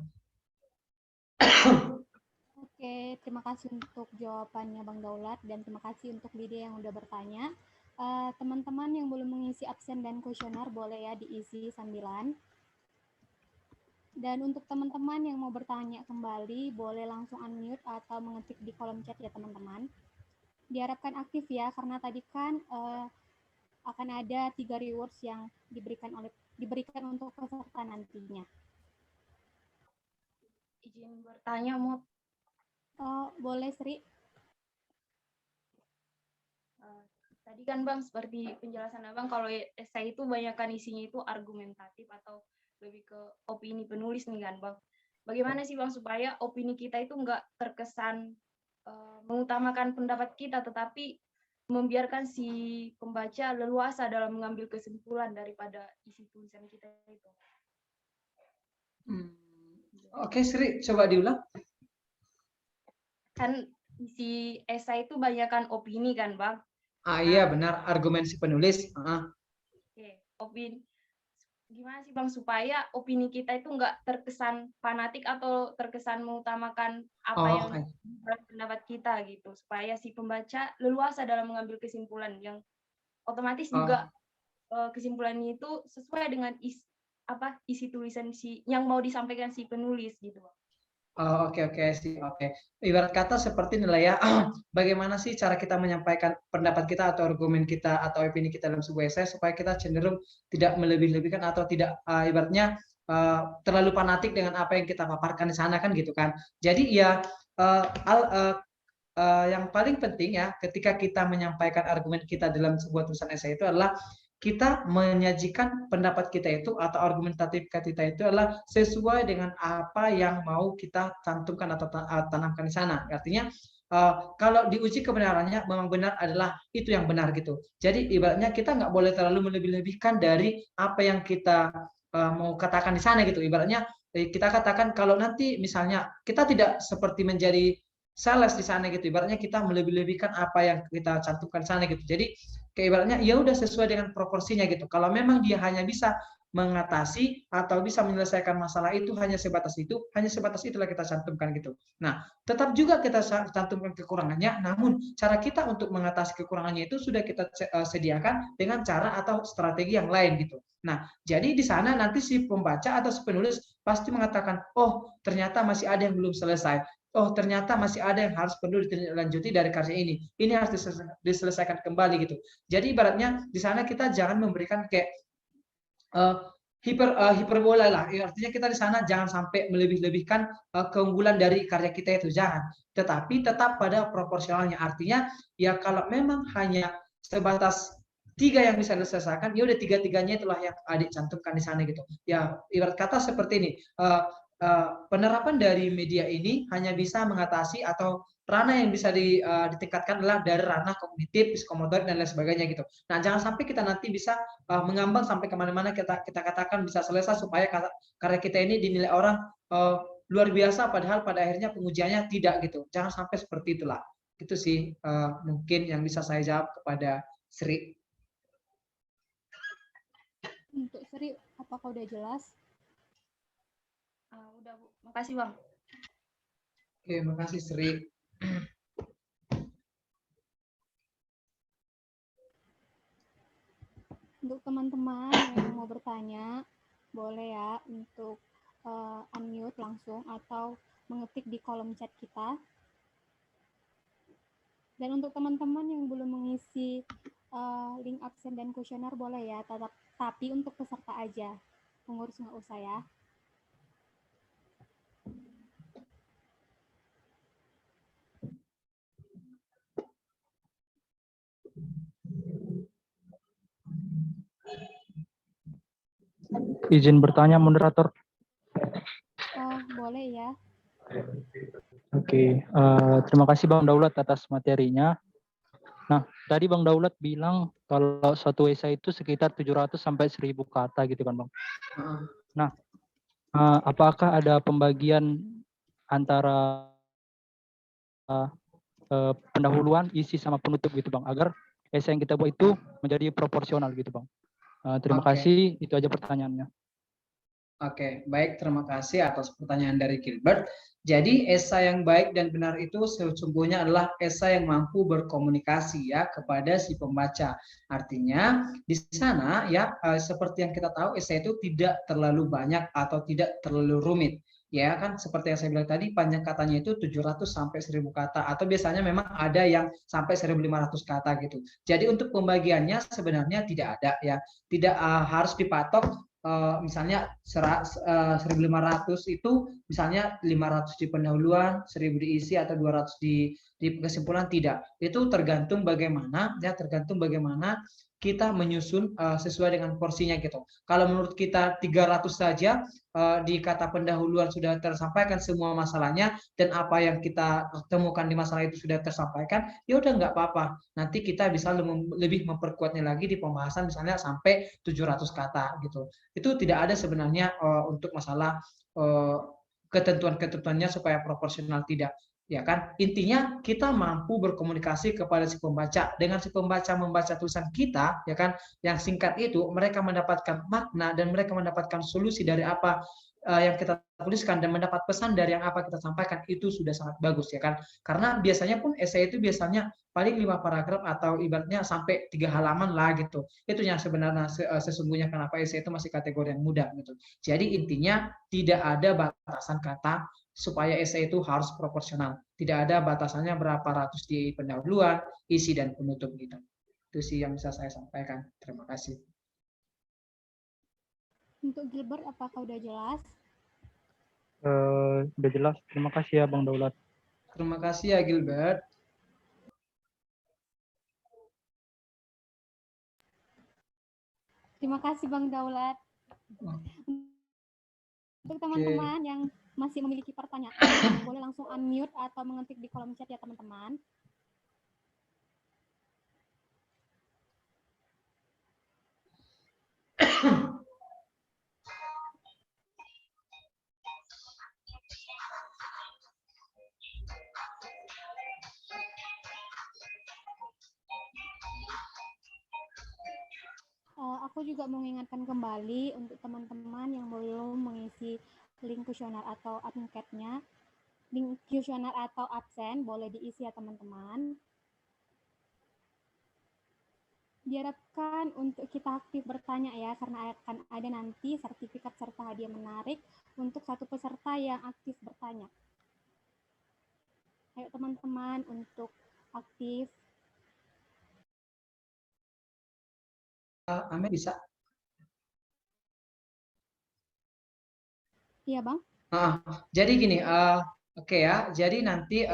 Oke, terima kasih untuk jawabannya Bang Daulat dan terima kasih untuk Lydia yang udah bertanya. Teman-teman yang belum mengisi absen dan kuesioner boleh ya diisi sambilan. Dan untuk teman-teman yang mau bertanya kembali boleh langsung unmute atau mengetik di kolom chat ya teman-teman. Diharapkan aktif ya karena tadi kan akan ada 3 rewards yang diberikan untuk peserta nantinya. Izin bertanya, Mut. Boleh, Sri. Tadi kan Bang, seperti penjelasan Abang, kalau esai itu banyakkan isinya itu argumentatif atau lebih ke opini penulis nih kan Bang. Bagaimana sih Bang supaya opini kita itu nggak terkesan mengutamakan pendapat kita, tetapi membiarkan si pembaca leluasa dalam mengambil kesimpulan daripada isi tulisan kita itu. Oke, Sri, coba diulang. Kan isi esai itu banyakkan opini kan Bang. Iya benar, argumen si penulis. Oke, opini. Gimana sih Bang supaya opini kita itu nggak terkesan fanatik atau terkesan mengutamakan apa yang pendapat kita gitu, supaya si pembaca leluasa dalam mengambil kesimpulan yang otomatis juga kesimpulannya itu sesuai dengan isi tulisan yang mau disampaikan si penulis gitu Bang. Oke. Ibarat kata seperti nilai ya, bagaimana sih cara kita menyampaikan pendapat kita atau argumen kita atau opini kita dalam sebuah esai supaya kita cenderung tidak melebih-lebihkan atau tidak ibaratnya terlalu fanatik dengan apa yang kita paparkan di sana kan gitu kan. Jadi ya yang paling penting ya ketika kita menyampaikan argumen kita dalam sebuah tulisan esai itu adalah kita menyajikan pendapat kita itu atau argumentatif kita itu adalah sesuai dengan apa yang mau kita cantumkan atau tanamkan di sana. Artinya kalau diuji kebenarannya memang benar adalah itu yang benar gitu. Jadi ibaratnya kita nggak boleh terlalu melebih-lebihkan dari apa yang kita mau katakan di sana gitu. Ibaratnya kita katakan kalau nanti misalnya kita tidak seperti menjadi sales di sana gitu, ibaratnya kita melebih-lebihkan apa yang kita cantumkan di sana gitu. Jadi ibaratnya ya udah sesuai dengan proporsinya gitu. Kalau memang dia hanya bisa mengatasi atau bisa menyelesaikan masalah itu hanya sebatas itulah kita cantumkan gitu. Nah, tetap juga kita cantumkan kekurangannya, namun cara kita untuk mengatasi kekurangannya itu sudah kita sediakan dengan cara atau strategi yang lain gitu. Nah, jadi di sana nanti si pembaca atau si penulis pasti mengatakan, oh ternyata masih ada yang belum selesai. Oh ternyata masih ada yang harus perlu dilanjuti dari karya ini. Ini harus diselesaikan kembali gitu. Jadi ibaratnya di sana kita jangan memberikan kayak hiperbola lah. Artinya kita di sana jangan sampai melebih-lebihkan keunggulan dari karya kita itu, jangan. Tetapi tetap pada proporsionalnya. Artinya ya kalau memang hanya sebatas 3 yang bisa diselesaikan, ya udah 3-3-nya itulah yang adik cantumkan di sana gitu. Ya ibarat kata seperti ini. Penerapan dari media ini hanya bisa mengatasi atau ranah yang bisa ditingkatkan adalah dari ranah kognitif, psikomotorik dan lain sebagainya gitu. Nah, jangan sampai kita nanti bisa mengambang sampai kemana-mana kita katakan bisa selesai supaya karya kita ini dinilai orang luar biasa, padahal pada akhirnya pengujiannya tidak gitu. Jangan sampai seperti itulah. Itu sih mungkin yang bisa saya jawab kepada Sri. Untuk Sri, apakah udah jelas? Udah, Bu. Makasih, Bang. Oke, makasih Sri. Untuk teman-teman yang mau bertanya, boleh ya untuk unmute langsung atau mengetik di kolom chat kita. Dan untuk teman-teman yang belum mengisi link absen dan kuesioner boleh ya, tapi untuk peserta aja. Pengurus nggak usah ya. Izin bertanya, moderator. Boleh ya. Oke, terima kasih Bang Daulat atas materinya. Nah, tadi Bang Daulat bilang kalau satu esai itu sekitar 700 sampai 1000 kata gitu kan Bang. Nah, apakah ada pembagian antara pendahuluan, isi sama penutup gitu Bang, agar esai yang kita buat itu menjadi proporsional gitu Bang. Terima kasih, itu aja pertanyaannya. Oke, baik, terima kasih atas pertanyaan dari Gilbert. Jadi esai yang baik dan benar itu sesungguhnya adalah esai yang mampu berkomunikasi ya kepada si pembaca. Artinya di sana ya seperti yang kita tahu esai itu tidak terlalu banyak atau tidak terlalu rumit. Ya kan seperti yang saya bilang tadi panjang katanya itu 700 sampai 1000 kata atau biasanya memang ada yang sampai 1500 kata gitu. Jadi untuk pembagiannya sebenarnya tidak ada ya. Tidak harus dipatok misalnya 1500 itu misalnya 500 di pendahuluan, 1000 diisi atau 200 di kesimpulan, tidak. Itu tergantung bagaimana ya, tergantung bagaimana kita menyusun sesuai dengan porsinya gitu. Kalau menurut kita 300 saja di kata pendahuluan sudah tersampaikan semua masalahnya dan apa yang kita temukan di masalah itu sudah tersampaikan, ya udah nggak apa-apa. Nanti kita bisa lebih memperkuatnya lagi di pembahasan misalnya sampai 700 kata gitu. Itu tidak ada sebenarnya untuk masalah ketentuan-ketentuannya supaya proporsional, tidak. Ya kan, intinya kita mampu berkomunikasi kepada si pembaca. Dengan si pembaca membaca tulisan kita, ya kan, yang singkat itu mereka mendapatkan makna dan mereka mendapatkan solusi dari apa yang kita tuliskan dan mendapat pesan dari yang apa kita sampaikan, itu sudah sangat bagus ya kan. Karena biasanya pun esai itu biasanya paling 5 paragraf atau ibaratnya sampai 3 halaman lah gitu. Itu yang sebenarnya sesungguhnya kenapa esai itu masih kategori yang mudah gitu. Jadi intinya tidak ada batasan kata supaya esai itu harus proporsional. Tidak ada batasannya berapa ratus di pendahuluan, isi dan penutup gitu. Itu sih yang bisa saya sampaikan. Terima kasih. Untuk Gilbert, apakah udah jelas? Udah jelas. Terima kasih ya Bang Daulat. Terima kasih ya Gilbert. Terima kasih Bang Daulat. Untuk teman-teman yang masih memiliki pertanyaan, boleh langsung unmute atau mengetik di kolom chat ya teman-teman. Aku juga mengingatkan kembali untuk teman-teman yang belum mengisi link kuesioner atau anketnya, link kuesioner atau absen boleh diisi ya teman-teman. Diharapkan untuk kita aktif bertanya ya, karena akan ada nanti sertifikat serta hadiah menarik untuk satu peserta yang aktif bertanya. Ayo teman-teman untuk aktif. Amin bisa? Iya Bang. Jadi gini, oke ya. Jadi nanti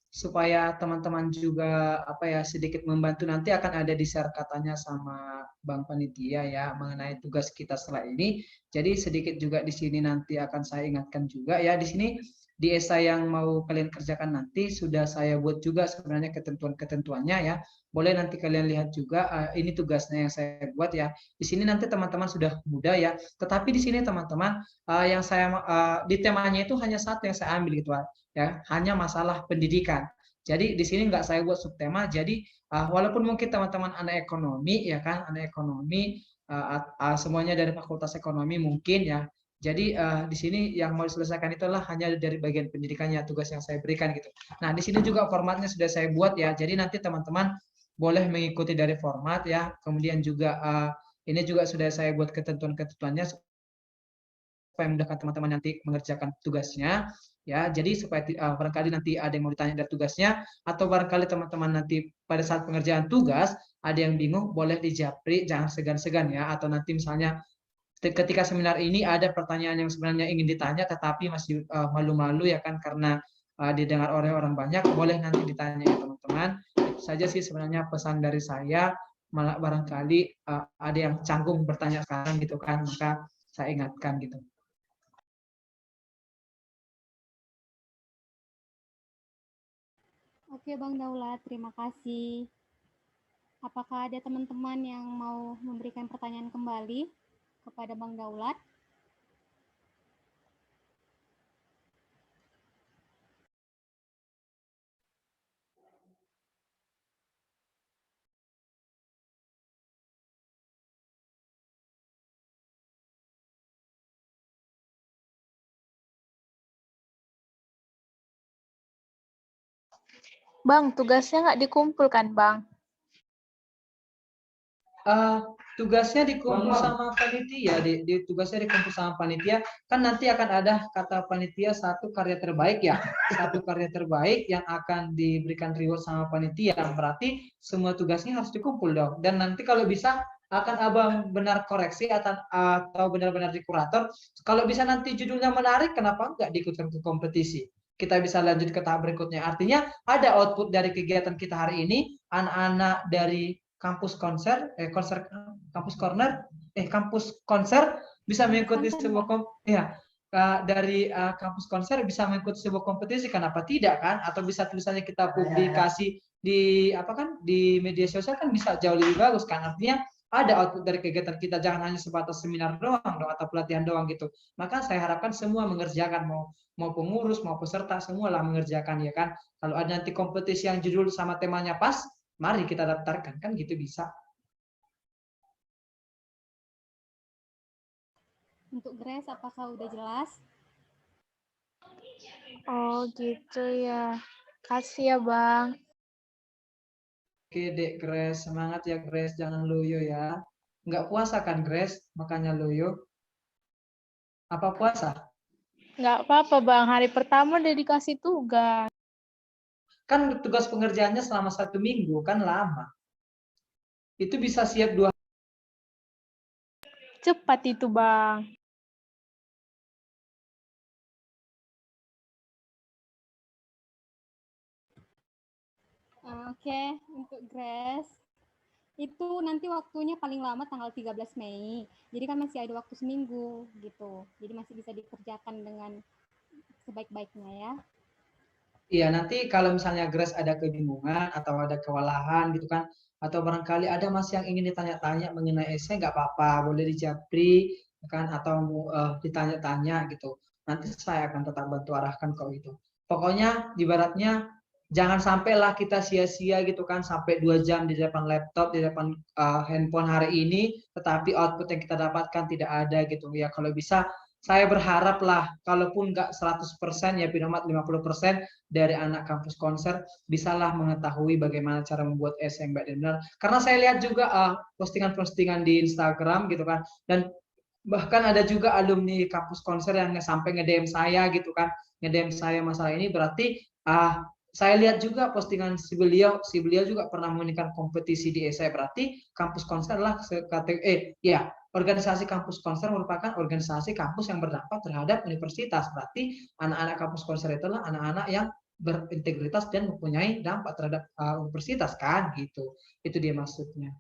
supaya teman-teman juga sedikit membantu, nanti akan ada di share katanya sama Bang Panitia ya mengenai tugas kita setelah ini. Jadi sedikit juga di sini nanti akan saya ingatkan juga ya, di sini di esai yang mau kalian kerjakan nanti sudah saya buat juga sebenarnya ketentuan-ketentuannya ya. Boleh nanti kalian lihat juga, ini tugasnya yang saya buat ya. Di sini nanti teman-teman sudah mudah ya. Tetapi di sini teman-teman yang saya di temanya itu hanya satu yang saya ambil gitu ya, hanya masalah pendidikan. Jadi di sini nggak saya buat subtema. Jadi walaupun mungkin teman-teman anak ekonomi ya kan, anak ekonomi semuanya dari fakultas ekonomi mungkin ya. Jadi di sini yang mau diselesaikan itu adalah hanya dari bagian pendidikannya, tugas yang saya berikan gitu. Nah di sini juga formatnya sudah saya buat ya. Jadi nanti teman-teman boleh mengikuti dari format ya. Kemudian juga ini juga sudah saya buat ketentuan-ketentuannya supaya memudahkan teman-teman nanti mengerjakan tugasnya ya. Jadi supaya barangkali nanti ada yang mau ditanya dari tugasnya, atau barangkali teman-teman nanti pada saat pengerjaan tugas ada yang bingung, boleh dijapri, jangan segan-segan ya. Atau nanti misalnya ketika seminar ini ada pertanyaan yang sebenarnya ingin ditanya tetapi masih malu-malu ya kan karena didengar oleh orang banyak, boleh nanti ditanya ya teman-teman. Itu saja sih sebenarnya pesan dari saya. Malah barangkali ada yang canggung bertanya sekarang gitu kan, maka saya ingatkan gitu. Oke Bang Daulat, terima kasih. Apakah ada teman-teman yang mau memberikan pertanyaan kembali kepada Bang Daulat? Bang, tugasnya nggak dikumpulkan, Bang? Tugasnya dikumpul sama panitia, tugasnya dikumpul sama panitia. Kan nanti akan ada kata panitia satu karya terbaik ya, satu karya terbaik yang akan diberikan reward sama panitia. Berarti semua tugasnya harus dikumpul dong. Dan nanti kalau bisa akan abang benar koreksi atau benar-benar di kurator. Kalau bisa nanti judulnya menarik, kenapa nggak diikutkan ke kompetisi? Kita bisa lanjut ke tahap berikutnya. Artinya ada output dari kegiatan kita hari ini, anak-anak dari kampus konser, kampus corner, kampus konser bisa mengikuti sebuah dari kampus konser bisa mengikuti sebuah kompetisi, kenapa tidak kan? Atau bisa tulisannya kita publikasi di di media sosial kan bisa jauh lebih bagus kan? Artinya ada output dari kegiatan kita, jangan hanya sebatas seminar doang atau pelatihan doang gitu. Maka saya harapkan semua mengerjakan, mau pengurus mau peserta semualah mengerjakan ya kan. Kalau ada nanti kompetisi yang judul sama temanya pas, mari kita daftarkan, kan gitu bisa. Untuk Grace, apakah udah jelas? Oh gitu ya. Kasih ya Bang. Oke Dek Grace, semangat ya Grace, jangan loyo ya. Nggak puasa kan Grace, makanya loyo. Apa puasa? Nggak apa-apa Bang, hari pertama udah dikasih tugas. Kan tugas pengerjaannya selama 1 minggu, kan lama. Itu bisa siap 2 hari. Cepat itu Bang. Oke, untuk Grace, itu nanti waktunya paling lama tanggal 13 Mei. Jadi kan masih ada waktu seminggu gitu. Jadi masih bisa dikerjakan dengan sebaik-baiknya ya. Iya, nanti kalau misalnya Grace ada kebingungan atau ada kewalahan gitu kan, atau barangkali ada masih yang ingin ditanya-tanya mengenai esai, nggak apa-apa, boleh dijapri kan, atau ditanya-tanya gitu. Nanti saya akan tetap bantu arahkan kok itu. Pokoknya ibaratnya jangan sampailah kita sia-sia gitu kan, sampai 2 jam di depan laptop, di depan handphone hari ini, tetapi output yang kita dapatkan tidak ada gitu ya. Kalau bisa saya berharap lah, kalaupun nggak 100% ya Pinomat 50% dari anak kampus konser bisalah mengetahui bagaimana cara membuat esai yang baik dan benar. Karena saya lihat juga postingan-postingan di Instagram gitu kan, dan bahkan ada juga alumni kampus konser yang sampai nge-DM saya gitu kan, nge-DM saya masalah ini. Berarti saya lihat juga postingan si beliau juga pernah mengadakan kompetisi di esai. Berarti kampus konser lah organisasi kampus konser merupakan organisasi kampus yang berdampak terhadap universitas. Berarti anak-anak kampus konser itulah anak-anak yang berintegritas dan mempunyai dampak terhadap universitas kan gitu. Itu dia maksudnya.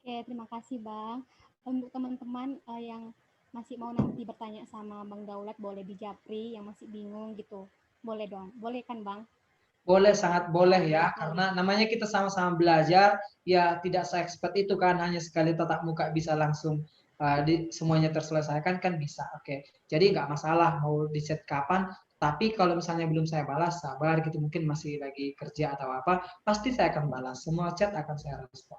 Oke, terima kasih Bang. Untuk teman-teman yang masih mau nanti bertanya sama Bang Daulat, boleh di Japri yang masih bingung gitu. Boleh dong, boleh kan Bang? Boleh, sangat boleh ya, karena namanya kita sama-sama belajar, ya tidak se-expert itu kan, hanya sekali tatap muka bisa langsung semuanya terselesaikan kan bisa. Oke, jadi nggak masalah mau di chat kapan, tapi kalau misalnya belum saya balas, sabar gitu, mungkin masih lagi kerja atau apa, pasti saya akan balas, semua chat akan saya respon.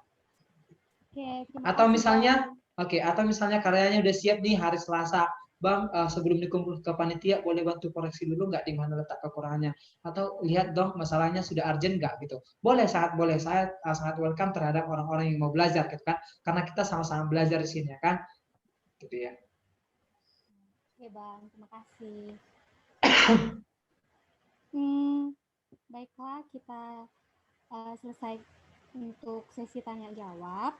Oke, terima Atau kasih, misalnya, Bang. atau misalnya karyanya udah siap nih hari Selasa, Bang, sebelum dikumpul ke panitia boleh bantu koreksi dulu nggak di mana letak kekurangannya, atau lihat dong masalahnya sudah urgent nggak gitu. Boleh, sangat boleh. Saya sangat welcome terhadap orang-orang yang mau belajar gitu kan, karena kita sama-sama belajar di sini ya kan, gitu ya. Oke Bang, terima kasih. Baiklah, kita selesai untuk sesi tanya jawab.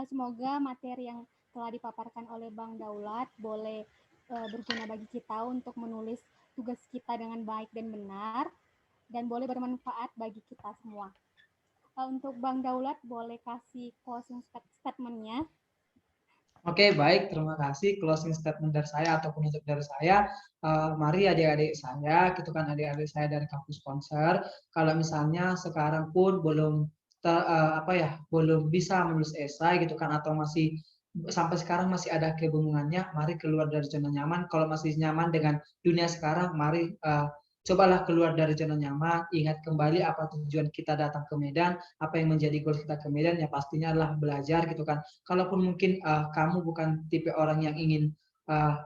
Semoga materi yang telah dipaparkan oleh Bang Daulat boleh berguna bagi kita untuk menulis tugas kita dengan baik dan benar, dan boleh bermanfaat bagi kita semua. Untuk Bang Daulat, boleh kasih closing statement-nya. Oke, baik. Terima kasih. Closing statement dari saya atau penutup dari saya. Mari adik-adik saya, gitu kan, adik-adik saya dari kampus Konser. Kalau misalnya sekarang pun belum belum bisa menulis esai gitu kan, atau masih sampai sekarang masih ada kebingungannya, mari keluar dari zona nyaman. Kalau masih nyaman dengan dunia sekarang, mari cobalah keluar dari zona nyaman. Ingat kembali apa tujuan kita datang ke Medan, apa yang menjadi goal kita ke Medan, ya pastinya adalah belajar gitu kan. Kalaupun mungkin kamu bukan tipe orang yang ingin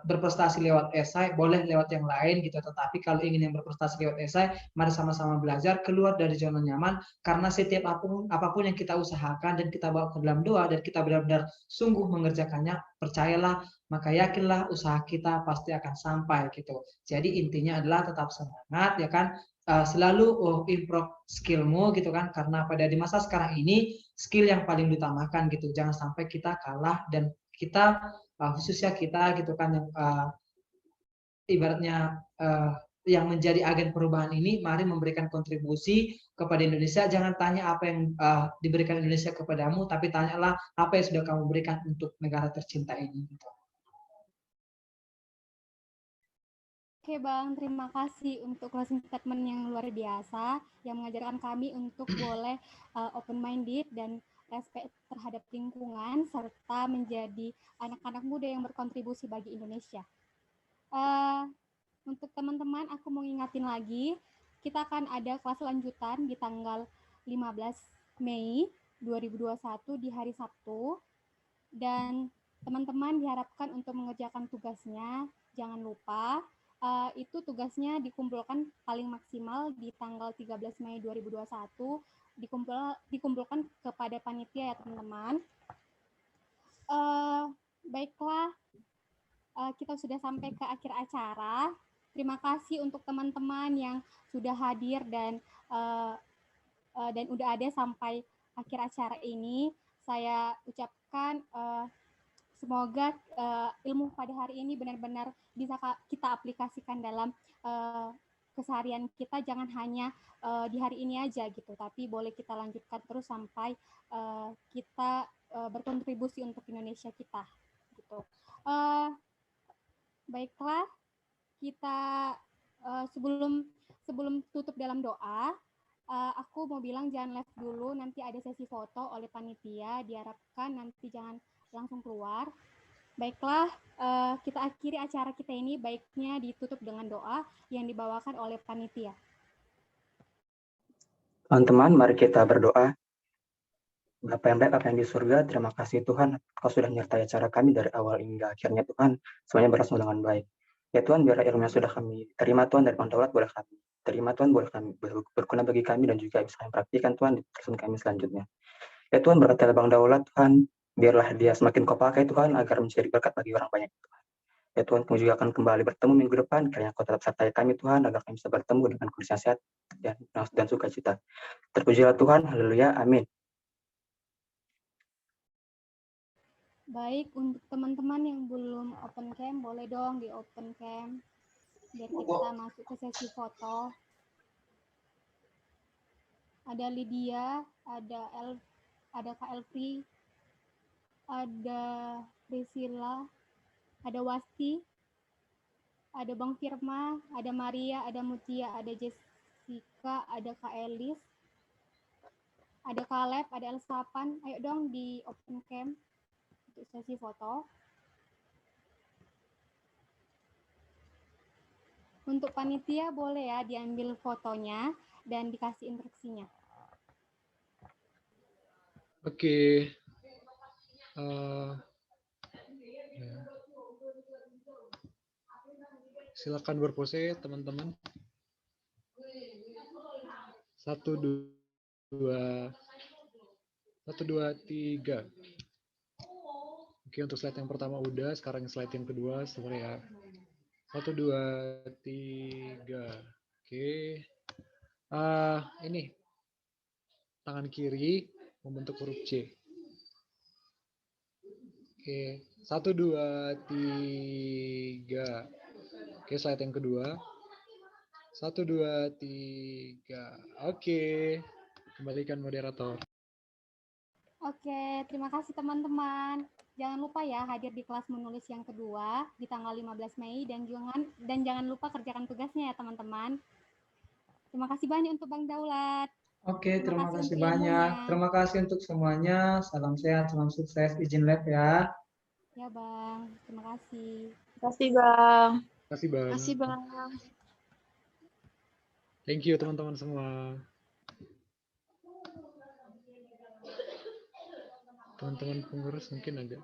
berprestasi lewat esai, boleh lewat yang lain gitu. Tetapi kalau ingin yang berprestasi lewat esai, mari sama-sama belajar, keluar dari zona nyaman, karena setiap apapun yang kita usahakan dan kita bawa ke dalam doa dan kita benar-benar sungguh mengerjakannya, percayalah, maka yakinlah usaha kita pasti akan sampai gitu. Jadi intinya adalah tetap semangat ya kan, selalu improve skillmu gitu kan, karena pada di masa sekarang ini skill yang paling diutamakan gitu. Jangan sampai kita kalah, dan kita khususnya kita gitu kan yang ibaratnya yang menjadi agen perubahan ini, mari memberikan kontribusi kepada Indonesia. Jangan tanya apa yang diberikan Indonesia kepadamu, tapi tanyalah apa yang sudah kamu berikan untuk negara tercinta ini gitu. Oke Bang, terima kasih untuk closing statement yang luar biasa yang mengajarkan kami untuk boleh open minded dan respect terhadap lingkungan serta menjadi anak-anak muda yang berkontribusi bagi Indonesia. Untuk teman-teman, aku mau ingatin lagi, kita akan ada kelas lanjutan di tanggal 15 Mei 2021 di hari Sabtu, dan teman-teman diharapkan untuk mengerjakan tugasnya. Jangan lupa itu tugasnya dikumpulkan paling maksimal di tanggal 13 Mei 2021, dikumpulkan kepada panitia ya teman-teman. Baiklah, kita sudah sampai ke akhir acara. Terima kasih untuk teman-teman yang sudah hadir dan udah ada sampai akhir acara ini. Saya ucapkan semoga ilmu pada hari ini benar-benar bisa kita aplikasikan dalam keseharian kita. Jangan hanya di hari ini aja gitu, tapi boleh kita lanjutkan terus sampai kita berkontribusi untuk Indonesia kita gitu. Baiklah, kita sebelum tutup dalam doa, aku mau bilang jangan live dulu, nanti ada sesi foto oleh panitia, diharapkan nanti jangan langsung keluar. Baiklah, kita akhiri acara kita ini, baiknya ditutup dengan doa yang dibawakan oleh panitia. Teman-teman, mari kita berdoa. Bapa yang baik, Bapa yang di surga, terima kasih Tuhan, Kau sudah menyertai acara kami dari awal hingga akhirnya Tuhan, semuanya berlangsung dengan baik. Ya Tuhan, biarlah ilmu yang sudah kami terima Tuhan dari Bang Daulat, boleh kami terima Tuhan, boleh kami berguna bagi kami dan juga bisa kami praktikan Tuhan di perusahaan kami selanjutnya. Ya Tuhan, berkatilah Bang Daulat Tuhan, biarlah dia semakin Kau pakai Tuhan, agar menjadi berkat bagi orang banyak Tuhan. Ya Tuhan, kami juga akan kembali bertemu minggu depan, kiranya Kau tetap sertai kami Tuhan, agar kami bisa bertemu dengan kondisi sehat dan sukacita. Terpujilah Tuhan, haleluya, amin. Baik, untuk teman-teman yang belum open cam, boleh dong di open cam, biar kita masuk ke sesi foto. Ada Lydia, ada Kak Elfri, ada Priscilla, ada Wasti, ada Bang Firma, ada Maria, ada Mutia, ada Jessica, ada Kak Elis, ada Kaleb, ada Elsapan. Ayo dong di open cam untuk sesi foto. Untuk panitia boleh ya diambil fotonya dan dikasih instruksinya. Oke. Ya. Silakan berpose teman-teman. 1, 2, 3. Oke, untuk slide yang pertama udah, sekarang slide yang kedua, sebentar ya. 1, 2, 3. Oke. Ini tangan kiri membentuk huruf C. Oke, 1, 2, 3. Oke, slide yang kedua. 1, 2, 3. Oke, kembalikan moderator. Oke, terima kasih teman-teman. Jangan lupa ya hadir di kelas menulis yang kedua di tanggal 15 Mei dan jangan lupa kerjakan tugasnya ya teman-teman. Terima kasih banyak untuk Bang Daulat. Oke, terima kasih untuk banyak. ilmunya. Terima kasih untuk semuanya. Salam sehat, salam sukses. Izin lab ya. Ya Bang, terima kasih. Terima kasih Bang. Terima kasih Bang. Terima kasih Bang. Thank you teman-teman semua. Teman-teman pengurus mungkin agak